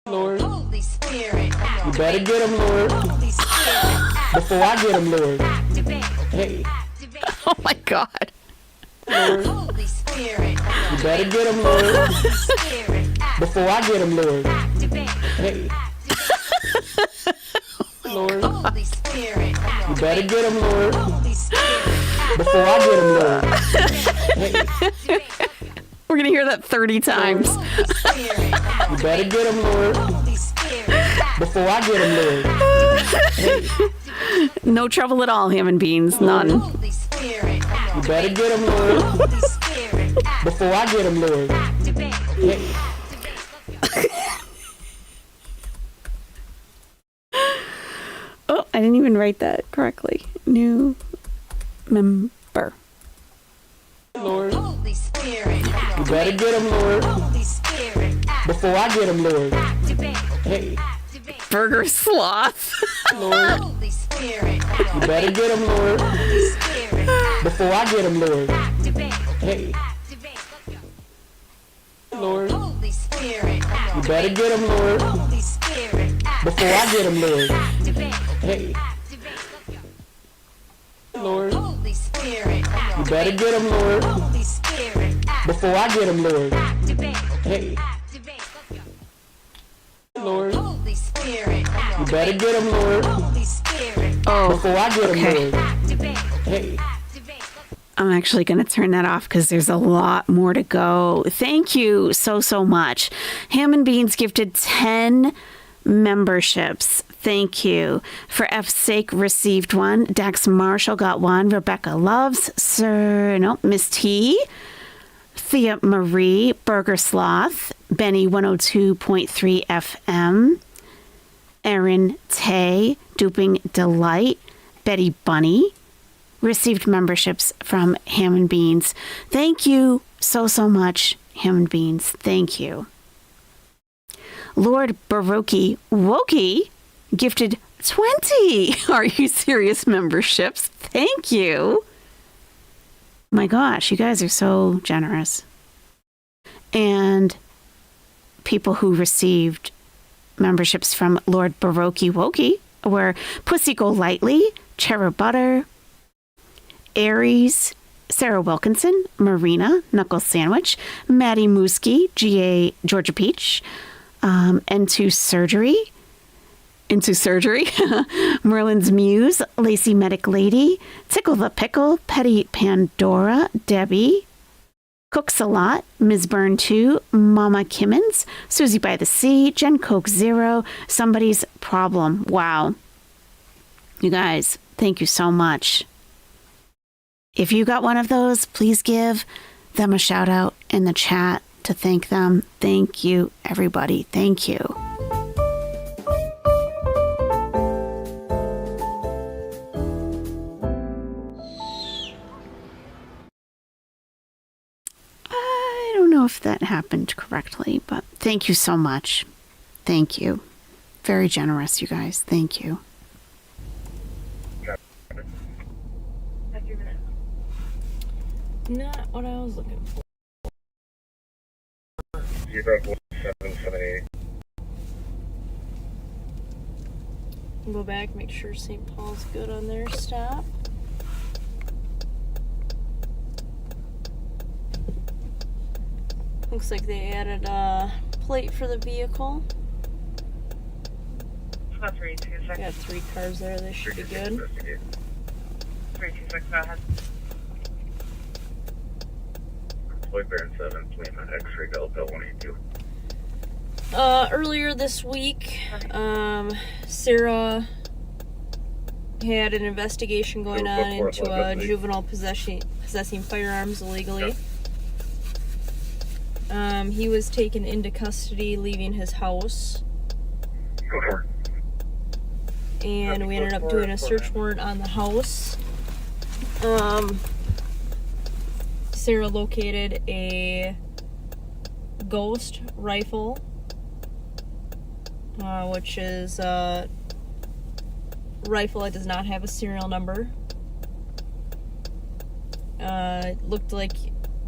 Lord. You better get him, Lord. Before I get him, Lord. Hey. Oh my God. Lord. You better get him, Lord. Before I get him, Lord. Hey. Lord. You better get him, Lord. Before I get him, Lord. Hey. We're going to hear that 30 times. You better get him, Lord. Before I get him, Lord. Hey. No trouble at all, Ham and Beans. None. You better get him, Lord. Before I get him, Lord. Hey. Oh, I didn't even write that correctly. New member. Lord. You better get him, Lord. Before I get him, Lord. Hey. Burger Sloth. Lord. You better get him, Lord. Before I get him, Lord. Hey. Lord. You better get him, Lord. Before I get him, Lord. Hey. Lord. You better get him, Lord. Before I get him, Lord. Hey. Lord. You better get him, Lord. Before I get him, Lord. Hey. I'm actually going to turn that off because there's a lot more to go. Thank you so much. Ham and Beans gifted 10 memberships. Thank you. For F's sake, received one. Dax Marshall got one. Rebecca Loves, Miss T. Thea Marie, Burger Sloth, Benny 102.3 FM, Erin Tay, Duping Delight, Betty Bunny, received memberships from Ham and Beans. Thank you so much, Ham and Beans. Thank you. Lord Baroki Wokey gifted 20 Are You Serious memberships. Thank you. My gosh, you guys are so generous. And people who received memberships from Lord Baroki Wokey were Pussy Go Lightly, Cherub Butter, Aries, Sarah Wilkinson, Marina, Knuckle Sandwich, Maddie Mooski, GA Georgia Peach, Into Surgery, Merlin's Muse, Lacey Medic Lady, Tickle the Pickle, Petty Pandora, Debbie, Cooks a Lot, Ms. Byrne 2, Mama Kimmins, Susie by the Sea, Jen Coke Zero, Somebody's Problem. Wow. You guys, thank you so much. If you got one of those, please give them a shout out in the chat to thank them. Thank you, everybody. Thank you. I don't know if that happened correctly, but thank you so much. Thank you. Very generous, you guys. Thank you. not what I was looking for. Zebra 1778. Go back, make sure St. Paul's good on their stop. Looks like they added a plate for the vehicle. About 326. Got 3 cars there, they should be good. 326, go ahead. Floyd Baron 7, Lima X-ray Delta 182. Earlier this week, Sarah had an investigation going on into a juvenile possessing firearms illegally. He was taken into custody, leaving his house. And we ended up doing a search warrant on the house. Sarah located a ghost rifle, which is a rifle that does not have a serial number. It looked like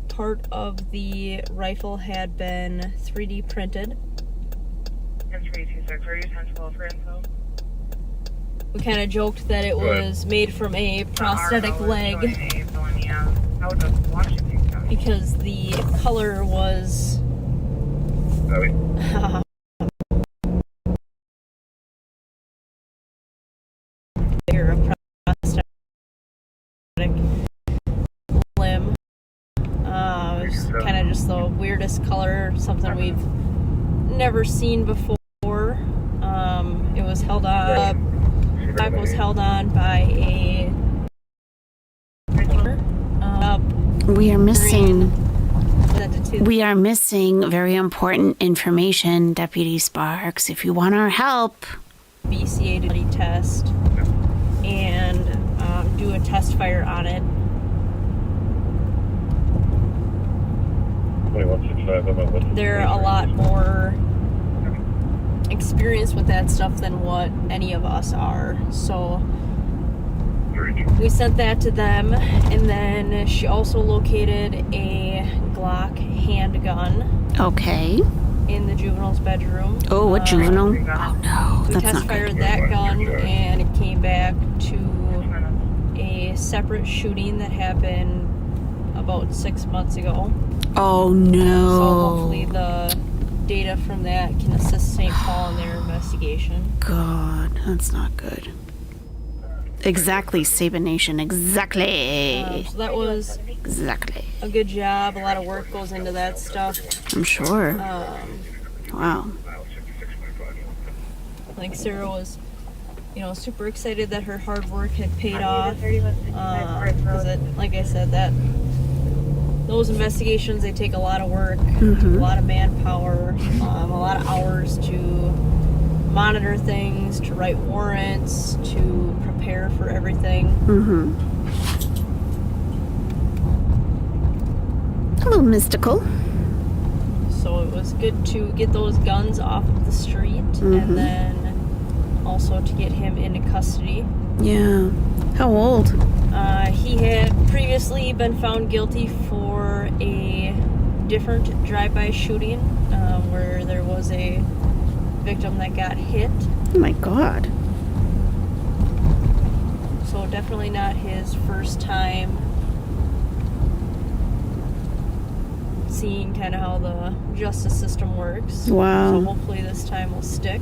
part of the rifle had been 3D printed. And 326, are you 1012 for info? We kind of joked that it was made from a prosthetic leg because the color was a prosthetic limb. It was kind of just the weirdest color, something we've never seen before. It was held up. Was held on by a we are missing very important information, Deputy Sparks. If you want our help, BCA test and do a test fire on it. 2165, they're a lot more experienced with that stuff than what any of us are, so we sent that to them. And then she also located a Glock handgun. Okay. In the juvenile's bedroom. Oh, what juvenile? Oh no, we that's test not fired good. that gun, and it came back to a separate shooting that happened about 6 months ago. Oh no. So hopefully the data from that can assist St. Paul in their investigation. God, that's not good. Exactly, Saban Nation, exactly. So that was exactly a good job. A lot of work goes into that stuff. I'm sure. Wow. Like Sarah was, super excited that her hard work had paid off. Because like I said, those investigations, they take a lot of work, a lot of manpower, a lot of hours to monitor things, to write warrants, to prepare for everything. A little mystical. So it was good to get those guns off of the street and then also to get him into custody. Yeah. How old? He had previously been found guilty for a different drive-by shooting where there was a victim that got hit. Oh my God. So definitely not his first time seeing kind of how the justice system works. Wow. So hopefully this time will stick.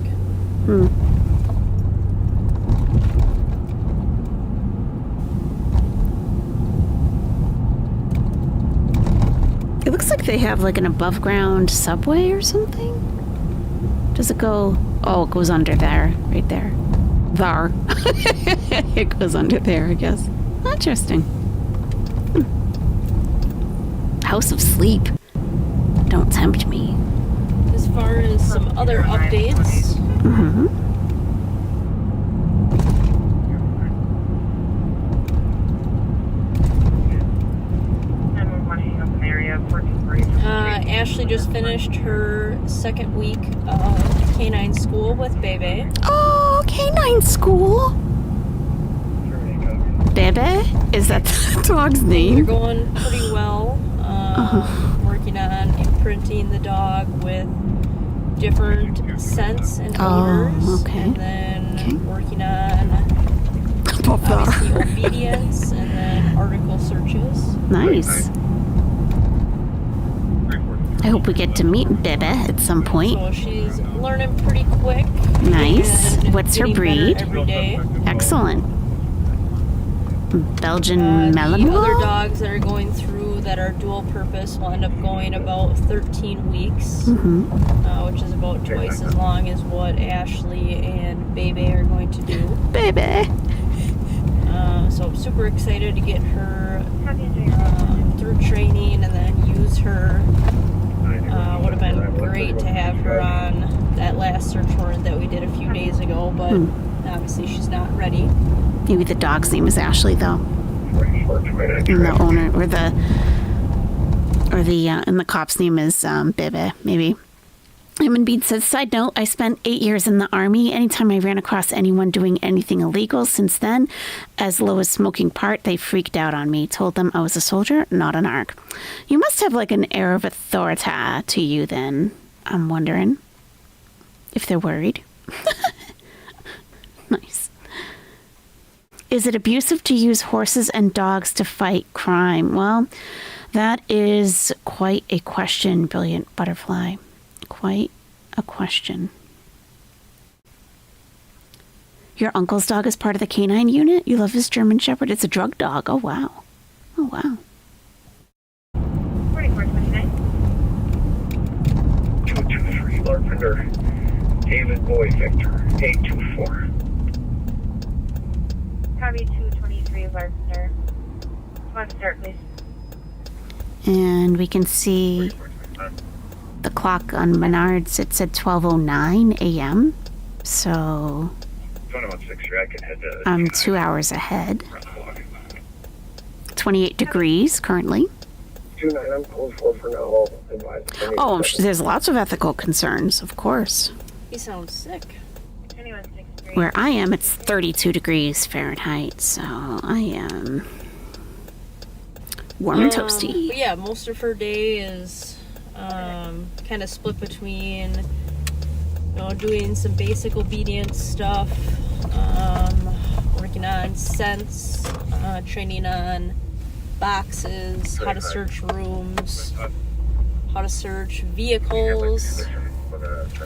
It looks like they have like an above ground subway or something. Does it go? Oh, it goes under there, right there. There. It goes under there, I guess. Interesting. House of Sleep. Don't tempt me. As far as some other updates, Ashley just finished her second week of canine school with Bebe. Oh, canine school. Bebe? Is that the dog's They're name? going pretty well. Working on imprinting the dog with different scents and odors. Okay. And then working on obviously obedience and then article searches. Nice. I hope we get to meet Bebe at some point. So she's learning pretty quick. Nice. and What's her getting breed? better every day. Excellent. Belgian The other Malinois? dogs that are going through that are dual purpose will end up going about 13 weeks, which is about twice as long as what Ashley and Bebe are going to do. Bebe. So I'm super excited to get her through training and then use her. Would have been great to have her on that last search warrant that we did a few days ago, but obviously she's not ready. Maybe the dog's name is Ashley, though. And the owner, and the cop's name is Bebe, maybe. Human Bean says, side note, I spent 8 years in the Army. Anytime I ran across anyone doing anything illegal since then, as low as smoking pot, they freaked out on me. Told them I was a soldier, not an ARC. You must have like an air of authority to you then. I'm wondering if they're worried. Nice. Is it abusive to use horses and dogs to fight crime? Well, that is quite a question, Brilliant Butterfly. Quite a question. Your uncle's dog is part of the canine unit? You love his German Shepherd? It's a drug dog. Oh, wow. Oh, wow. 4429. 223 Larpenter, David Boy Victor, 824. Copy 223 Larpenter. Come on, start, please. And we can see the clock on Menards. It said 12:09 a.m. So I'm 2 hours ahead. 28 degrees currently. 29, I'm close for now. Oh, there's lots of ethical concerns, of course. He sounds sick. Where I am, it's 32 degrees Fahrenheit, so I am warm and toasty. But yeah, most of her day is kind of split between, doing some basic obedience stuff, working on scents, training on boxes, how to search rooms, how to search vehicles,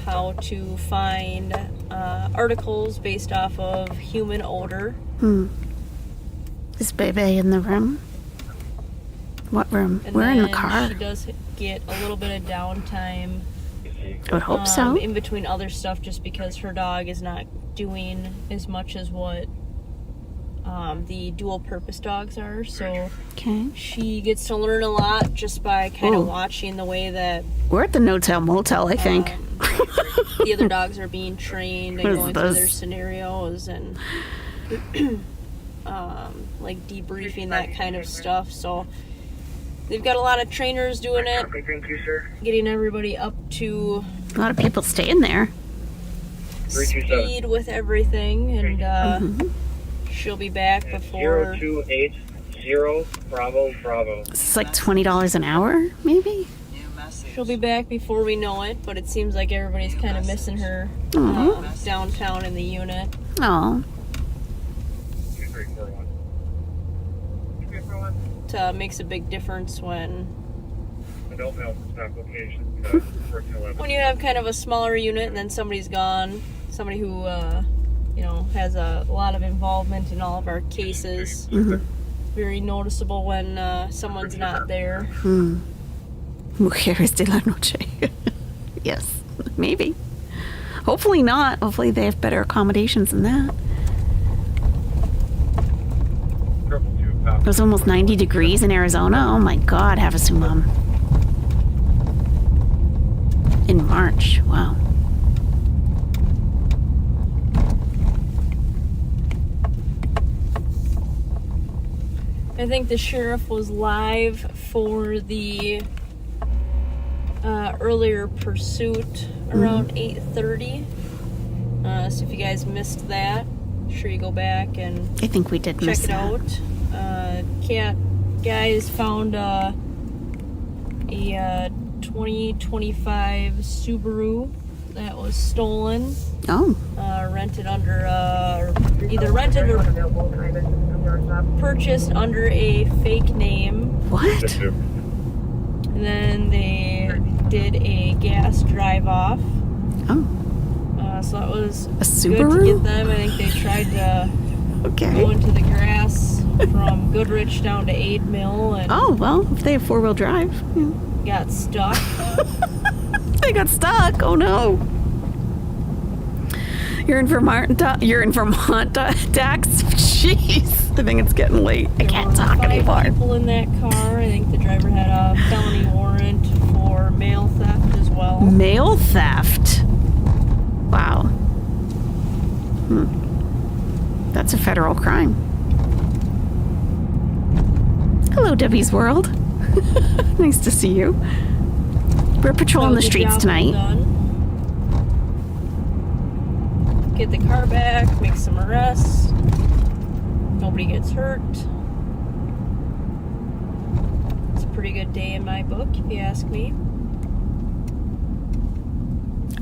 how to find articles based off of human odor. Is Bebe in the room? What room? And We're in the then car. She does get a little bit of downtime. I would hope so. In between other stuff, just because her dog is not doing as much as what the dual purpose dogs are. So she gets to learn a lot just by kind of watching the way that We're at the no-tell motel, I think. the other dogs are being trained and What is going through this? their scenarios and like debriefing that kind of stuff. So they've got a lot of trainers doing it, getting everybody up to A lot of people staying there. speed with everything, and she'll be back before 0280 Bravo Bravo. It's like $20 an hour, maybe? she'll be back before we know it. But it seems like everybody's kind of missing her downtown in the unit. Oh. It makes a big difference when when you have kind of a smaller unit and then somebody's gone, somebody who has a lot of involvement in all of our cases. Very noticeable when someone's not there. Mujeres de la noche. Yes, maybe. Hopefully not. Hopefully they have better accommodations than that. It was almost 90 degrees in Arizona. Oh my God, Havasumam. In March. Wow. I think the sheriff was live for the earlier pursuit around 8:30. So if you guys missed that, sure you go back and I think we did miss check it that. out. Cat guys found a 2025 Subaru that was stolen. Oh. Rented under either rented or purchased under a fake name. What? And then they did a gas drive off. Oh. So that was A good Subaru? to get them. I think they tried to go into the grass from Goodrich down to 8 Mill and Oh, well, if they have four-wheel drive. Yeah. got stuck. They got stuck. Oh, no. You're in Vermont, Dax? Jeez. I think it's getting late. I can't talk 5 anymore. people in that car. I think the driver had a felony warrant for mail theft as well. Mail theft? Wow. That's a federal crime. Hello, Debbie's World. Nice to see you. We're patrolling the Good streets job tonight. done. Get the car back, make some arrests. Nobody gets hurt. It's a pretty good day in my book, if you ask me.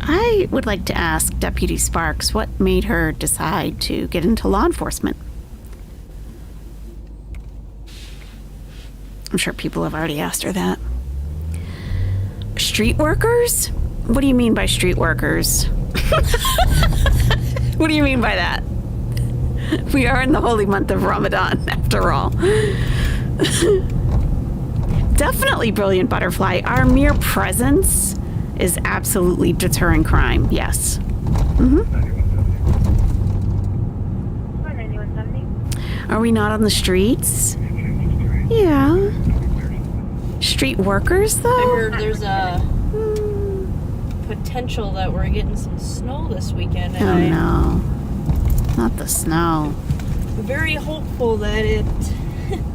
I would like to ask Deputy Sparks what made her decide to get into law enforcement. I'm sure people have already asked her that. Street workers? What do you mean by street workers? What do you mean by that? We are in the holy month of Ramadan, after all. Definitely, Brilliant Butterfly. Our mere presence is absolutely deterring crime, yes. Are we not on the streets? Yeah. Street workers, though? I heard there's a potential that we're getting some snow this weekend. And Oh, I'm no. Not the snow. very hopeful that it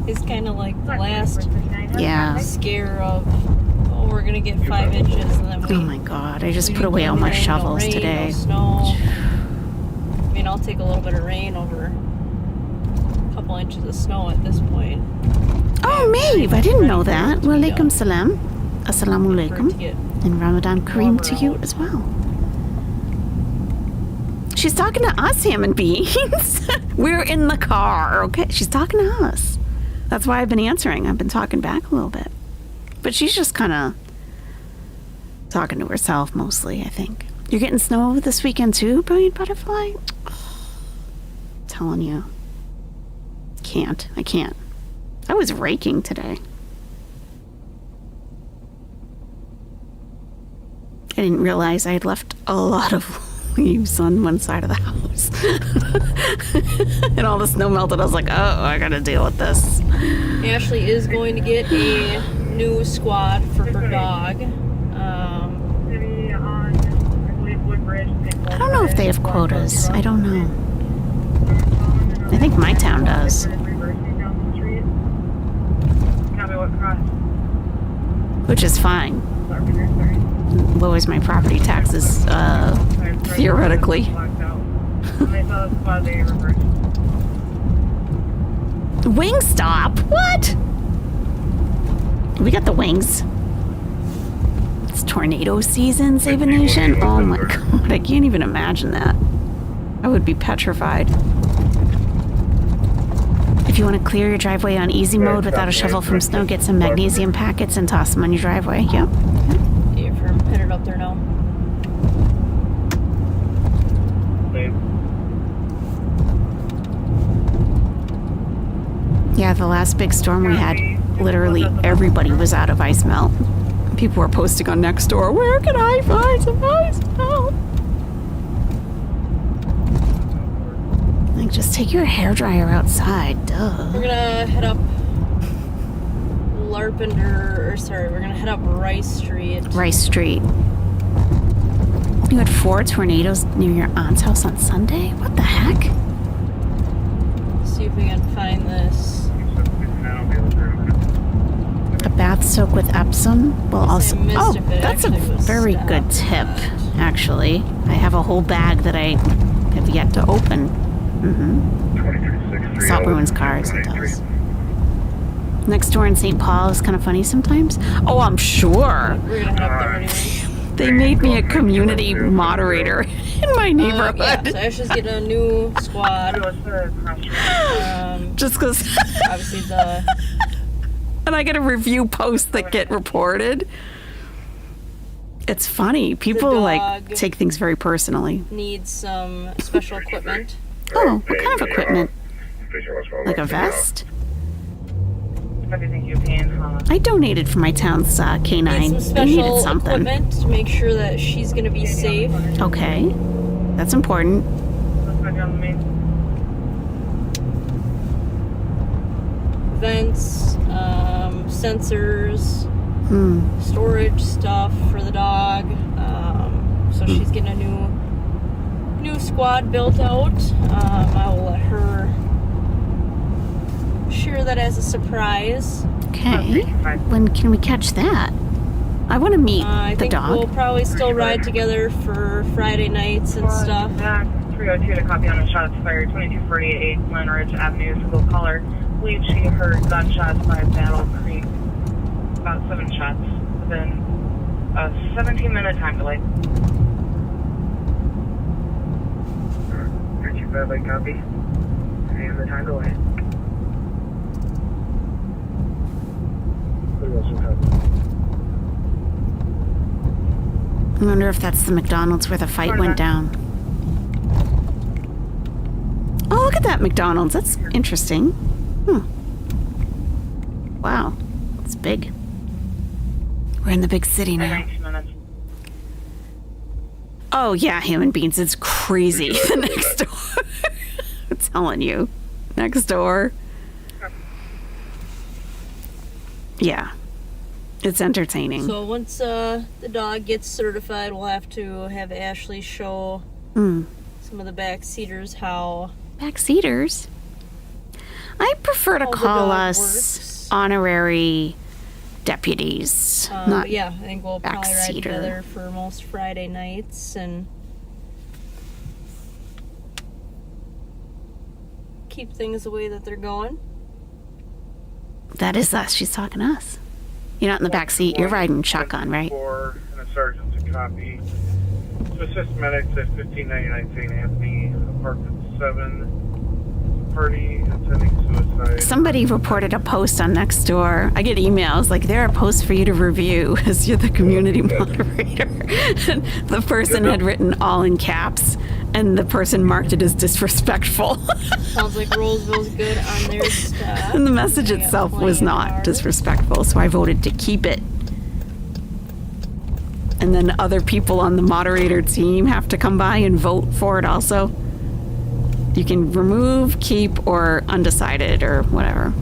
is kind of like the last scare of, oh, we're going to get 5 inches. And then Oh, my God. I just put away all my shovels rain, today. No snow. I mean, I'll take a little bit of rain over a couple inches of snow at this point. Oh, Maeve, I didn't know that. Wa alaikum salam. Assalamu alaikum. And Ramadan Kareem to you as well. She's talking to us, human beings. We're in the car, okay? She's talking to us. That's why I've been answering. I've been talking back a little bit. But she's just kind of talking to herself mostly, I think. You're getting snow this weekend too, Brilliant Butterfly? Telling you. I can't. I was raking today. I didn't realize I had left a lot of leaves on one side of the house. And all the snow melted. I was like, oh, I gotta deal with this. Ashley is going to get a new squad for her dog. I don't know if they have quotas. I don't know. I think my town does. Which is fine. Lowers my property taxes, theoretically. Wingstop? What? We got the wings. It's tornado season, Save a Nation. Oh my God, I can't even imagine that. I would be petrified. If you want to clear your driveway on easy mode without a shovel from snow, get some magnesium packets and toss them on your driveway. Yep. You're headed up there now. Yeah, the last big storm we had, literally everybody was out of ice melt. People were posting on Nextdoor, where can I find some ice melt? Like, just take your hairdryer outside, duh. We're gonna head up we're gonna head up Rice Street. Rice Street. You had 4 tornadoes near your aunt's house on Sunday? What the heck? See if we can find this. A bath soak with Epsom will also... Oh, that's a very good tip, actually. I have a whole bag that I have yet to open. Mm-hmm. Salt ruins cars, it does. Next door in St. Paul is kind of funny sometimes. Oh, I'm sure. We're gonna have there anyway. They made me a community moderator in my neighborhood. Yeah, so Ashley's getting a new squad. Just because. Obviously the... And I get to review posts that get reported. It's funny. People like take things very personally. Needs some special equipment. Oh, what kind of equipment? Like a vest? I donated for my town's canine. Needs some They needed special something. equipment to make sure that she's gonna be safe. Okay, that's important. Vents, sensors, storage stuff for the dog. So she's getting a new squad built out. I will let her share that as a surprise. Okay. When can we catch that? I want to meet I the think dog. we'll probably still ride together for Friday nights and stuff. 302 to copy on a shots fired, 2248 Glen Ridge Avenue, single caller. Believe she heard gunshots by Battle Creek. About 7 shots within a 17-minute time delay. 325, copy. And the time delay. I wonder if that's the McDonald's where the fight went down. Oh, look at that McDonald's. That's interesting. Wow. It's big. We're in the big city now. Oh, yeah, human beings. It's crazy. The next door. I'm telling you. Next door. Yeah. It's entertaining. So once the dog gets certified, we'll have to have Ashley show some of the backseaters how... Backseaters? I prefer to call us honorary deputies. Not yeah, I think we'll probably ride backseater. together for most Friday nights and keep things the way that they're going. That is us. She's talking to us. You're not in the back seat. You're riding shotgun, right? And a sergeant to copy. To assist medics at 1599 St. Anthony, apartment 7. Party attending suicide. Somebody reported a post on Nextdoor. I get emails like, there are posts for you to review as you're the community moderator. The person had written all in caps, and the person marked it as disrespectful. Sounds like Roseville's good on their stuff. And the message itself was not disrespectful, so I voted to keep it. And then other people on the moderator team have to come by and vote for it also. You can remove, keep, or undecided, or whatever.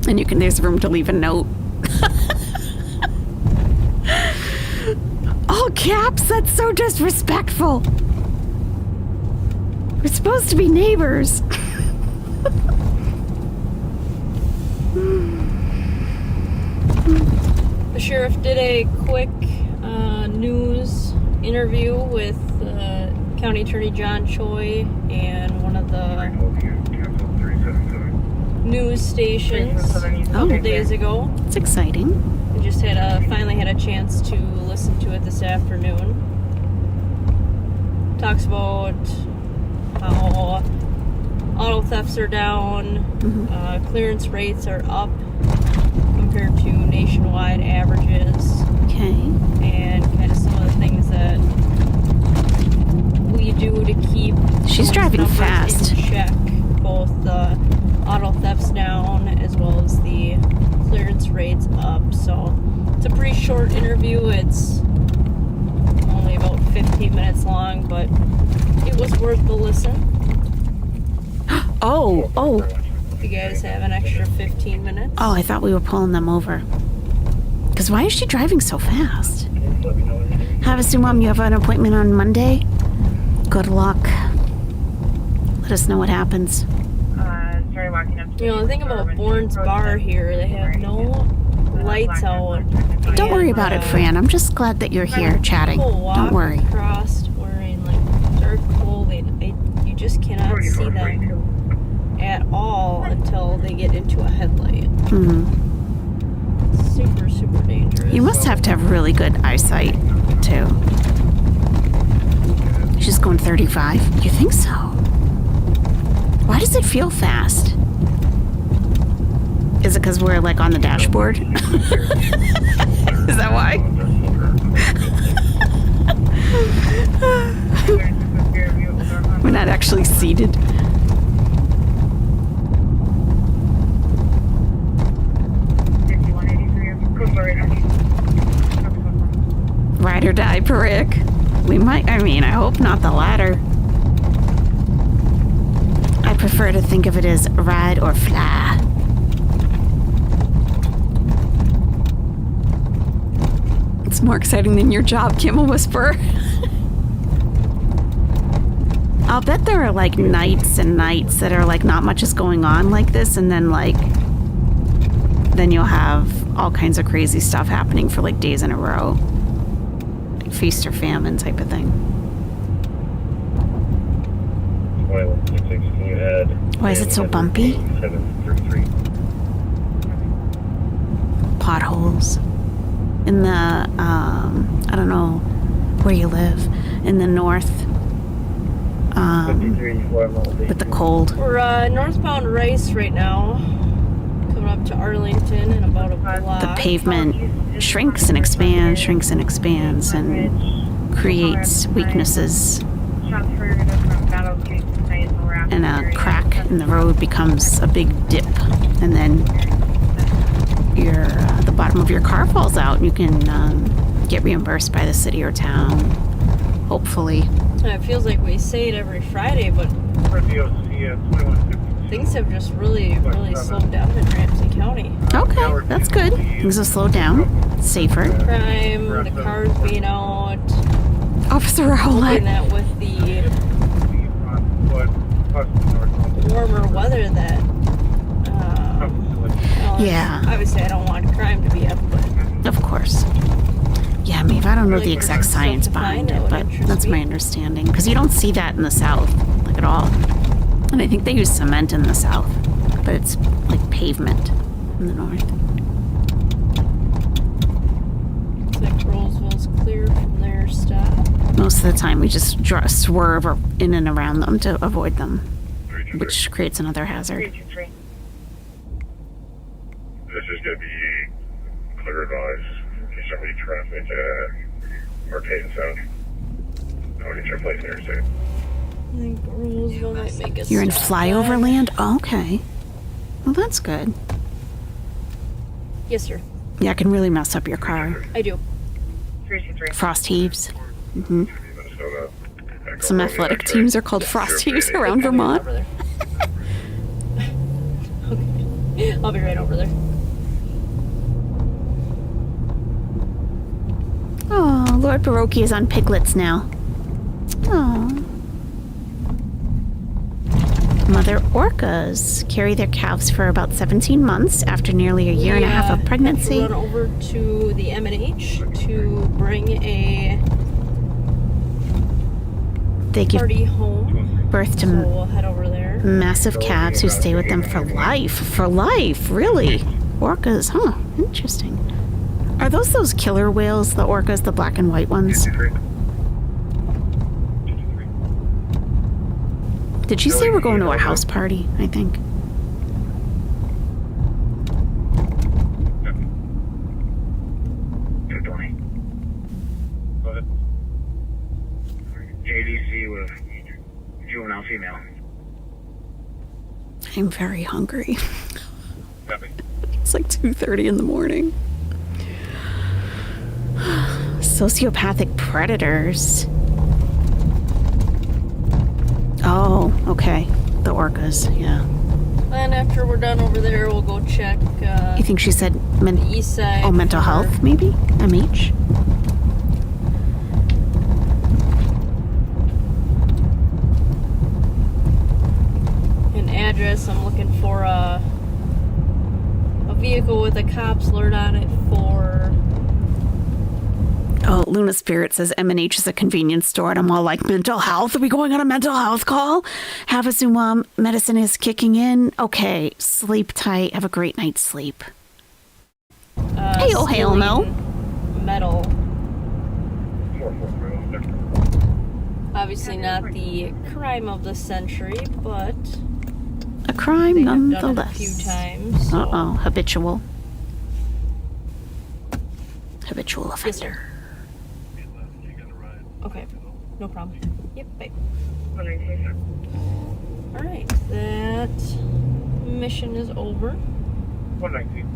And there's room to leave a note. All caps? That's so disrespectful. We're supposed to be neighbors. The sheriff did a quick news interview with County Attorney John Choi and one of the news stations a couple days ago. It's exciting. We just finally had a chance to listen to it this afternoon. Talks about how auto thefts are down, clearance rates are up compared to nationwide averages. Okay. And kind of some of the things that we do to keep She's driving numbers fast. in check, both the auto thefts down as well as the clearance rates up. So it's a pretty short interview. It's only about 15 minutes long, but it was worth the listen. Oh. If you guys have an extra 15 minutes. Oh, I thought we were pulling them over. Because why is she driving so fast? Havasu Mom, you have an appointment on Monday? Good luck. Let us know what happens. Started walking up to You know, the thing about Bourne's Bar here, they have no lights out. Don't worry about it, Fran. I'm just glad that you're here chatting. People walk Don't worry. across wearing like dark clothing. You just cannot see see them at all until they get into a headlight. Super, super dangerous. You must have to have really good eyesight, too. She's going 35? You think so? Why does it feel fast? Is it because we're like on the dashboard? Is that why? We're not actually seated. Ride or die, Peric. We might, I hope not the latter. I prefer to think of it as ride or fly. It's more exciting than your job, Camel Whisperer. I'll bet there are like nights and nights that are like not much is going on like this, and then then you'll have all kinds of crazy stuff happening for like days in a row. Like feast or famine type of thing. Why is it so bumpy? Potholes. In the, I don't know where you live, in the north, with the cold. We're northbound Rice right now, coming up to Arlington in about a block. The pavement shrinks and expands, and creates weaknesses. And a crack in the road becomes a big dip, and then the bottom of your car falls out, and you can get reimbursed by the city or town, hopefully. It feels like we say it every Friday, but things have just really, really slowed down in Ramsey County. Okay, that's good. Things have slowed down. It's safer. Crime, the cars being out. Officer Owlette. Hoping that with the warmer weather that yeah. Obviously, I don't want crime to be up, but of course. Yeah, Maeve, I don't know the exact science behind it, but that's my understanding. Because you don't see that in the South, like at all. And I think they use cement in the South, but it's like pavement in the North. Looks like Roseville's clear from their stop. Most of the time, we just swerve in and around them to avoid them, which creates another hazard. This is going to be clear advice. In case somebody traffic Arcade and Sound. I'll get your place there soon. I think Roseville might make us. You're in flyover land? Oh, okay. Well, that's good. Yes, sir. Yeah, it can really mess up your car. I do. Frost heaves. Some athletic teams are called frost heaves around Vermont. Okay. I'll be right over there. Oh, Lord Baroque is on piglets now. Oh. Mother orcas carry their calves for about 17 months after nearly a year and a half of pregnancy. Run over to the M&H to bring a party home. Birth to so we'll head over there. Massive calves who stay with them for life. For life, really? Orcas, huh? Interesting. Are those killer whales, the orcas, the black and white ones? Did she say we're going to a house party, I think? JDC with juvenile female. I'm very hungry. It's like 2:30 in the morning. Sociopathic predators. Oh, okay. The orcas, yeah. And after we're done over there, we'll go check. You think she said the east side? Oh, mental health, maybe? MH? An address. I'm looking for a vehicle with a cop's alert on it for Oh, Luna Spirit says M&H is a convenience store, and I'm all like, mental health? Are we going on a mental health call? Havasumam medicine is kicking in. Okay, sleep tight. Have a great night's sleep. Hey, oh, hail no. Metal. Obviously not the crime of the century, but A crime they have nonetheless. done it a few times. So. Uh-oh, habitual. Habitual offender. Okay, no problem. Yep, bye. Alright, that mission is over. 119.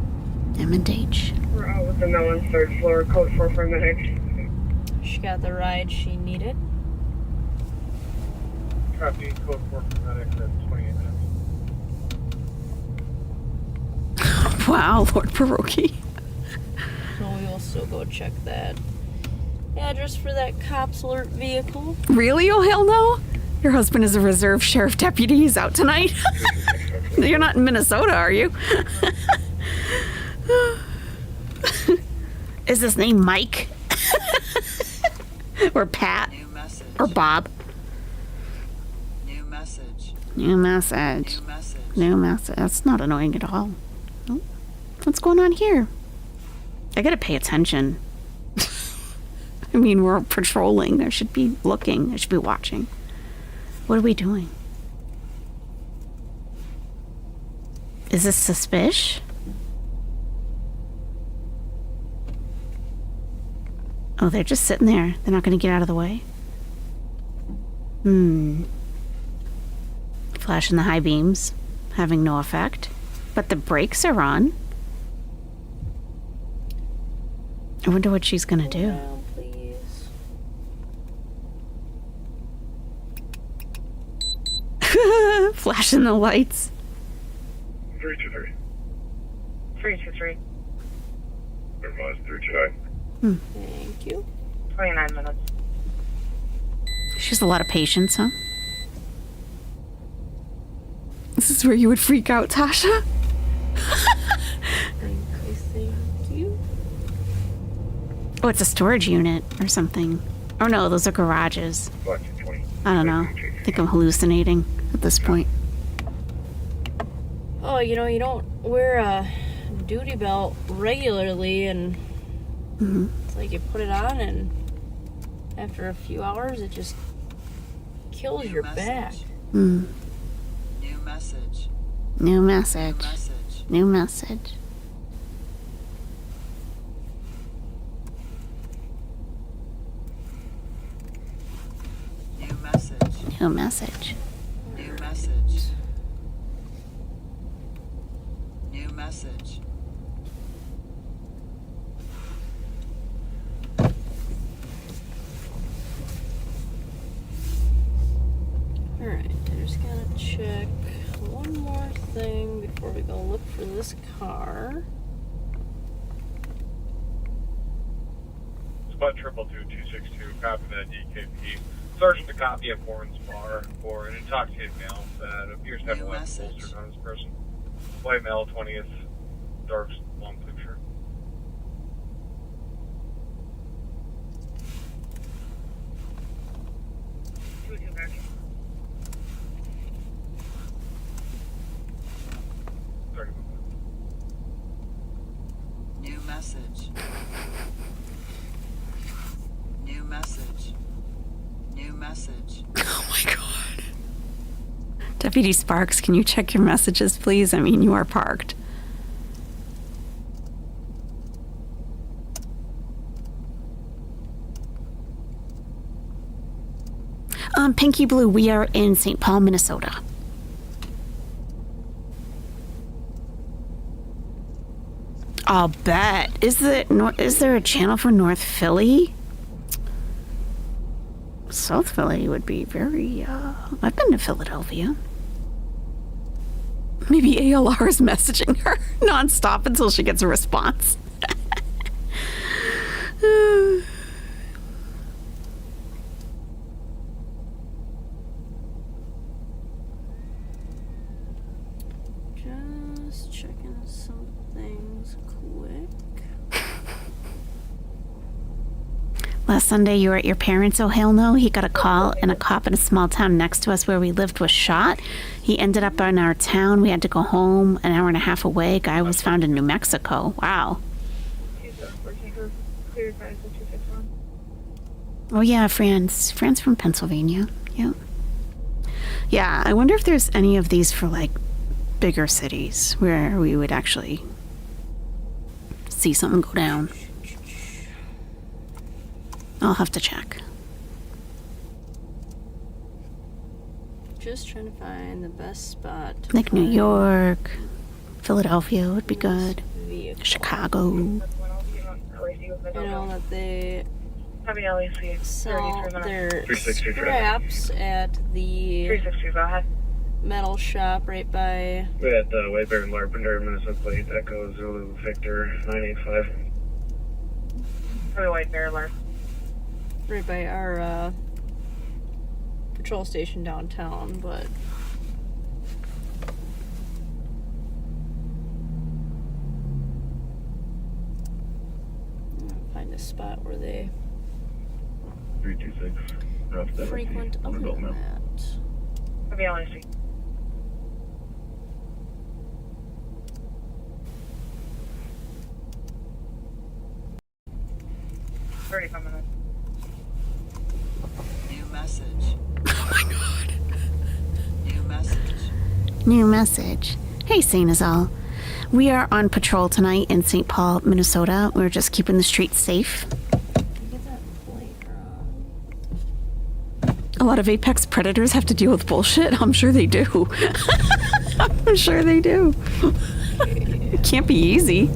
M&H. We're out with the Mellon, 3rd floor, code 4 for medics. She got the ride she needed. Copy, code 4 for medics at 28 minutes. Wow, Lord Pierogi. So we will still go check that address for that cops alert vehicle. Really? Oh, hell no. Your husband is a reserve sheriff deputy. He's out tonight. You're not in Minnesota, are you? Is his name Mike? Or Pat? Or Bob? New message. New message. New message. New message. That's not annoying at all. Oh, what's going on here? I gotta pay attention. I mean, we're patrolling. I should be looking. I should be watching. What are we doing? Is this suspicious? Oh, they're just sitting there. They're not going to get out of the way? Flashing the high beams. Having no effect. But the brakes are on. I wonder what she's going to do. Down, please. Flashing the lights. 323. 323. Vermont 329. Thank you. 29 minutes. She has a lot of patience, huh? This is where you would freak out, Tasha? Thank you. Oh, it's a storage unit or something. Oh no, those are garages. I don't know. I think I'm hallucinating at this point. Oh, you know, you don't wear a duty belt regularly, and it's like you put it on, and after a few hours, it just kills your back. New message. New message. New message. New message. New message. New message. New message. New message. Alright, I'm just gonna check one more thing before we go look for this car. Spot 222-262, copy that DKP. Sergeant to copy at Bourne's Bar for an intoxicated male that appears to have a weapon holstered on his person. White male, 20th, dark, long sleeve shirt. New message. New message. New message. Oh my god. Deputy Sparks, can you check your messages, please? I mean, you are parked. Pinky Blue, we are in St. Paul, Minnesota. I'll bet. Is there a channel for North Philly? South Philly would be very, I've been to Philadelphia. Maybe ALR is messaging her nonstop until she gets a response. Just checking some things quick. Last Sunday, you were at your parents'. Oh, hell no. He got a call, and a cop in a small town next to us where we lived was shot. He ended up in our town. We had to go home an hour and a half away. Guy was found in New Mexico. Wow. Oh, yeah, Fran's from Pennsylvania. Yep. Yeah, I wonder if there's any of these for, like, bigger cities where we would actually see something go down. I'll have to check. Just trying to find the best spot. Like New York, Philadelphia would be good. Chicago. I know that they Heavy LEC. sell 33 their 360 scraps at the 360, go ahead. metal shop right by. We're at the White Bear and Larpenter, Minnesota plate, Echo Zulu Victor 985. Heavy White Bear alert. Right by our patrol station downtown, but find a spot where they 326. Rough frequent a little bit. Heavy LEC. minutes. New message. Oh my god. New message. New message. Hey, Saint Azal. We are on patrol tonight in St. Paul, Minnesota. We're just keeping the streets safe. A lot of apex predators have to deal with bullshit. I'm sure they do. I'm sure they do. It can't be easy.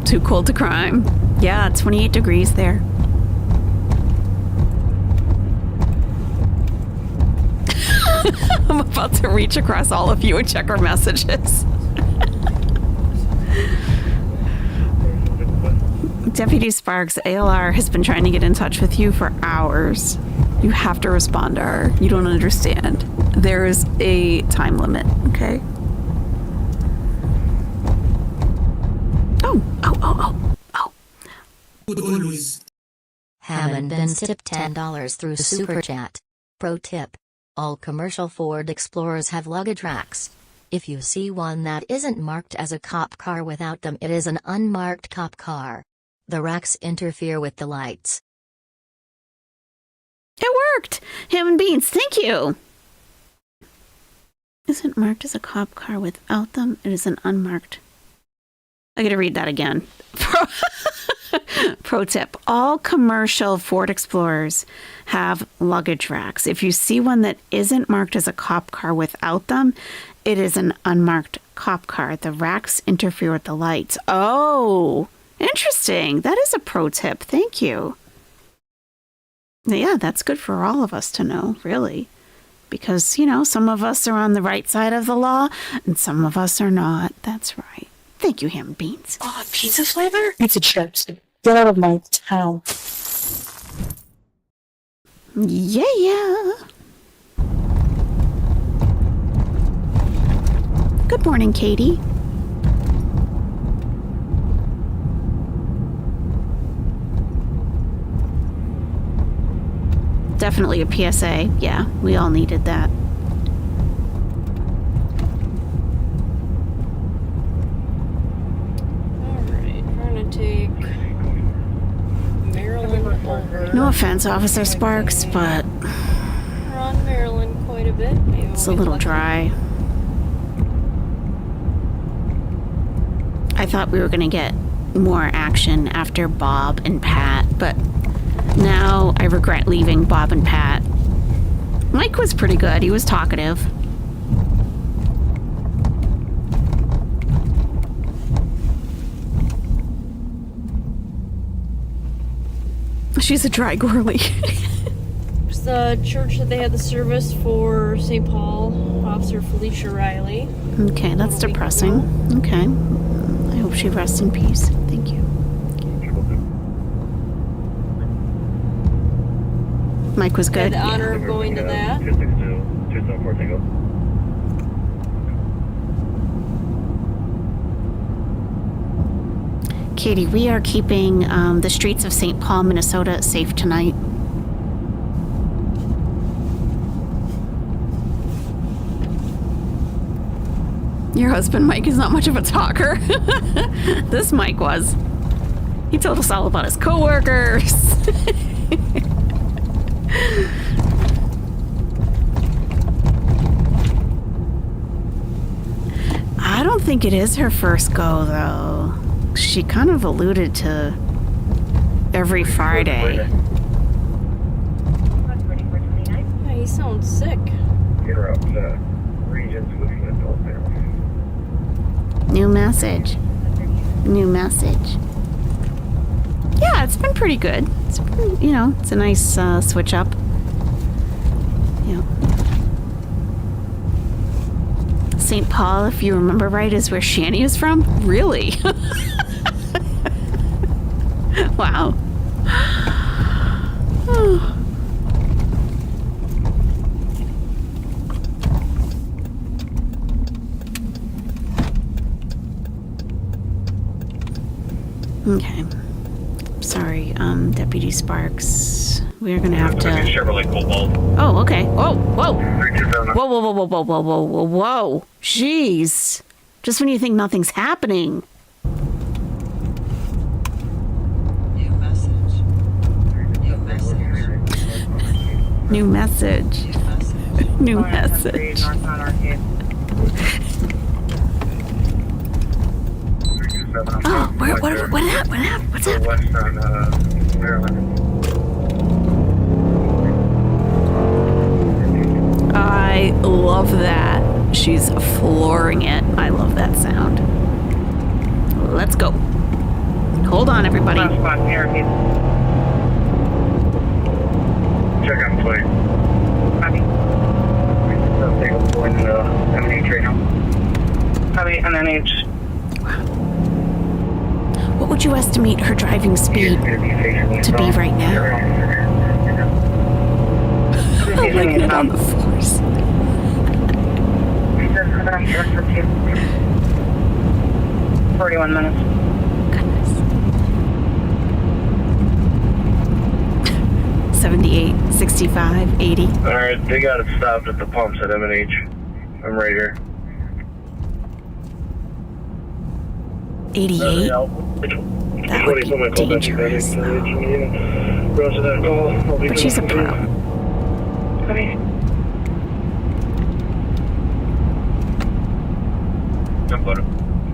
Too cold to crime. Yeah, 28 degrees there. I'm about to reach across all of you and check our messages. Deputy Sparks, ALR has been trying to get in touch with you for hours. You have to respond to her. You don't understand. There is a time limit, okay? Oh. Good always. Hammond Benz tipped $10 through Super Chat. Pro tip. All commercial Ford Explorers have luggage racks. If you see one that isn't marked as a cop car without them, it is an unmarked cop car. The racks interfere with the lights. It worked! Ham and beans, thank you! Isn't marked as a cop car without them, it is an unmarked. I gotta read that again. Pro tip. All commercial Ford Explorers have luggage racks. If you see one that isn't marked as a cop car without them, it is an unmarked cop car. The racks interfere with the lights. Oh, interesting. That is a pro tip. Thank you. Yeah, that's good for all of us to know, really. Because, you know, some of us are on the right side of the law and some of us are not. That's right. Thank you, ham and beans. Oh, pizza flavor? Pizza chips. Get out of my town. Yeah. Good morning, Katie. Definitely a PSA. Yeah, we all needed that. Take Maryland over. No offense, Officer Sparks, but We're on Maryland quite a bit. Maybe it's a little dry. I thought we were going to get more action after Bob and Pat, but now I regret leaving Bob and Pat. Mike was pretty good. He was talkative. She's a dry girly. It's the church that they had the service for St. Paul, Officer Felicia Riley. Okay, that's depressing. Okay. I hope she rests in peace. Thank you. Mike was good. Had the honor of going to that. 262-274 Tango. Katie, we are keeping the streets of St. Paul, Minnesota safe tonight. Your husband, Mike, is not much of a talker. This Mike was. He told us all about his coworkers. I don't think it is her first go, though. She kind of alluded to every Friday. Yeah, he sounds sick. Interrupt regions with adult there. New message. New message. Yeah, it's been pretty good. It's been, you know, it's a nice switch up. Yeah. St. Paul, if you remember right, is where Shani is from? Really? Wow. Okay. Sorry, Deputy Sparks. We're gonna have to. Chevrolet Cobalt. Oh, okay. Whoa, whoa. 327. Whoa, whoa, whoa, whoa, whoa, whoa, whoa, whoa, whoa. Jeez. Just when you think nothing's happening. New message. New message. New message. New message. Oh, what happened? What's happening? West on Maryland. I love that. She's flooring it. I love that sound. Let's go. Hold on, everybody. Check on plate. Copy. I'll take a point in the MNH right now. Copy, NNH. What would you estimate her driving speed to be right now? Like it on the force. 41 minutes. Goodness. 78, 65, 80. Alright, they got it stopped at the pumps at M&H. I'm right here. 88? That would be dangerous, though. But she's a pro. Okay.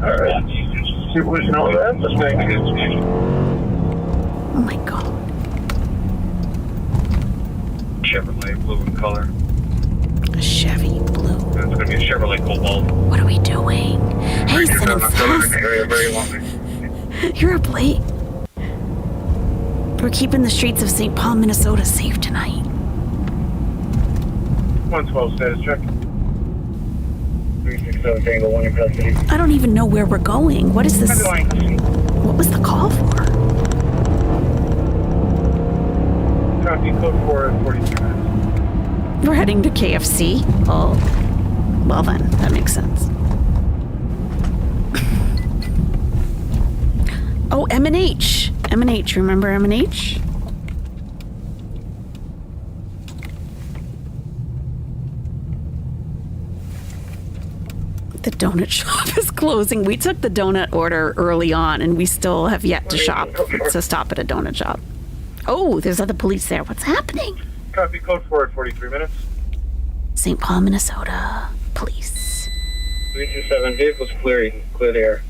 Alright. Supervision all that. Let's make it. Oh my god. Chevrolet blue in color. A Chevy blue. It's going to be a Chevrolet Cobalt. What are we doing? Hey, Sin and Sass. You're up late. We're keeping the streets of St. Paul, Minnesota safe tonight. 112 status check. 367 Tango 1 in custody. I don't even know where we're going. What is this? What was the call for? Copy code 443 minutes. We're heading to KFC. Oh, well then, that makes sense. Oh, M&H. M&H, remember M&H? The donut shop is closing. We took the donut order early on, and we still have yet to stop at a donut shop. Oh, there's other police there. What's happening? Copy code 4 at 43 minutes. St. Paul, Minnesota. Police. 327 vehicles clear the air.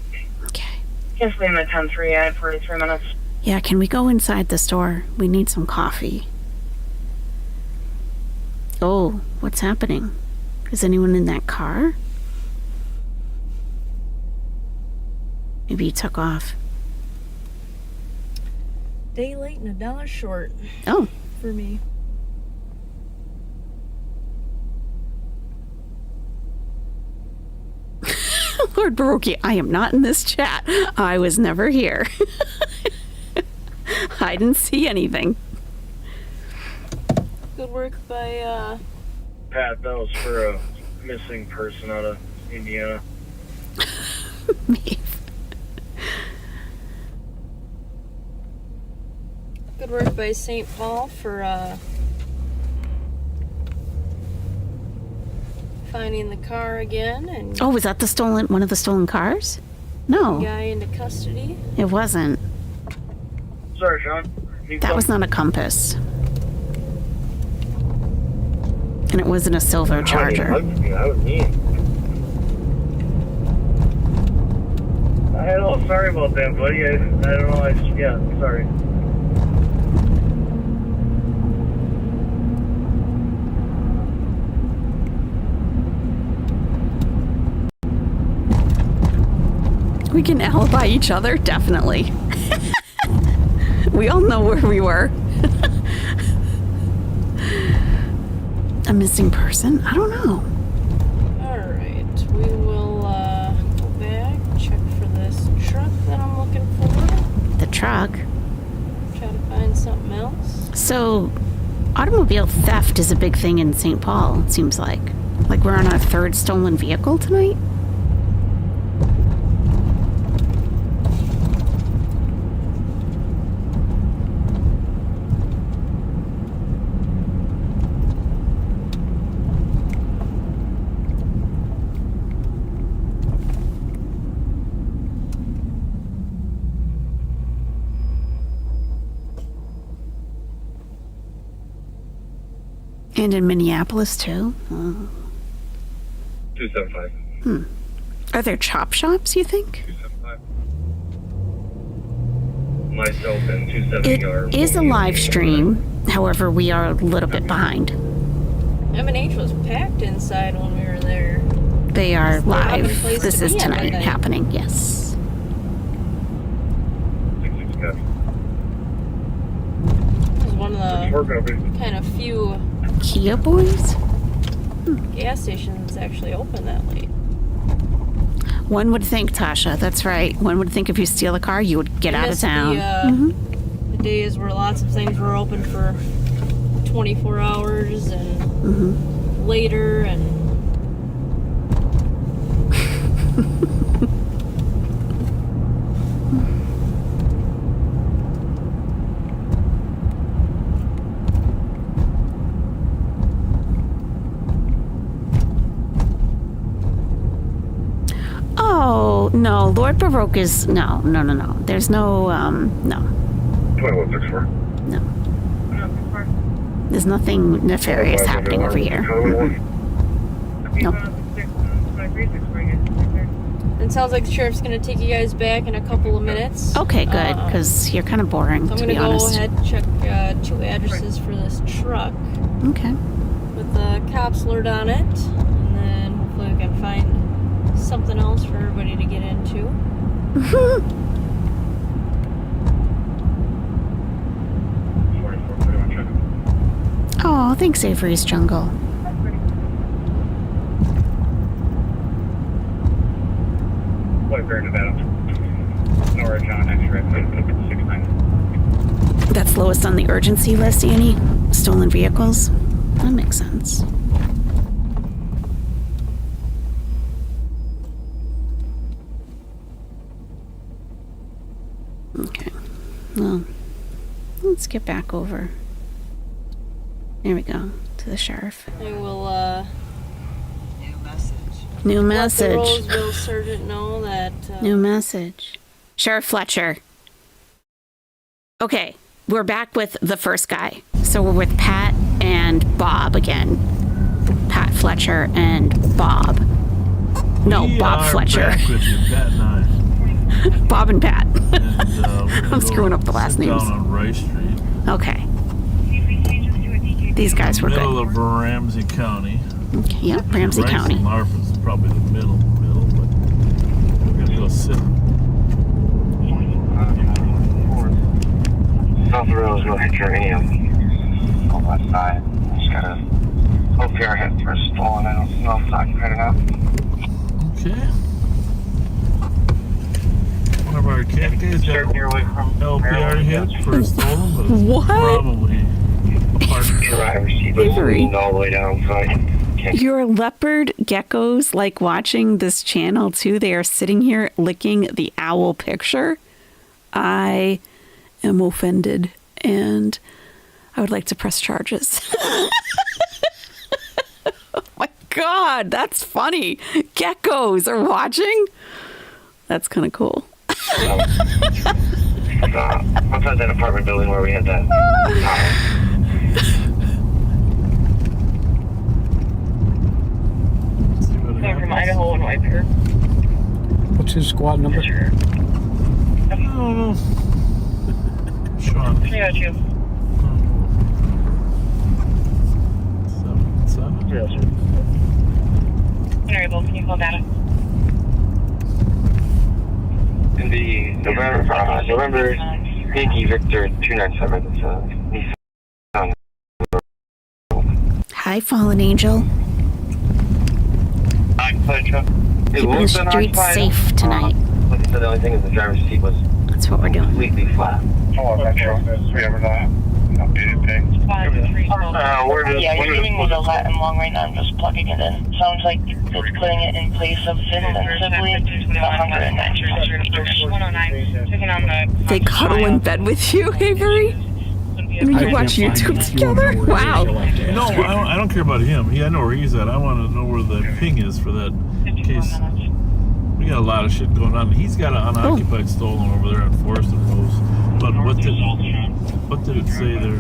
Canceling the 10-3 at 43 minutes. Yeah, can we go inside the store? We need some coffee. Oh, what's happening? Is anyone in that car? Maybe he took off. Day late and $1 short. Oh. For me. Lord Baroque, I am not in this chat. I was never here. I didn't see anything. Good work by, Pat, that was for a missing person out of Indiana. Good work by St. Paul for, finding the car again and Oh, was that one of the stolen cars? No, the guy into custody. it wasn't. Sorry, John. That was not a Compass. And it wasn't a silver Charger. That was me. I know, sorry about that, buddy. I don't know. Yeah, sorry. We can alibi each other, definitely. We all know where we were. A missing person? I don't know. Alright, we will go back, check for this truck that I'm looking for. The truck? Try to find something else. So, automobile theft is a big thing in St. Paul, it seems like. Like we're on our third stolen vehicle tonight? And in Minneapolis, too? 275. Are there chop shops, you think? 275. Myself and 270 are... It is a live stream. However, we are a little bit behind. M&H was packed inside when we were there. They are It's not a live. place This to is be every tonight night. happening, yes. 66 copy. It was one of the kind of few Kia boys? gas stations actually open that late. One would think, Tasha, that's right. One would think if you steal a car, you would get I out of missed town. The days where lots of things were open for 24 hours and later and Oh, no. Lord Baroque is... No. There's no, no. 2164. No. There's nothing nefarious happening over here. Nope. it sounds like the sheriff's going to take you guys back in a couple of minutes. Okay, good, because you're kind of boring, So I'm to going be to go honest. ahead and check 2 addresses for this truck Okay. with the cops alert on it, and then hopefully we can find something else for everybody to get into. Oh, thanks, Avery's Jungle. White Bear, Nevada. Nora John X-ray 69. That's lowest on the urgency list, Annie. Stolen vehicles. That makes sense. Okay. Well, let's get back over. There we go. To the sheriff. I will, New let the message. Roseville sergeant know that, New message. Sheriff Fletcher. Okay, we're back with the first guy. So we're with Pat and Bob again. Pat Fletcher and Bob. No, We Bob are Fletcher. back with you, Pat and I. Bob and Pat. We're gonna I'm screwing up the last sit names. Down on Rice Street. Okay. These guys were middle good. of Ramsey County. Okay, yep, Ramsey Rice County. and Marfa is probably the middle, but we're gonna go sit. South Road is going to your AM on that side. Just gotta hope you're hit for stolen. I don't know if I'm right enough. Okay. One of our cat guys got LPR hit for stolen, but it's What? probably a part of the driver's seat was leaned all the way down, so I can't. Your leopard geckos like watching this channel too. They are sitting here licking the owl picture. I am offended and I would like to press charges. Oh my God, that's funny. Geckos are watching. That's kind of cool. Outside that apartment building where we had that. Going from Idaho and White Bear. What's his squad number? I don't know. Sean. I got you. 7. Yes, sir. Variable, can you call data? In the November Yankee Victor 297. It's Nissan. Hi, Fallen Angel. Keeping the streets safe tonight. Like I said, the only thing is the driver's seat was That's what we're doing. completely flat. Oh, that's right. We ever that updated thing. You're giving me the Latin long right now. I'm just plugging it in. Sounds like it's putting it in place of Finn and Sibley. 109. They cuddle in bed with you, Avery? I mean, you watch YouTube together? Wow. No, I don't care about him. I know where he's at. I want to know where the ping is for that case. We got a lot of shit going on. He's got an unoccupied stolen over there on Forest and Rose. But what did it say there?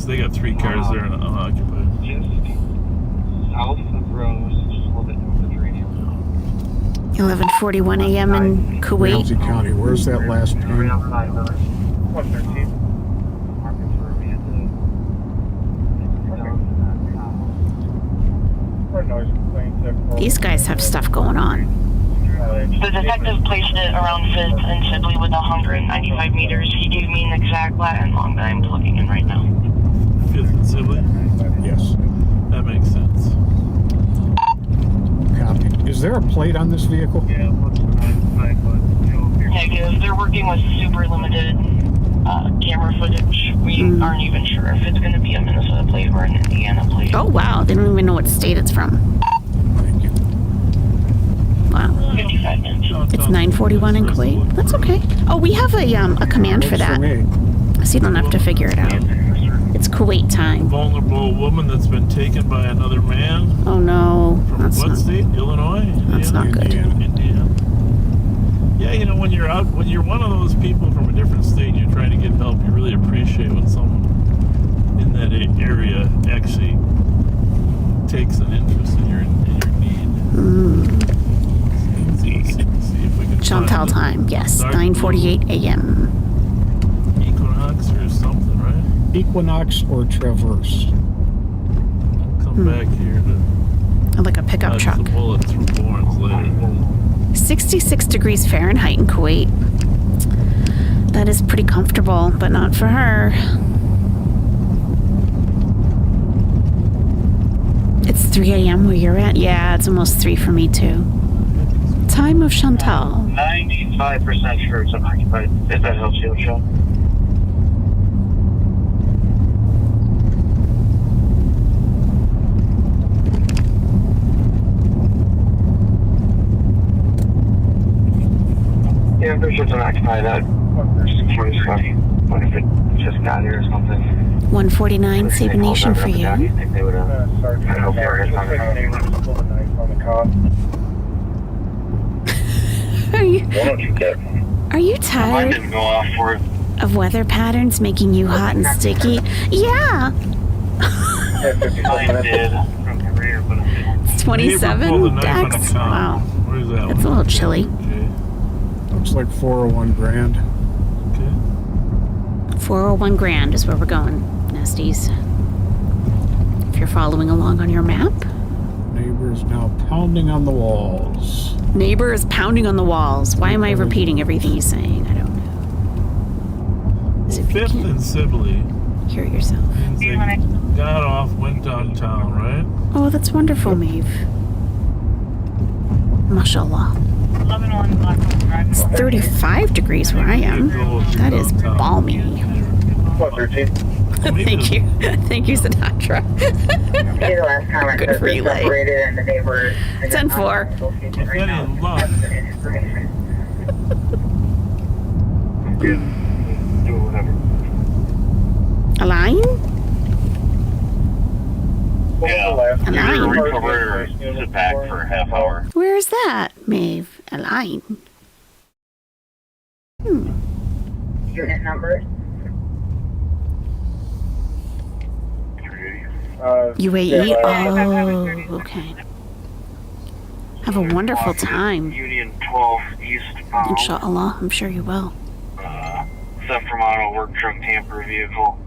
They got 3 cars there and unoccupied. Just south of Rose, just a little bit north of Uranium. 11:41 a.m. in Kuwait. Ramsey County. Where's that last ping? 113. These guys have stuff going on. The detective placed it around 5th and Sibley with 195 meters. He gave me an exact Latin long that I'm plugging in right now. 5th and Sibley? Yes. That makes sense. Copy. Is there a plate on this vehicle? Yeah, Negative. They're working with super limited camera footage. We aren't even sure if it's going to be a Minnesota plate or an Indiana plate. Oh, wow. They don't even know what state it's from. Thank you. Wow. 55 minutes. It's 9:41 in Kuwait. That's okay. Oh, we have a command for that. So you don't have to figure it out. It's Kuwait time. Vulnerable woman that's been taken by another man. Oh, no. From That's what not, state? Illinois? That's not good. Indiana. Yeah, you know, when you're one of those people from a different state and you're trying to get help, you really appreciate when someone in that area actually takes an interest in your need. See if we can Chantal time. Yes, 9:48 a.m. Equinox or something, right? Equinox or Traverse? I'll come back here to Like a pickup truck. the bullet through Lawrence later. 66 degrees Fahrenheit in Kuwait. That is pretty comfortable, but not for her. It's 3 a.m. where you're at? Yeah, it's almost 3 for me too. Time of Chantal. 95% sure it's unoccupied. If that helps you, Michelle. Yeah, I'm pretty sure it's unoccupied. Security stuff. What if it just got here or something? 149 Saban Nation for you. I think they would have. I hope they were hit on Are you Mine tired didn't go off for it. of weather patterns making you hot and sticky? Yeah. Mine did from the rear, but It's 27 Dex. Wow. Where's that It's a little chilly. Looks like 401 grand. 401 grand is where we're going, Nesties. If you're following along on your map. Neighbor is now pounding on the walls. Neighbor is pounding on the walls. Why am I repeating everything he's saying? I don't know. As if you 5th and Sibley. hear yourself. Means they got off, went downtown, right? Oh, that's wonderful, Maeve. Mashallah. It's 35 degrees where I am. That is balmy. Thank you. Thank you, Sinatra. The last comment Good says they're relay. separated and the neighbors. 10-4. Right now. Do whatever. A line? Yeah. A You're line. recover or sit back for a half hour. Where is that, Maeve? A line. Unit number. UAE? Oh, okay. Have a wonderful time. Union 12 eastbound. Inshallah, I'm sure you will. Theft from auto work truck tamper vehicle.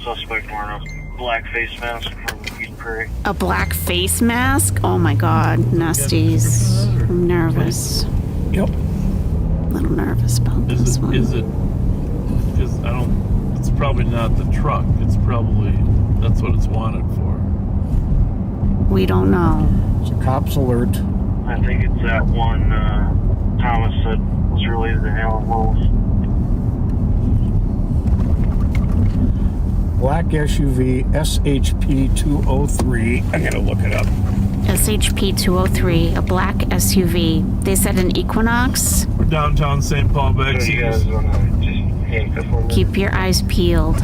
Suspect wearing a black face mask from East Prairie. A black face mask? Oh my god, Nesties. I'm nervous. Yep. A little nervous about this one. Is it? Because I don't. It's probably not the truck. It's probably that's what it's wanted for. We don't know. It's a cop's alert. I think it's that one Thomas said was related to Alan Willis. Black SUV SHP 203. I gotta look it up. SHP 203, a black SUV. They said an Equinox. We're downtown St. Paul back. So you guys want to just handcuff them? Keep your eyes peeled.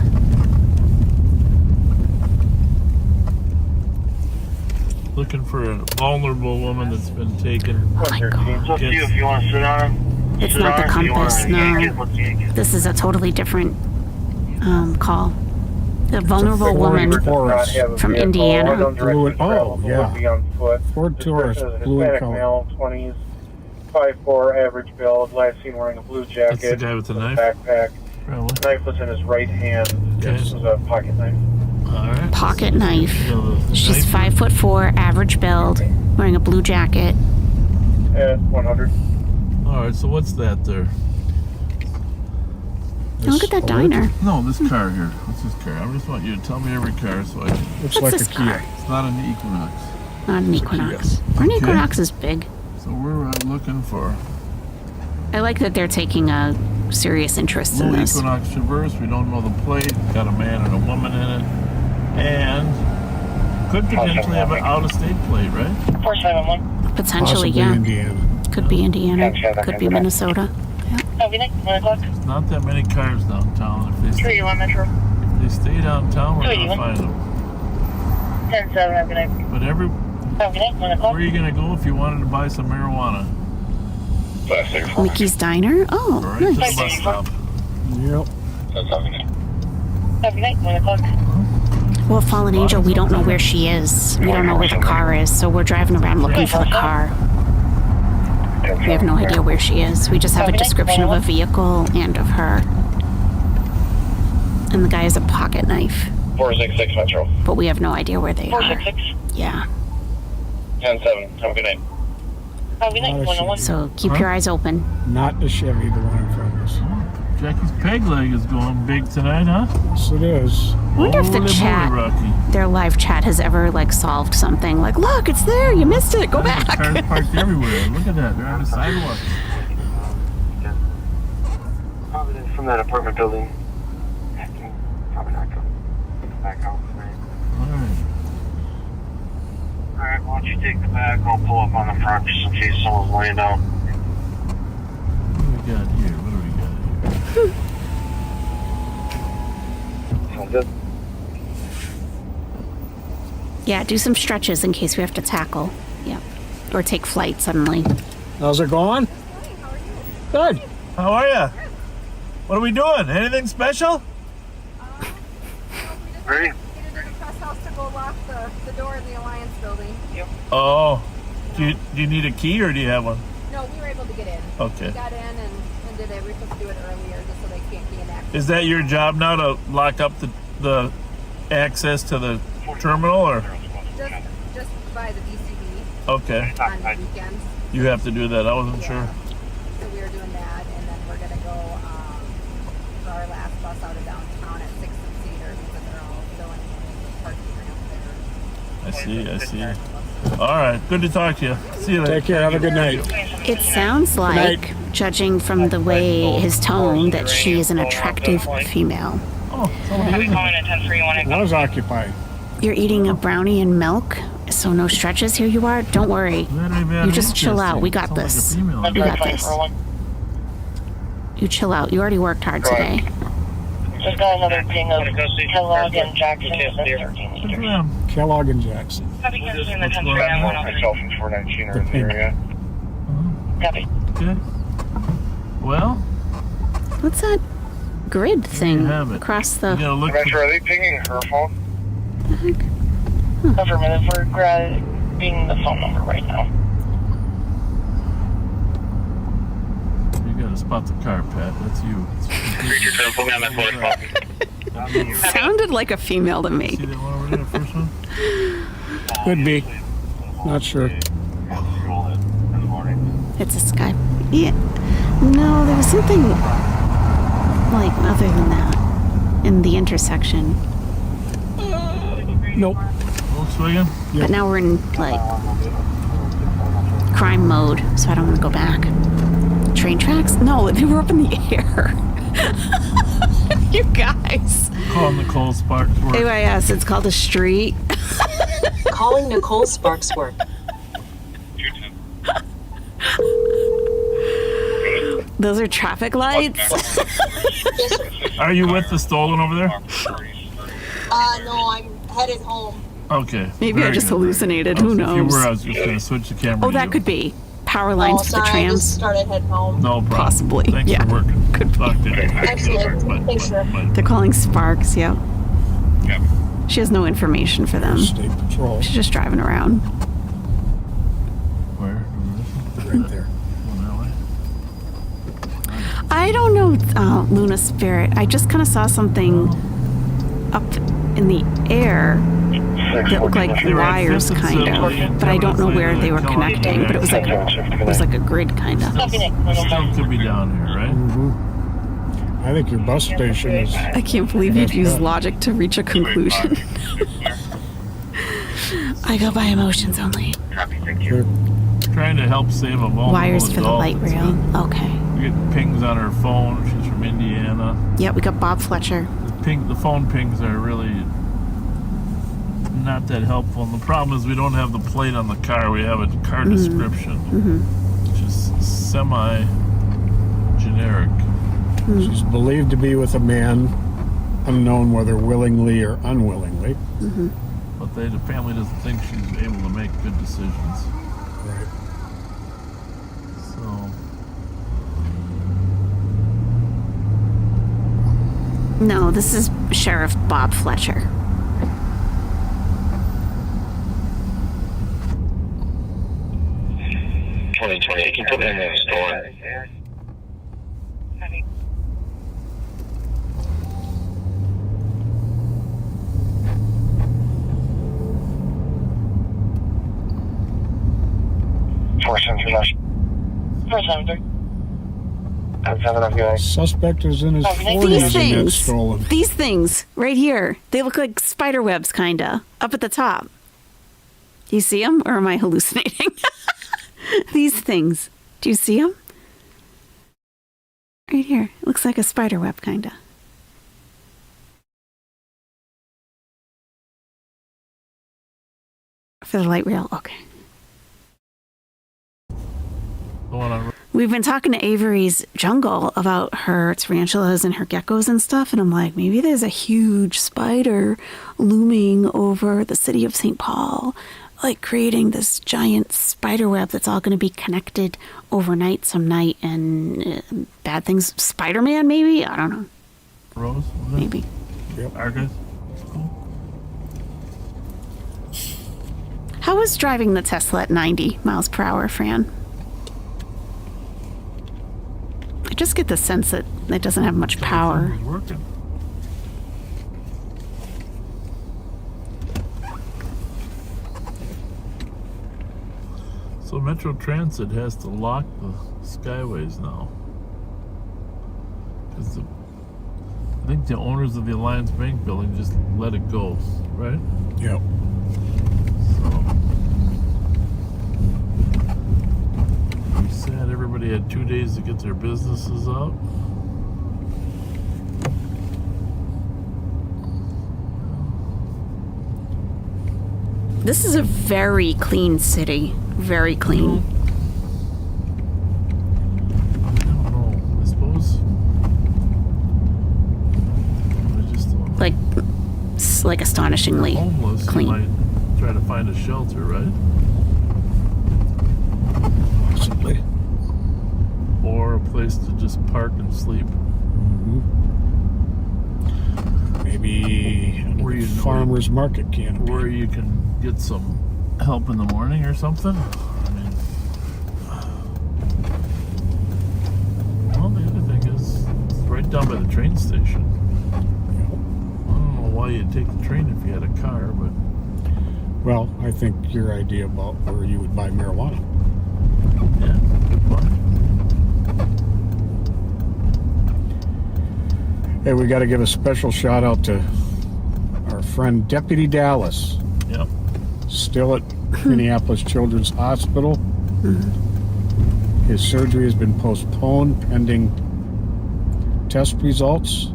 Looking for a vulnerable woman that's been taken. Oh my god. It's up to you if you want to sit on it. It's not the Compass, no. This is a totally different call. The vulnerable woman from Indiana. Blue and, oh, yeah. Ford Taurus, blue and color. Male, 20s, 5'4", average build, last seen wearing a blue jacket. That's the guy with the knife? Backpack. Probably. Knife was in his right hand. Okay. This was a pocket knife. Alright. Pocket knife. The She's knife? 5'4", average build, wearing a blue jacket. At 100. Alright, so what's that there? Look at that diner. No, this car here. What's this car? I just want you to tell me every car so I can. Looks What's like this a Kia. car? It's not an Equinox. Not an Equinox. An Okay. Equinox is big. So we're looking for I like that they're taking a serious interest in blue this. Equinox Traverse. We don't know the plate. Got a man and a woman in it. And could potentially have an out-of-state plate, right? 471. Potentially, Possibly yeah. Indiana. Could be Indiana. Could be Minnesota. Copy that. 1 o'clock. There's not that many cars downtown. If they 381 Metro. stay downtown, we're gonna 281. find them. 10-7, have a good night. But Copy that. 1 o'clock. where are you gonna go if you wanted to buy some marijuana? Mickey's Diner? Oh, Right to the nice. bus stop. Yep. Have a good night. 1 o'clock. Well, Fallen Angel, we don't know where she is. We don't know where the car is, so we're driving around looking for the car. We have no idea where she is. We just have a description of a vehicle and of her. And the guy has a pocket knife, 466 Metro. but we have no idea where they are. 466. Yeah. 10-7. Have a good night. Have a good night. 101. So keep your eyes open. Not the Chevy, the one in front of us. Jackie's peg leg is going big tonight, huh? Yes, it is. I wonder if the Holy chat, moly, Rocky. their live chat, has ever like solved something. Like, look, it's there. You missed it. Go Cars back. parked everywhere. Look at that. They're on the sidewalk. Probably from that apartment building. Probably not coming back out tonight. Alright. Alright, why don't you take the back? I'll pull up on the front just in case someone's laying down. What do we got here? What do we got here? Sounds good. Yeah, do some stretches in case we have to tackle. Yeah. Or take flight suddenly. How's it going? Good. How are ya? What are we doing? Anything special? Ready? To go lock the door in the Alliance building. Yep. Oh. Do you need a key or do you have one? No, we were able to get in. Okay. We got in and did it. We were supposed to do it earlier just so they can't gain access. Is that your job now to lock up the access to the terminal or? Just by the DCB Okay. on the weekends. You have to do that. I wasn't sure. So we were doing that, and then we're gonna go for our last bus out of downtown at 6 and Cedar because they're all filling in parking ramp there. I see. All right. Good to talk to you. See you later. Take care. Have a good night. It sounds like, judging from the way his tone, that she is an attractive female. Oh, Oh, somebody is. It was occupied. You're eating a brownie and milk, so no stretches. Here you are. Don't worry. You just chill out. We got this. We got this. You chill out. You already worked hard today. Just got another ping of Kellogg and Jackson. Kellogg and Jackson. Myself and 419 are in the area. Copy. Okay. Well, What's that grid thing have it. across the? Metro, are they pinging her phone? Affirmative. We're grabbing the phone number right now. You gotta spot the car, Pat. That's you. Sounded like a female to me. See that one over there, the first one? Could be. Not sure. It's a sky. Yeah. No, there was something like other than that in the intersection. Nope. Volkswagen? But now we're in like crime mode, so I don't want to go back. Train tracks? No, they were up in the air. You guys. Call Nicole Sparksworth. AYS, it's called a street. Calling Nicole Sparksworth. Those are traffic lights. Are you with the stolen over there? No, I'm headed home. Okay. Maybe I just hallucinated. Who If you knows? were, I was just going to switch the camera. Oh, that could be. Power lines for the I trams. just started heading home. No problem. Possibly. Thanks Yeah. for working. Good luck today. Absolutely. Thanks, sir. They're calling Sparks, yeah. She has no information for them. State Patrol. She's just driving around. Where? Right there. I don't know, Luna Spirit. I just kind of saw something up in the air that looked like wires, kind of. But I don't know where they were connecting. But it was like a grid, kind of. Still could be down here, right? Mm-hmm. I think your bus station is. I can't believe you'd use logic to reach a conclusion. I go by emotions only. Sure. Trying to help save a vulnerable Wires for the adult light that's rail. got- Okay. We get pings on her phone. She's from Indiana. Yeah, we got Bob Fletcher. The phone pings are really not that helpful. And the problem is we don't have the plate on the car. We have a car description, which is semi-generic. She's believed to be with a man, unknown whether willingly or unwillingly. But the family doesn't think she's able to make good decisions. Right. So No, this is Sheriff Bob Fletcher. You can put it in the store. Suspect is in his 40s These and that's things. stolen. These things right here. They look like spider webs, kinda, up at the top. Do you see them, or am I hallucinating? These things. Do you see them? Right here. It looks like a spider web, kinda. For the light rail, okay. the one on We've been talking to Avery's Jungle about her tarantulas and her geckos and stuff, and I'm like, maybe there's a huge spider looming over the city of St. Paul, like creating this giant spider web that's all going to be connected overnight some night, and bad things. Spider-Man, maybe? I don't know. Rose? Was it? Maybe. Yep. Argus? How was driving the Tesla at 90 miles per hour, Fran? I just get the sense that it doesn't have much power. It's working. So Metro Transit has to lock the skyways now. Because I think the owners of the Alliance Bank building just let it go, right? Yep. We said everybody had 2 days to get their businesses out. This is a very clean city. Very clean. I don't know. I suppose. Like astonishingly homeless, clean. You might try to find a shelter, right? Possibly. Or a place to just park and sleep. Maybe where you farmer's market canopy. Where you can get some help in the morning or something. I mean, well, the other thing is, it's right down by the train station. I don't know why you'd take the train if you had a car, but... Well, I think your idea about where you would buy marijuana. Yeah, good point. Hey, we got to give a special shout out to our friend Deputy Dallas. Yep. Still at Minneapolis Children's Hospital. His surgery has been postponed pending test results.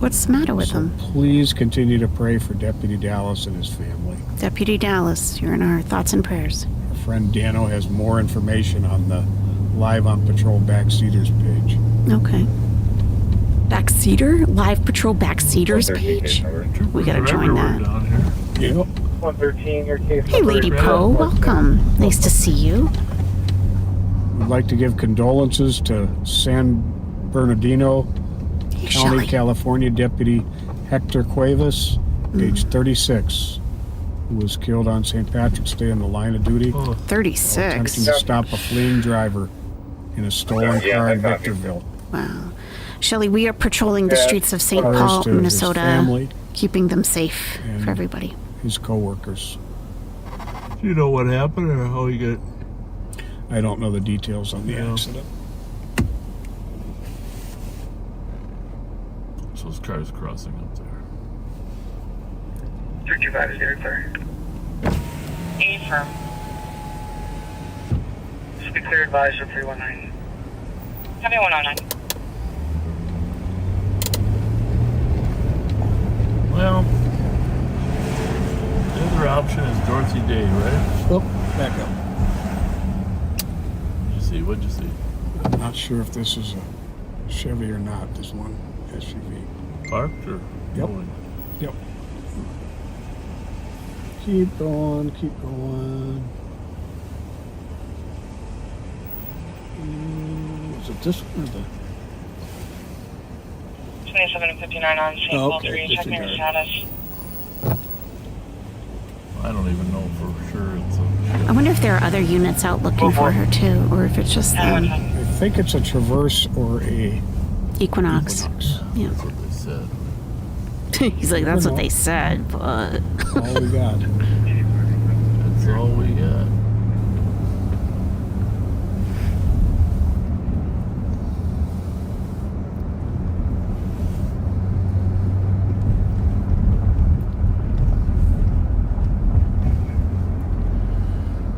What's the matter with him? Please continue to pray for Deputy Dallas and his family. Deputy Dallas, you're in our thoughts and prayers. Our friend Dano has more information on the Live on Patrol Backseaters page. Okay. Backseater? Live Patrol Backseaters page? We gotta join that. Yep. 113, your case. Hey, Lady Poe, welcome. Nice to see you. We'd like to give condolences to San Bernardino County, Shelley. California Deputy Hector Cuevas, age 36, who was killed on St. Patrick's Day in the line of duty. 36? Attempting to stop a fleeing driver in a stolen car in Victorville. Wow. Shelley, we are patrolling the streets of St. Prayers Paul, to his Minnesota, family keeping them safe and for everybody. his co-workers. Do you know what happened or how he got... I don't know the details on the accident. So his car's crossing up there. 325 is there, sir. Affirm. Should be clear advised for 319. Copy 109. Well, the other option is Dorothy Day, right? Oh, back up. What'd you see? I'm not sure if this is a Chevy or not, this one SUV. Parked or? Yep. Going? Yep. Keep going, keep going. Is it this one or the... 27 and 59 on St. Paul 3, checking your status. I don't even know for sure it's a... I wonder if there are other units out looking for her too, or if it's just them. I think it's a Traverse or a... Equinox. Yeah. That's what they said. He's like, that's what they said, but... all we got. That's all we got.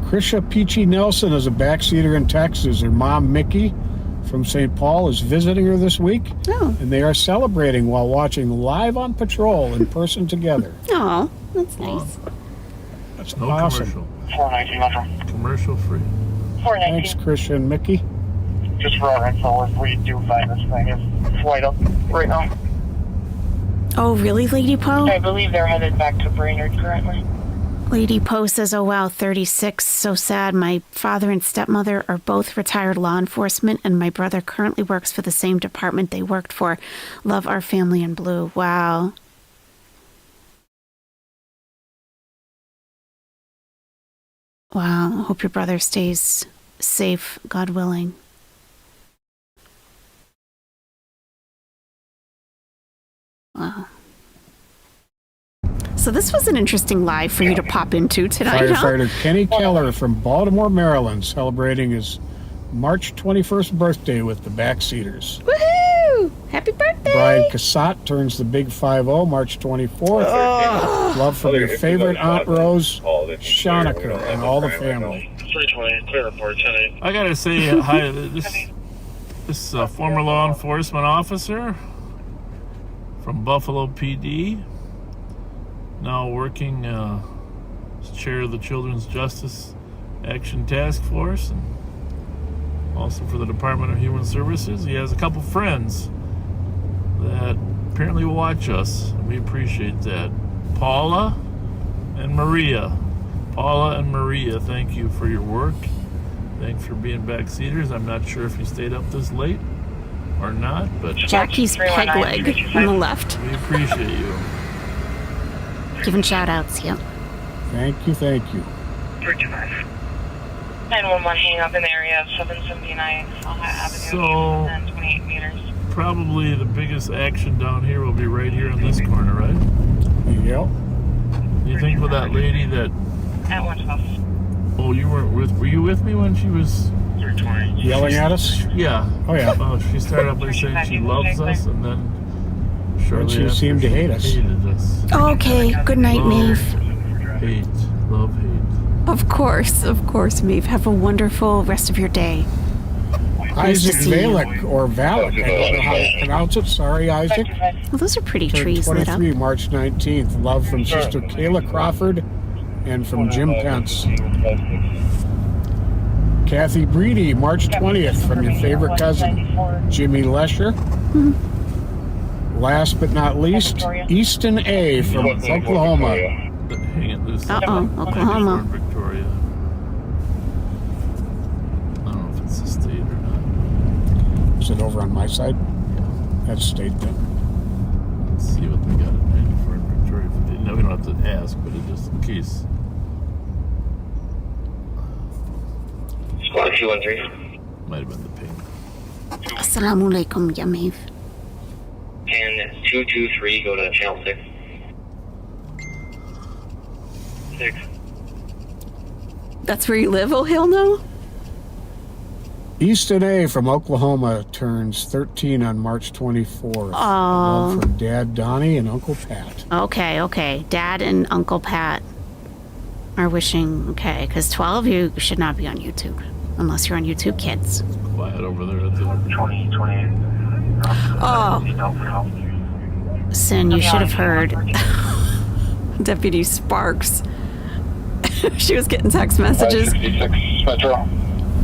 Krisha Peachy Nelson is a backseater in Texas. Her mom, Mickey, from St. Paul, is visiting her this week. Oh. And they are celebrating while watching Live on Patrol in person together. Oh, that's nice. That's No awesome. commercial. 419, Metro. Commercial free. 419. Thanks, Krisha and Mickey. Just for our info, if we do find this thing, it's flight up right now. Oh, really, Lady Poe? I believe they're headed back to Brainerd currently. Lady Poe says, oh wow, 36, so sad. My father and stepmother are both retired law enforcement, and my brother currently works for the same department they worked for. Love our family in blue. Wow. Wow, hope your brother stays safe, God willing. Wow. So this was an interesting live for you to pop into tonight, Firefighter Kenny Keller from Baltimore, Maryland, celebrating his March 21st birthday with the Backseaters. Woohoo! Happy birthday! Brian Cassatt turns the big 5-0 March 24th. Love from your favorite Aunt Rose, Shanika, and all the family. 320, clear report, 10-8. I gotta say hi. This former law enforcement officer from Buffalo PD, now working chair of the Children's Justice Action Task Force, and also for the Department of Human Services. He has a couple friends that apparently watch us, and we appreciate that. Paula and Maria. Paula and Maria, thank you for your work. Thanks for being backseaters. I'm not sure if you stayed up this late or not, but Jackie's peg leg on the left. we appreciate you. Giving shout outs, yep. Thank you, thank you. 911 hang up in the area of 779 Owlette Avenue, So, and 28 meters. probably the biggest action down here will be right here in this corner, right? Yep. You think with that lady that... At 112. Oh, you weren't with... Were you with me when she was... Yelling at us? Yeah. Oh, yeah. Oh, she started up by saying she loves us, and then... And she after, seemed to hate us. Hated us. Okay, good night, Maeve. Hate. Love, hate. Of course, Maeve. Have a wonderful rest of your day. Isaac Valek, or Valek, I don't know how to pronounce it. Sorry, Isaac. Well, those are pretty Turned trees lit up. 23, March 19th. Love from Sister Kayla Crawford and from Jim Pence. Kathy Breedy, March 20th, from your favorite cousin, Jimmy Lesher. Last but not least, Easton A. from Oklahoma. Uh-oh, Oklahoma. Victoria. I don't know if it's the state or not. Is it over on my side? Yeah. That's state then. Let's see what they got in 94 in Victoria. No, we don't have to ask, but it just in case. Squad 213. Might have been the ping. Assalamu alaikum, ya Maeve. And 223, go to channel 6. 6. That's where you live, oh hell no? Easton A. from Oklahoma turns 13 on March 24th. Love from Dad Donnie and Uncle Pat. Okay. Dad and Uncle Pat are wishing, okay, because 12 you should not be on YouTube. Unless you're on YouTube Kids. Quiet over there at the 2028. Oh. Sin, you should have heard Deputy Sparks. She was getting text messages. 66 Metro.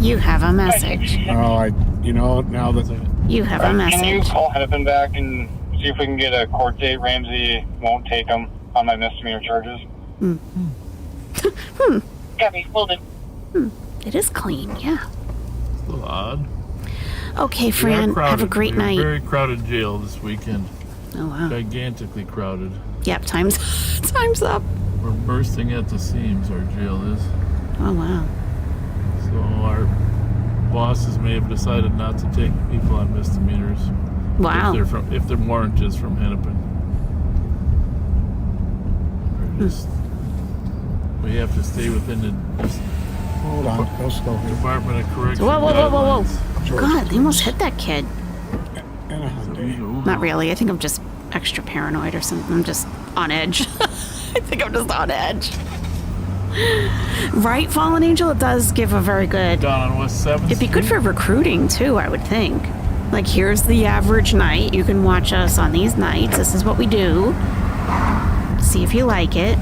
You have a message. Oh, now that you have a Can you message. call Hennepin back and see if we can get a court date? Ramsey won't take them on my misdemeanor charges. Copy, hold it. It is clean, yeah. It's a little odd. Okay, Fran, have a great night. Very crowded jail this weekend. Oh, wow. Gigantically crowded. Yep, time's up. We're bursting at the seams, our jail is. Oh, wow. So our bosses may have decided not to take people on misdemeanors. Wow. If their warrant is from Hennepin. We have to stay within the hold on, go slow here. Department of Corrections. Whoa. God, they almost hit that kid. And a Hyundai. Not really. I think I'm just extra paranoid or something. I'm just on edge. I think I'm just on edge. Right, Fallen Angel? It does give a very good... Down on West 7th It'd be good for recruiting, too, I would think. Like, here's the average night. You can watch us on these nights. This is what we do. See if you like it.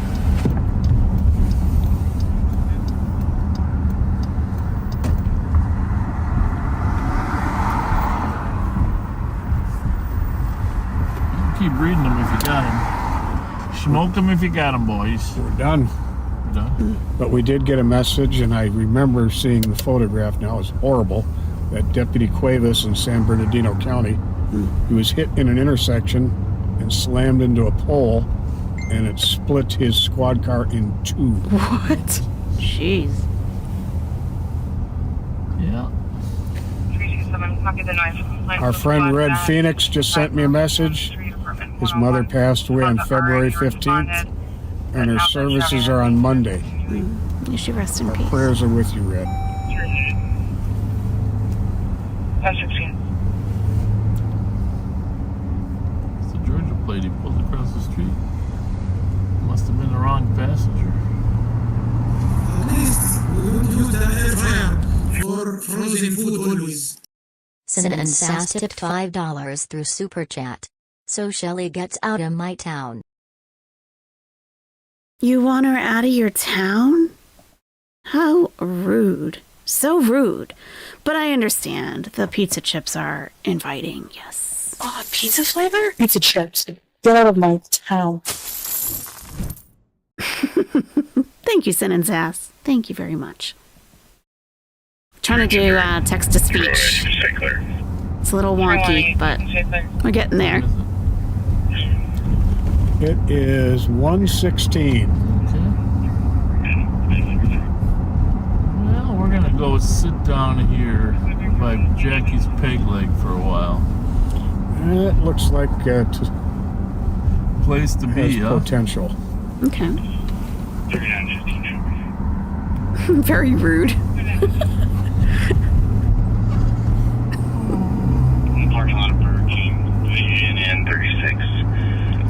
Keep reading them if you got them. Smoke them if you got them, boys. We're done. But we did get a message, and I remember seeing the photograph now. It's horrible. That Deputy Cuevas in San Bernardino County, he was hit in an intersection and slammed into a pole, and it split his squad car in two. What? Jeez. Yeah. Our friend Red Phoenix just sent me a message. His mother passed away on February 15th, and her services are on Monday. You should rest in peace. Prayers are with you, Red. 516. It's the Georgia plate. He pulled across the street. Must have been the wrong passenger. Please, we would use the air fryer for frozen food always. Sin and Sass tipped $5 through Super Chat. So Shelly gets out of my town. You want her out of your town? How rude. So rude. But I understand. The pizza chips are inviting, yes. Oh, pizza flavor? Pizza chips. Get out of my town. Thank you, Sin and Sass. Thank you very much. Trying to do text to speech. It's a little wonky, but we're getting there. It is 1:16. Well, we're gonna go sit down here by Jackie's peg leg for a while. It looks like a place to be, has potential. Okay. Very rude. Parking lot of Burger King, Vision and 36.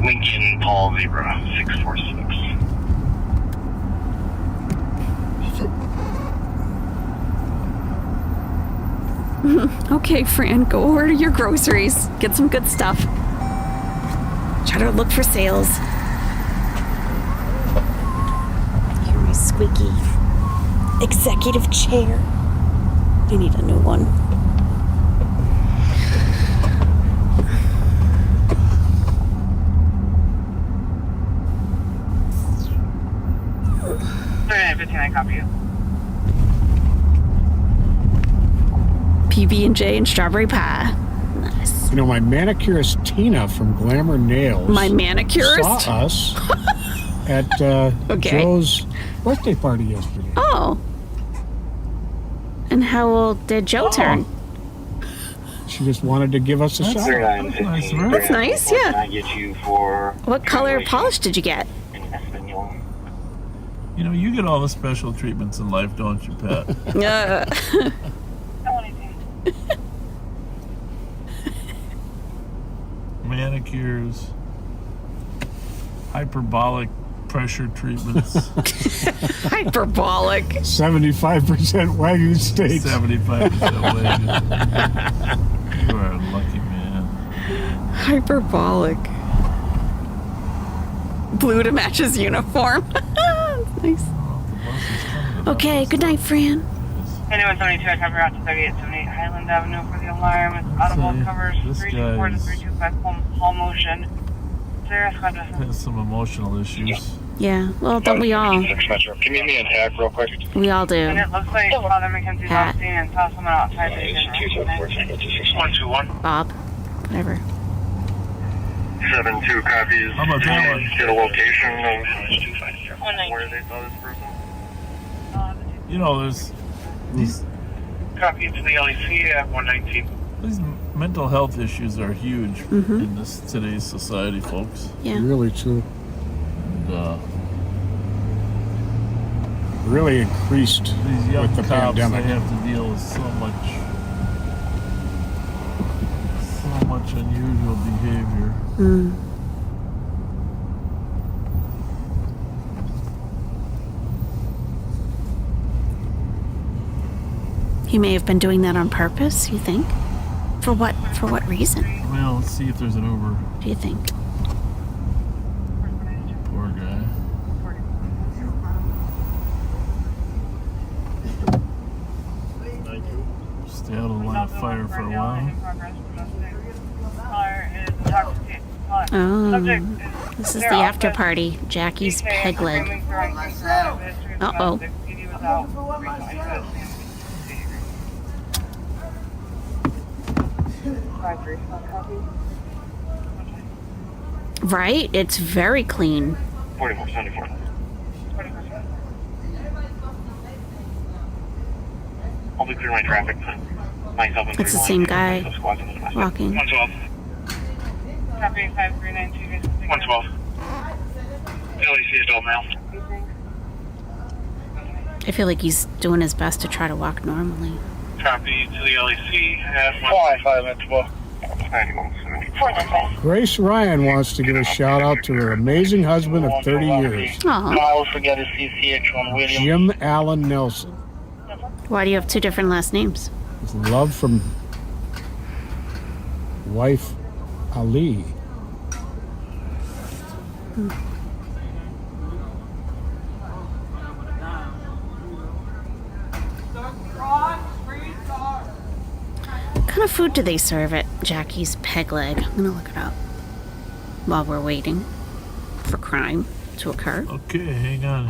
Lincoln Paul Zebra 646. Okay, Fran, go order your groceries. Get some good stuff. Try to look for sales. Hear my squeaky executive chair. I need a new one. I copy you. PB&J and strawberry pie. Nice. You know, my manicurist Tina from Glamour Nails. My manicurist? Saw us at Joe's birthday party yesterday. Oh. And how old did Joe turn? She just wanted to give us a shot. That's nice, yeah. What color polish did you get? You know, you get all the special treatments in life, don't you, Pat? Manicures, hyperbolic pressure treatments. Hyperbolic. 75% Wagyu steaks. 75% Wagyu. You are a lucky man. Hyperbolic. Blue to match his uniform. Nice. Okay, good night, Fran. Anyone 72, I cover out to 3878 Highland Avenue for the alarm. It's audible covers 324 to 325 Hall Motion. Sarah Scott has some emotional issues. Yeah, well, don't we all? Can you meet me in TAC real quick? We all do. And it looks like Father McKenzie's on scene and saw someone outside that he didn't recognize. 121. Bob. Whatever. 72 copies. How about that one? Get a location of where they saw this person. You know, there's these. Copy to the LEC at 119. These mental health issues are huge in this today's society, folks. Yeah. Really true. And, really increased these young with the cops, pandemic. they have to deal with so much unusual behavior. He may have been doing that on purpose, you think? For what reason? Well, let's see if there's an Uber. Do you think? Poor guy. Stay out of the line of fire for a while. Oh, this is the after party. Jackie's peg leg. Uh-oh. Right? It's very clean. 4474. I'll be clear my traffic. Myself and It's the same guy walking. 112. Copy 5392. 112. LEC is all mail. I feel like he's doing his best to try to walk normally. Copy to the LEC at 155 Grace Ryan wants to give a shout out to her amazing husband of 30 years, I'll forget a CCH on William. Jim Allen Nelson. Why do you have two different last names? With love from wife Ali. kind of food do they serve at Jackie's Peg Leg? I'm gonna look it up while we're waiting for crime to occur. Okay, hang on.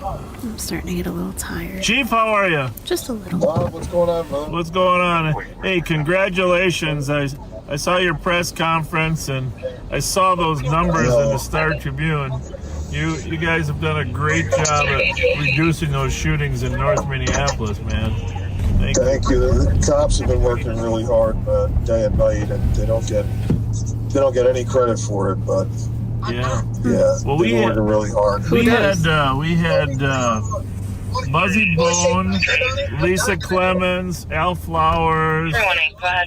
I'm starting to get a little tired. Chief, how are you? Just a little. What's going on, man? What's going on? Hey, congratulations. I saw your press conference and I saw those numbers in the Star Tribune. You guys have done a great job at reducing those shootings in North Minneapolis, man. Thank you. The cops have been working really hard day and night, and they don't get any credit for it. But yeah. Well, we working really hard. We had Buzzy Bone, Lisa Clemens, Al Flowers.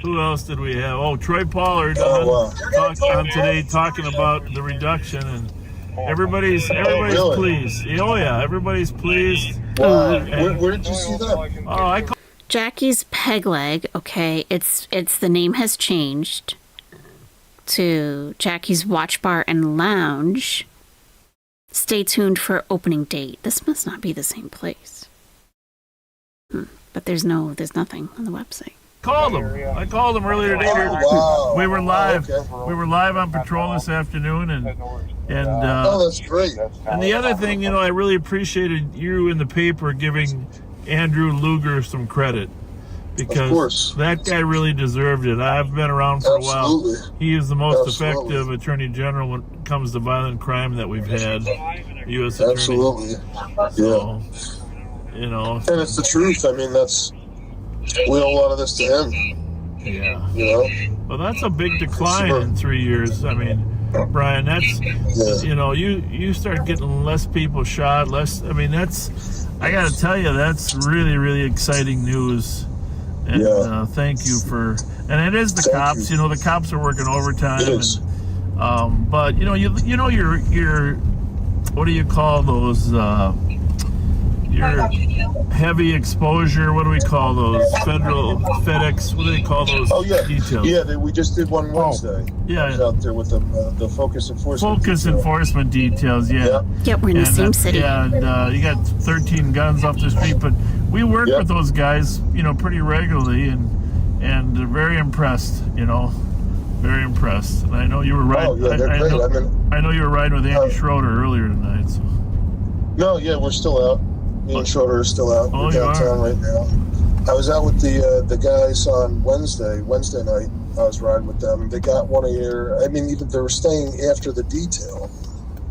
Who else did we have? Oh, Troy Pollard on today talking about the reduction, and everybody's pleased. Oh yeah, everybody's pleased. Wow. Where did you see that? Oh, Jackie's Peg Leg. Okay, it's the name has changed to Jackie's Watch Bar and Lounge. Stay tuned for opening date. This must not be the same place. But there's nothing on the website. I called them earlier today. We were live. We were live on patrol this afternoon, and that's great. And the other thing, I really appreciated you in the paper giving Andrew Luger some credit, because that guy really deserved it. I've been around for a while. He is the most effective Attorney General when it comes to violent crime that we've had. U.S. Attorney. Absolutely. So, and it's the truth. I mean, we owe a lot of this to him. Yeah. Well, that's a big decline in 3 years. I mean, Brian, that's you start getting less people shot, less. I mean, I got to tell you, that's really, really exciting news. And thank you for. And it is the cops. The cops are working overtime. And, but your what do you call those? Your heavy exposure. What do we call those? FedEx. What do they call those? Details. Yeah, we just did one Wednesday. I was out there with the focus enforcement. Enforcement details. Yeah. Yeah, we're in the same city. Yeah, and you got 13 guns off the street, but we work with those guys, pretty regularly, and they're very impressed. Very impressed. And I know you were riding. I know you were riding with Andy Schroeder earlier tonight. So. No, we're still out. Me and Schroeder are still out. We're downtown right now. I was out with the guys on Wednesday night. I was riding with them. They got one of even they were staying after the detail,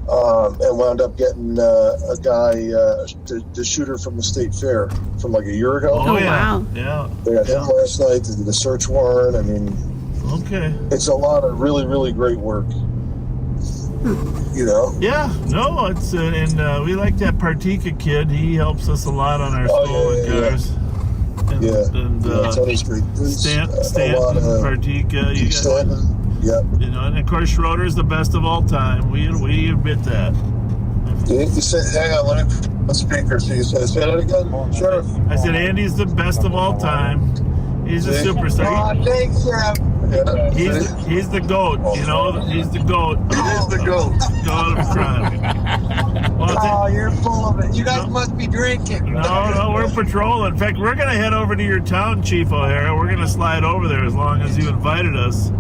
and wound up getting a guy, the shooter from the state fair from like a year ago. Oh yeah. Yeah. They got him last night. They did a search warrant. I mean, it's a lot of really, really great work. Yeah, no, it's and we like that Partika kid. He helps us a lot on our stolen cars. And Tony's great. Stanton, Partika, you got, and of course Schroeder's the best of all time. We admit that. You said, hang on, let me put on speaker. So you say that again? Sure. I said Andy's the best of all time. He's a superstar. Thanks, Sheriff. He's the GOAT, he's the GOAT. He's the GOAT. GOAT of crime. Well, you're full of it. You guys must be drinking. No, we're patrolling. In fact, we're going to head over to your town, Chief O'Hara. We're going to slide over there as long as you invited us.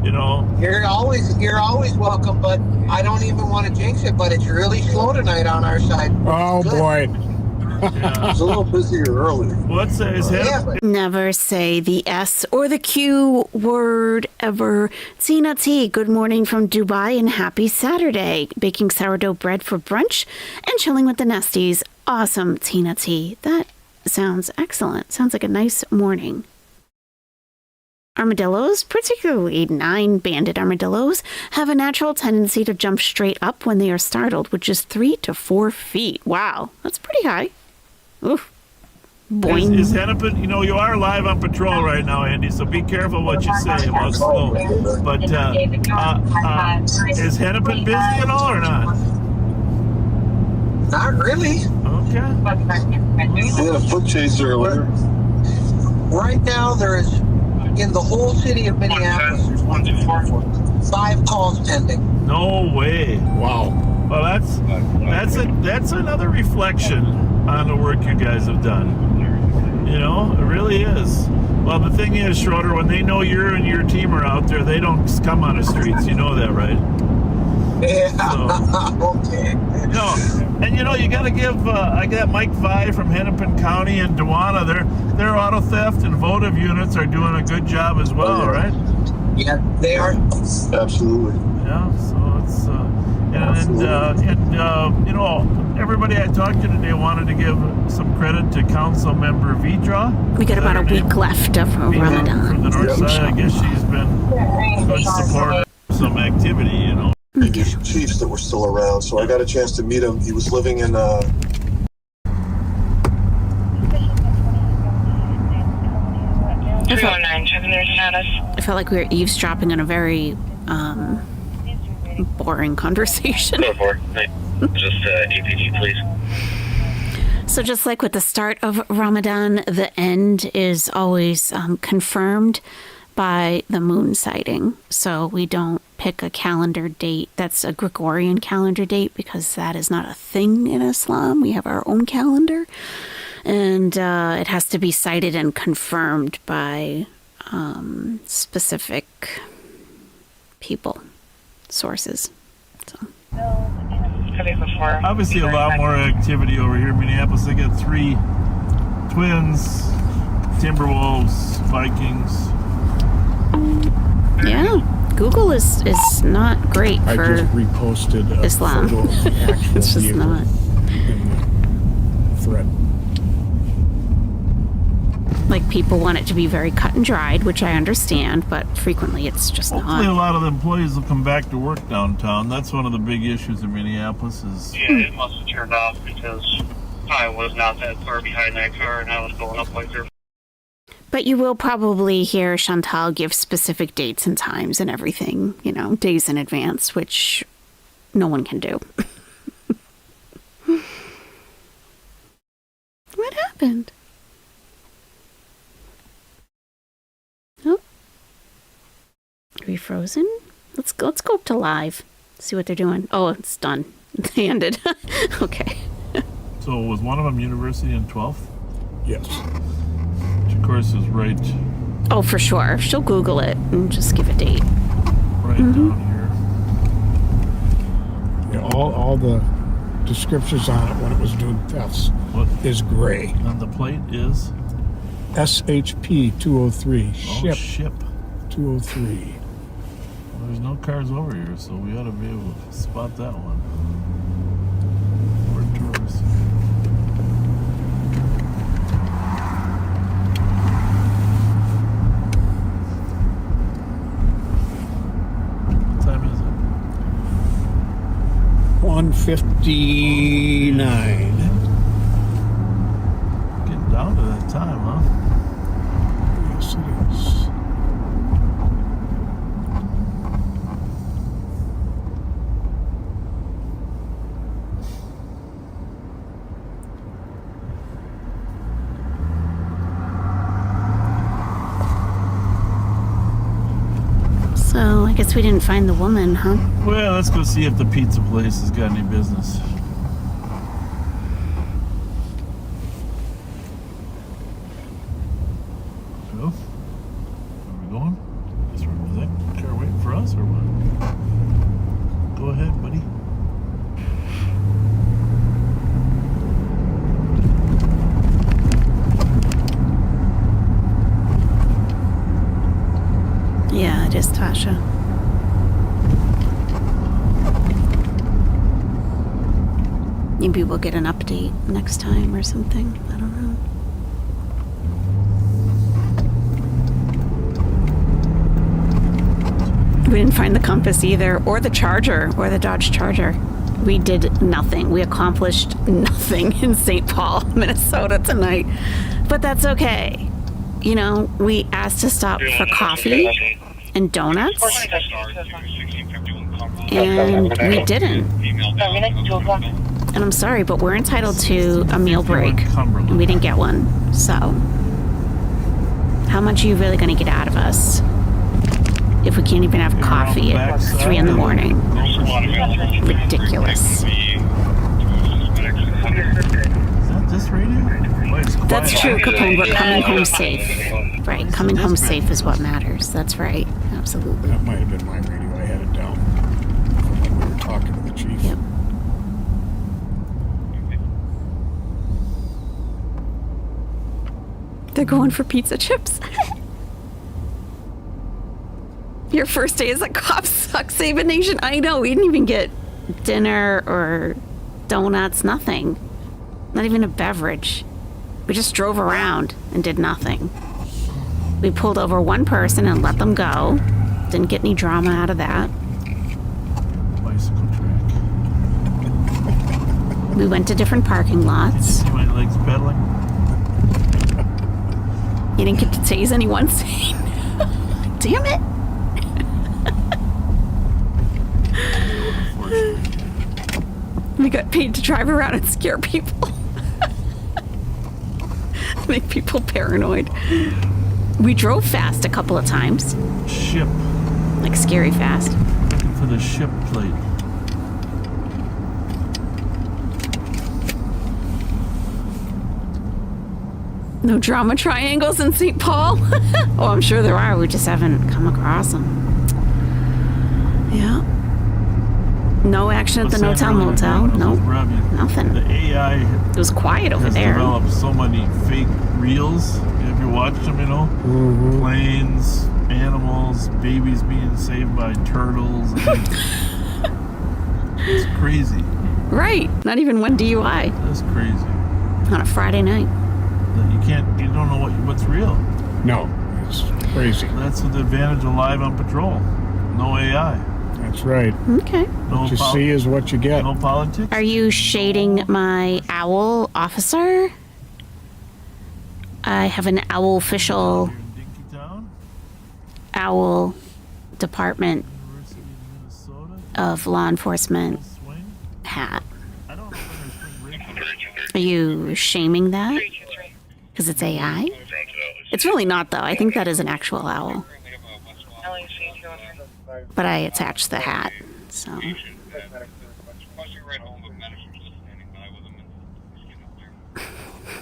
You're always welcome, but I don't even want to jinx it, but it's really slow tonight on our side. Oh, boy. It's a little busier early. What's his head? Never say the S or the Q word ever. Tina T, good morning from Dubai and happy Saturday. Baking sourdough bread for brunch and chilling with the Nesties. Awesome, Tina T. That sounds excellent. Sounds like a nice morning. Armadillos, particularly 9-banded armadillos, have a natural tendency to jump straight up when they are startled, with just 3 to 4 feet. Wow, that's pretty high. Oof. Boing. Is Hennepin, you are live on patrol right now, Andy, so be careful what you say about slow. But is Hennepin busy at all or not? Not really. Okay. We had a foot chase earlier. Right now, there is, in the whole city of Minneapolis, 5 calls pending. No way. Wow. Well, that's another reflection on the work you guys have done. You know, it really is. Well, the thing is, Schroeder, when they know you and your team are out there, they don't come on the streets. You know that, right? Yeah. So, okay. no, and you know, you got to give. I got Mike Vi from Hennepin County and Dewana. Their auto theft and votive units are doing a good job as well, right? Yeah, they are. Absolutely. Yeah. So it's and you know, everybody I talked to today wanted to give some credit to Council Member Vidra. We got about a week left of Ramadan. From the north side, I guess she's been good supporter of some activity, you know. Chiefs that were still around, so I got a chance to meet him. He was living in 319, checking their status. I felt like we were eavesdropping on a very boring conversation. Just APG, please. So just like with the start of Ramadan, the end is always confirmed by the moon sighting. So we don't pick a calendar date that's a Gregorian calendar date because that is not a thing in Islam. We have our own calendar. And it has to be cited and confirmed by specific people, sources. So. Obviously, a lot more activity over here in Minneapolis. They got 3 Twins, Timberwolves, Vikings. Yeah, Google is not great for I just reposted a Islam. photo of the actual It's just vehicle not. in the thread. Like, people want it to be very cut and dried, which I understand, but frequently it's just Hopefully, a not. lot of the employees will come back to work downtown. That's one of the big issues in Minneapolis. Is Yeah, it must have turned off because I was not that far behind that car and I was going up like there. But you will probably hear Chantal give specific dates and times and everything, you know, days in advance, which no one can do. What happened? Oh. Are we frozen? Let's go up to live. See what they're doing. Oh, it's done. They ended. Okay. so was one of them University in 12th? Yes. Which of course is right Oh, for sure. She'll Google it and just give a date. down here. Yeah, all the descriptions on it when it was doing thefts is gray. And the plate is SHP 203. ship. 203. Well, there's no cars over here, so we ought to be able to spot that one. We're tourists. What time is it? 1:59. Getting down to that time, huh? Yes, it is. So I guess we didn't find the woman, huh? Well, let's go see if the pizza place has got any business. So, where are we going? Is that car waiting for us or what? Go ahead, buddy. Yeah, it is Tasha. Maybe we'll get an update next time or something. I don't know. We didn't find the compass either, or the Charger, or the Dodge Charger. We did nothing. We accomplished nothing in St. Paul, Minnesota tonight. But that's okay. You know, we asked to stop for coffee and donuts, and we didn't. And I'm sorry, but we're entitled to a meal break, and we didn't get one. So, how much are you really going to get out of us if we can't even have coffee at 3 in the morning? Ridiculous. Is that this radio? Wait. It's quiet. That's true, Capone. We're coming home safe. Right, coming home safe is what matters. That's right. Absolutely. That might have been my radio. I had it down from when we were talking to the chief. Yep. They're going for pizza chips. Your first day as a cop sucks, Saban Nation. I know. We didn't even get dinner or donuts, nothing. Not even a beverage. We just drove around and did nothing. We pulled over one person and let them go. Didn't get any drama out of that. Bicycle track. We went to different parking lots. See my legs pedaling? You didn't get to tase anyone. Damn it. We got paid to drive around and scare people. Make people paranoid. We drove fast a couple of times. Ship. Like scary fast. Looking for the ship plate. No drama triangles in St. Paul? Oh, I'm sure there are. We just haven't come across them. Yeah. No action at the Motel. Nope. Nothing. The AI. It was quiet over has there. Developed so many fake reels. Have you watched them? You know, planes, animals, babies being saved by turtles. It's crazy. Right. Not even one DUI. That's crazy. On a Friday night. You don't know what's real. No, it's crazy. That's the advantage of live on patrol. No AI. That's right. Okay. What you see is what you get. No politics. Are you shading my owl officer? I have an owl official owl department of law enforcement hat. Are you shaming that? Because it's AI? It's really not, though. I think that is an actual owl. But I attached the hat, so.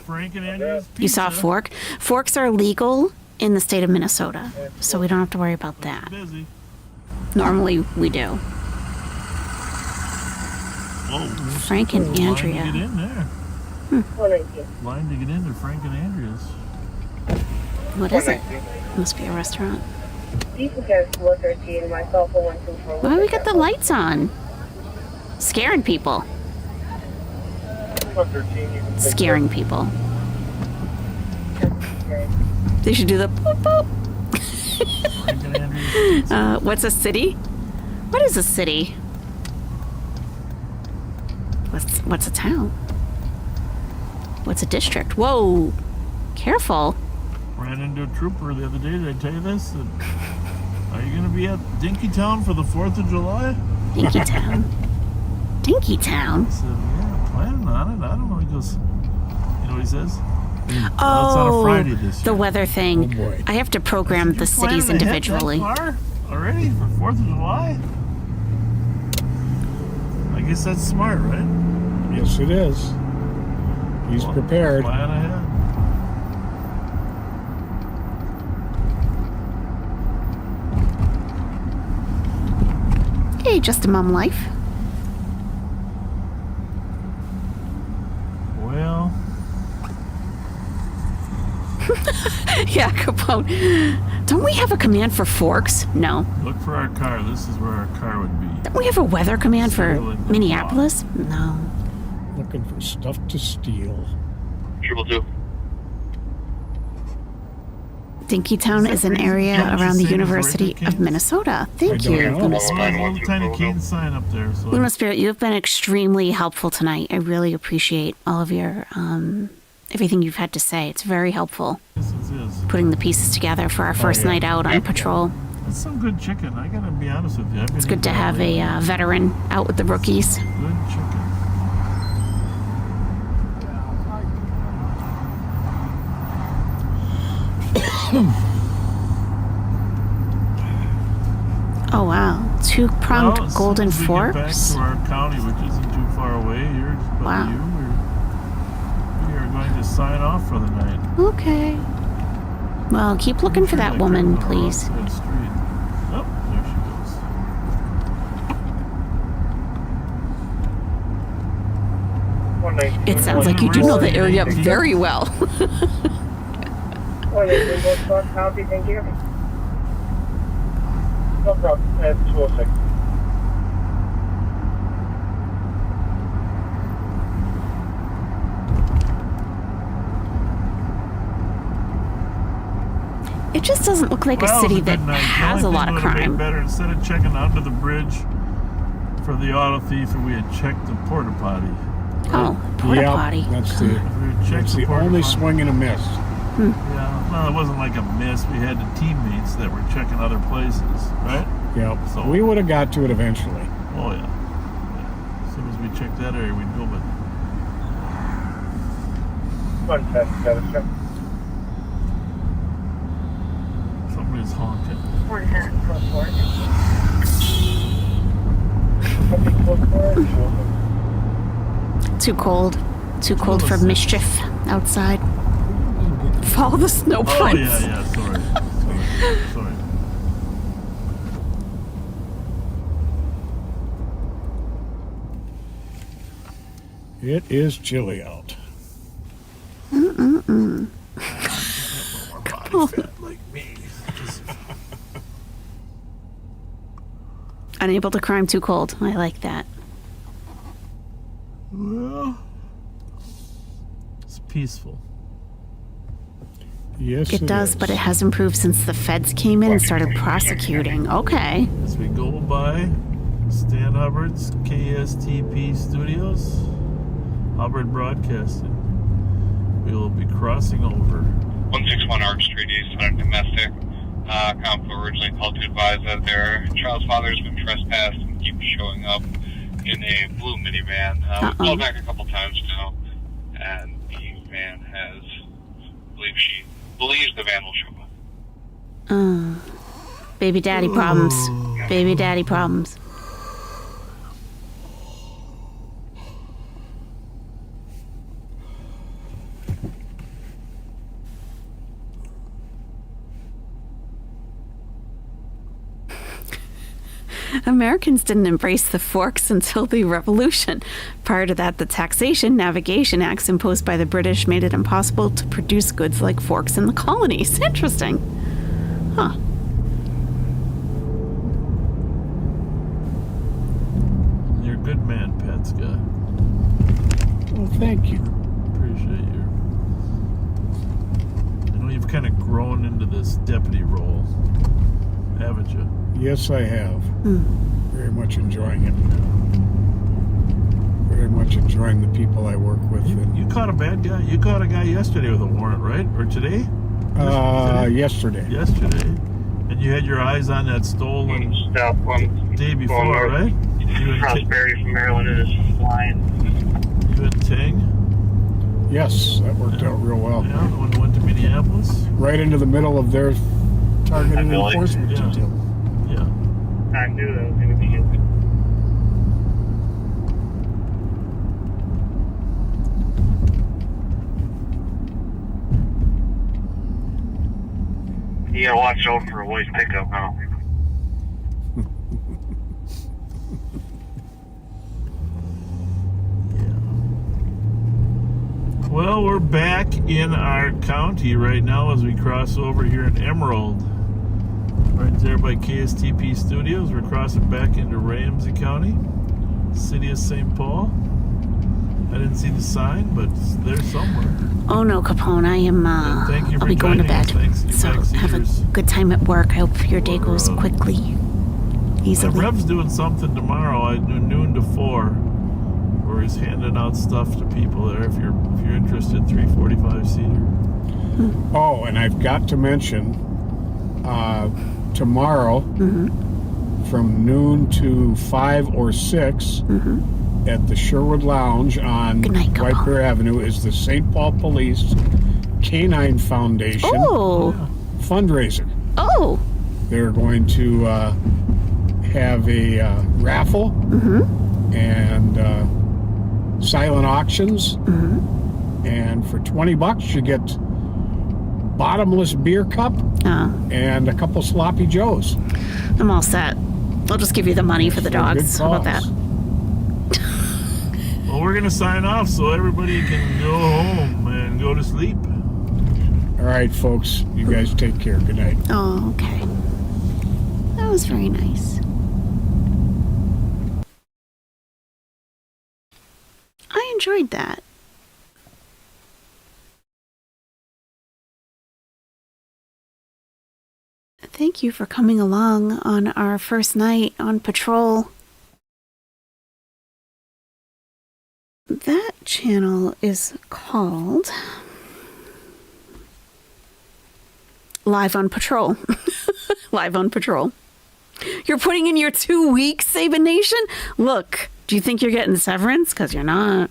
Frank and Andrew's You saw a fork? Forks are legal in the state of Minnesota, so we don't have to worry about that. Normally, we do. Whoa. Frank and Andrea. Line to get in there. Line to get into Frank and Andrea's. What is it? Must be a restaurant. Why do we got the lights on? Scaring people. Scaring people. They should do the boop boop. What's a city? What is a city? What's a town? What's a district? Whoa! Careful. Ran into a trooper the other day. Did I tell you this? Are you going to be at Dinkytown for the 4th of July? Dinkytown? Dinkytown? I said, yeah, planning on it. I don't know. He goes, you know what he says? Oh, it's on a Friday this year. The weather thing. Oh boy. I have to program the cities individually. That far already for 4th of July? I guess that's smart, right? Yes, it is. He's prepared. Plan ahead. Hey, just a mom life. Well. Yeah, Capone. Don't we have a command for forks? No. Look for our car. This is where our car would be. Don't we have a weather command for Minneapolis? No. Looking for stuff to steal. 222. Dinkytown is an area around the University of Minnesota. Thank you, Luna Spirit. Little tiny Kane sign up there. So. Luna Spirit, you have been extremely helpful tonight. I really appreciate all of your everything you've had to say. It's very helpful. Yes, it is. Putting the pieces together for our first night out on patrol. It's some good chicken. I gotta be honest with you. It's good to have a veteran out with the rookies. Good chicken. Oh wow, two-pronged golden as soon as we forks. Get back to our county, which isn't too far away. Here, wow. We are going to sign off for the night. Okay. Well, keep looking for that woman, please. Oh, there she goes. It sounds like you do know the area very well. Copy, thank you. No problem. It's 206. It just doesn't look like a city that has a lot of crime. Better instead of checking under the bridge for the auto thief, and we had checked the porta potty. Oh, porta potty. That's the only swing and a miss. Yeah, well, it wasn't like a miss. We had the teammates that were checking other places, right? Yep. So we would have got to it eventually. Oh yeah. As soon as we checked that area, we'd go. But somebody's honking. Too cold. Too cold for mischief outside. Follow the snow prints. Oh yeah. Sorry. It is chilly out. Come on. Like me. Unable to crime too cold. I like that. Well, it's peaceful. Yes, it does, is. but it has improved since the feds came in and started prosecuting. Okay. As we go by Stan Hubbard's KSTP Studios, Hubbard Broadcasting, we will be crossing over 161 Arc Street East on a domestic. Council originally called to advise that their child's father has been trespassed and keeps showing up in a blue minivan. We've called back a couple times now, and the van has, she believes the van will show up. Baby daddy problems. Baby daddy problems. Americans didn't embrace the forks until the Revolution. Prior to that, the Taxation Navigation Acts imposed by the British made it impossible to produce goods like forks in the colonies. Interesting. Huh. You're a good man, Pat Scott. Well, thank you. Appreciate you. I know you've kind of grown into this deputy role, haven't you? Yes, I have. Very much enjoying it. Very much enjoying the people I work with. You caught a bad guy. You caught a guy yesterday with a warrant, right? Or today? Yesterday. Yesterday. And you had your eyes on that stolen day before, right? Prosperity from Maryland is flying. You and Ting? Yes, that worked out real well. Yeah, the one that went to Minneapolis? Right into the middle of their targeted enforcement detail. Yeah. I knew that was going to be it. You gotta watch out for a white pickup now. Well, we're back in our county right now as we cross over here in Emerald. Right there by KSTP Studios. We're crossing back into Ramsey County, city of St. Paul. I didn't see the sign, but it's there somewhere. Oh no, Capone, I am, Thank you for I'll be going to bed. So backseaters. have a good time at work. I hope your day goes quickly, easily. Rev's doing something tomorrow at noon to 4, where he's handing out stuff to people there. If you're interested, 345-seater. Oh, and I've got to mention, tomorrow, from noon to 5 or 6, at the Sherwood Lounge on White Bear Avenue is the St. Paul Police Canine Foundation fundraiser. Oh! They're going to have a raffle and silent auctions And for $20, you get bottomless beer cup and a couple sloppy joes. I'm all set. I'll just give you the money for the dogs. How about that? Well, we're going to sign off so everybody can go home and go to sleep. All right, folks. You guys take care. Good night. Oh, okay. That was very nice. I enjoyed that. Thank you for coming along on our first night on patrol. That channel is called Live on Patrol. Live on Patrol. You're putting in your 2 weeks, Saban Nation? Look, do you think you're getting severance? Because you're not.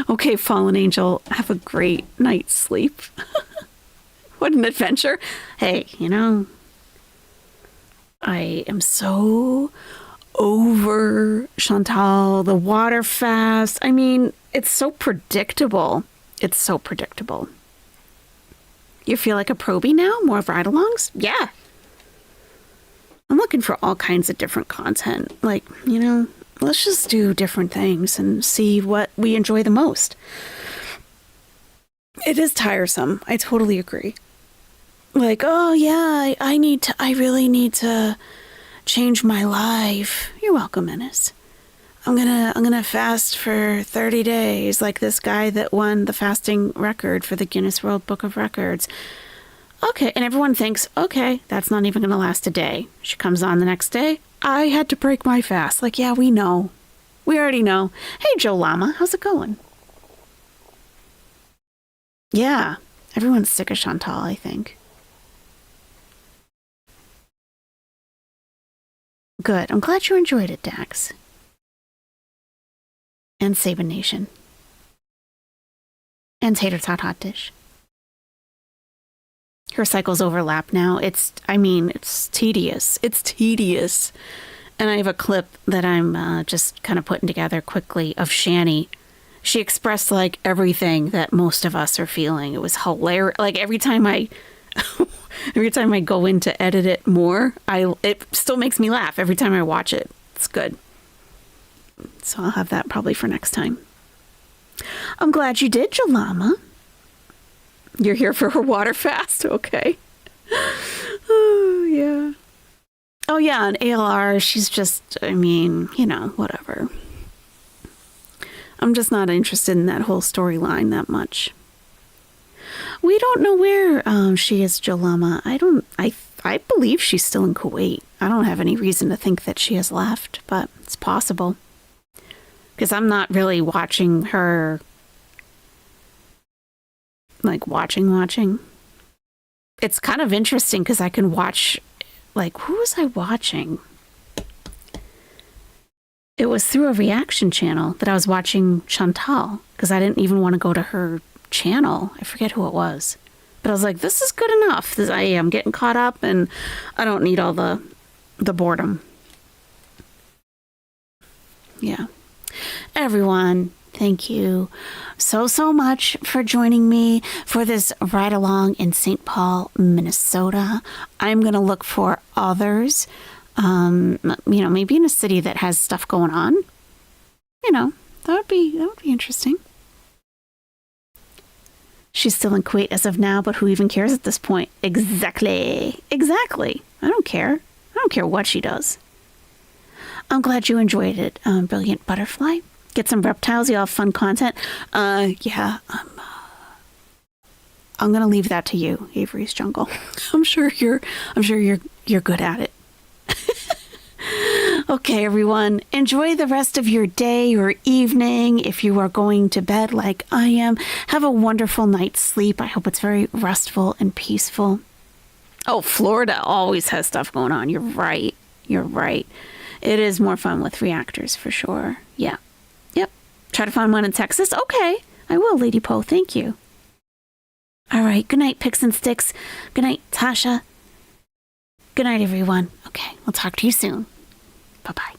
Okay, Fallen Angel, have a great night's sleep. What an adventure. Hey, you know, I am so over Chantal, the water fast. I mean, it's so predictable. It's so predictable. You feel like a probie now? More ride-alongs? Yeah. I'm looking for all kinds of different content. Like, you know, let's just do different things and see what we enjoy the most. It is tiresome. I totally agree. Like, oh yeah, I really need to change my life. You're welcome, Ennis. I'm gonna fast for 30 days, like this guy that won the fasting record for the Guinness World Book of Records. Okay, and everyone thinks, okay, that's not even gonna last a day. She comes on the next day. I had to break my fast. Like, yeah, we know. We already know. Hey, Joe Llama, how's it going? Yeah, everyone's sick of Chantal, I think. Good. I'm glad you enjoyed it, Dax. And Saban Nation. And Tater Tot Hot Dish. Her cycles overlap now. It's tedious. It's tedious. And I have a clip that I'm just kind of putting together quickly of Shani. She expressed like everything that most of us are feeling. It was hilarious. Like every time I go in to edit it more, it still makes me laugh every time I watch it. It's good. So I'll have that probably for next time. I'm glad you did, Jalama. You're here for her water fast, okay? Oh, yeah. Oh, yeah, and ALR, she's just, I mean, you know, whatever. I'm just not interested in that whole storyline that much. We don't know where she is, Jalama. I believe she's still in Kuwait. I don't have any reason to think that she has left, but it's possible. Because I'm not really watching her, like, watching. It's kind of interesting because I can watch, like, who was I watching? It was through a reaction channel that I was watching Chantal, because I didn't even want to go to her channel. I forget who it was. But I was like, this is good enough. I am getting caught up, and I don't need all the boredom. Yeah. Everyone, thank you so much for joining me for this ride along in St. Paul, Minnesota. I'm going to look for others, maybe in a city that has stuff going on. You know, that would be interesting. She's still in Kuwait as of now, but who even cares at this point? Exactly. I don't care. I don't care what she does. I'm glad you enjoyed it, Brilliant Butterfly. Get some reptiles, you all have fun content. Yeah, I'm gonna leave that to you, Avery's Jungle. I'm sure you're good at it. Okay, everyone, enjoy the rest of your day or evening. If you are going to bed like I am, have a wonderful night's sleep. I hope it's very restful and peaceful. Oh, Florida always has stuff going on. You're right. It is more fun with reactors for sure. Yeah. Yep. Try to find one in Texas. Okay. I will, Lady Poe. Thank you. All right. Good night, Picks and Sticks. Good night, Tasha. Good night, everyone. Okay. We'll talk to you soon. Bye-bye.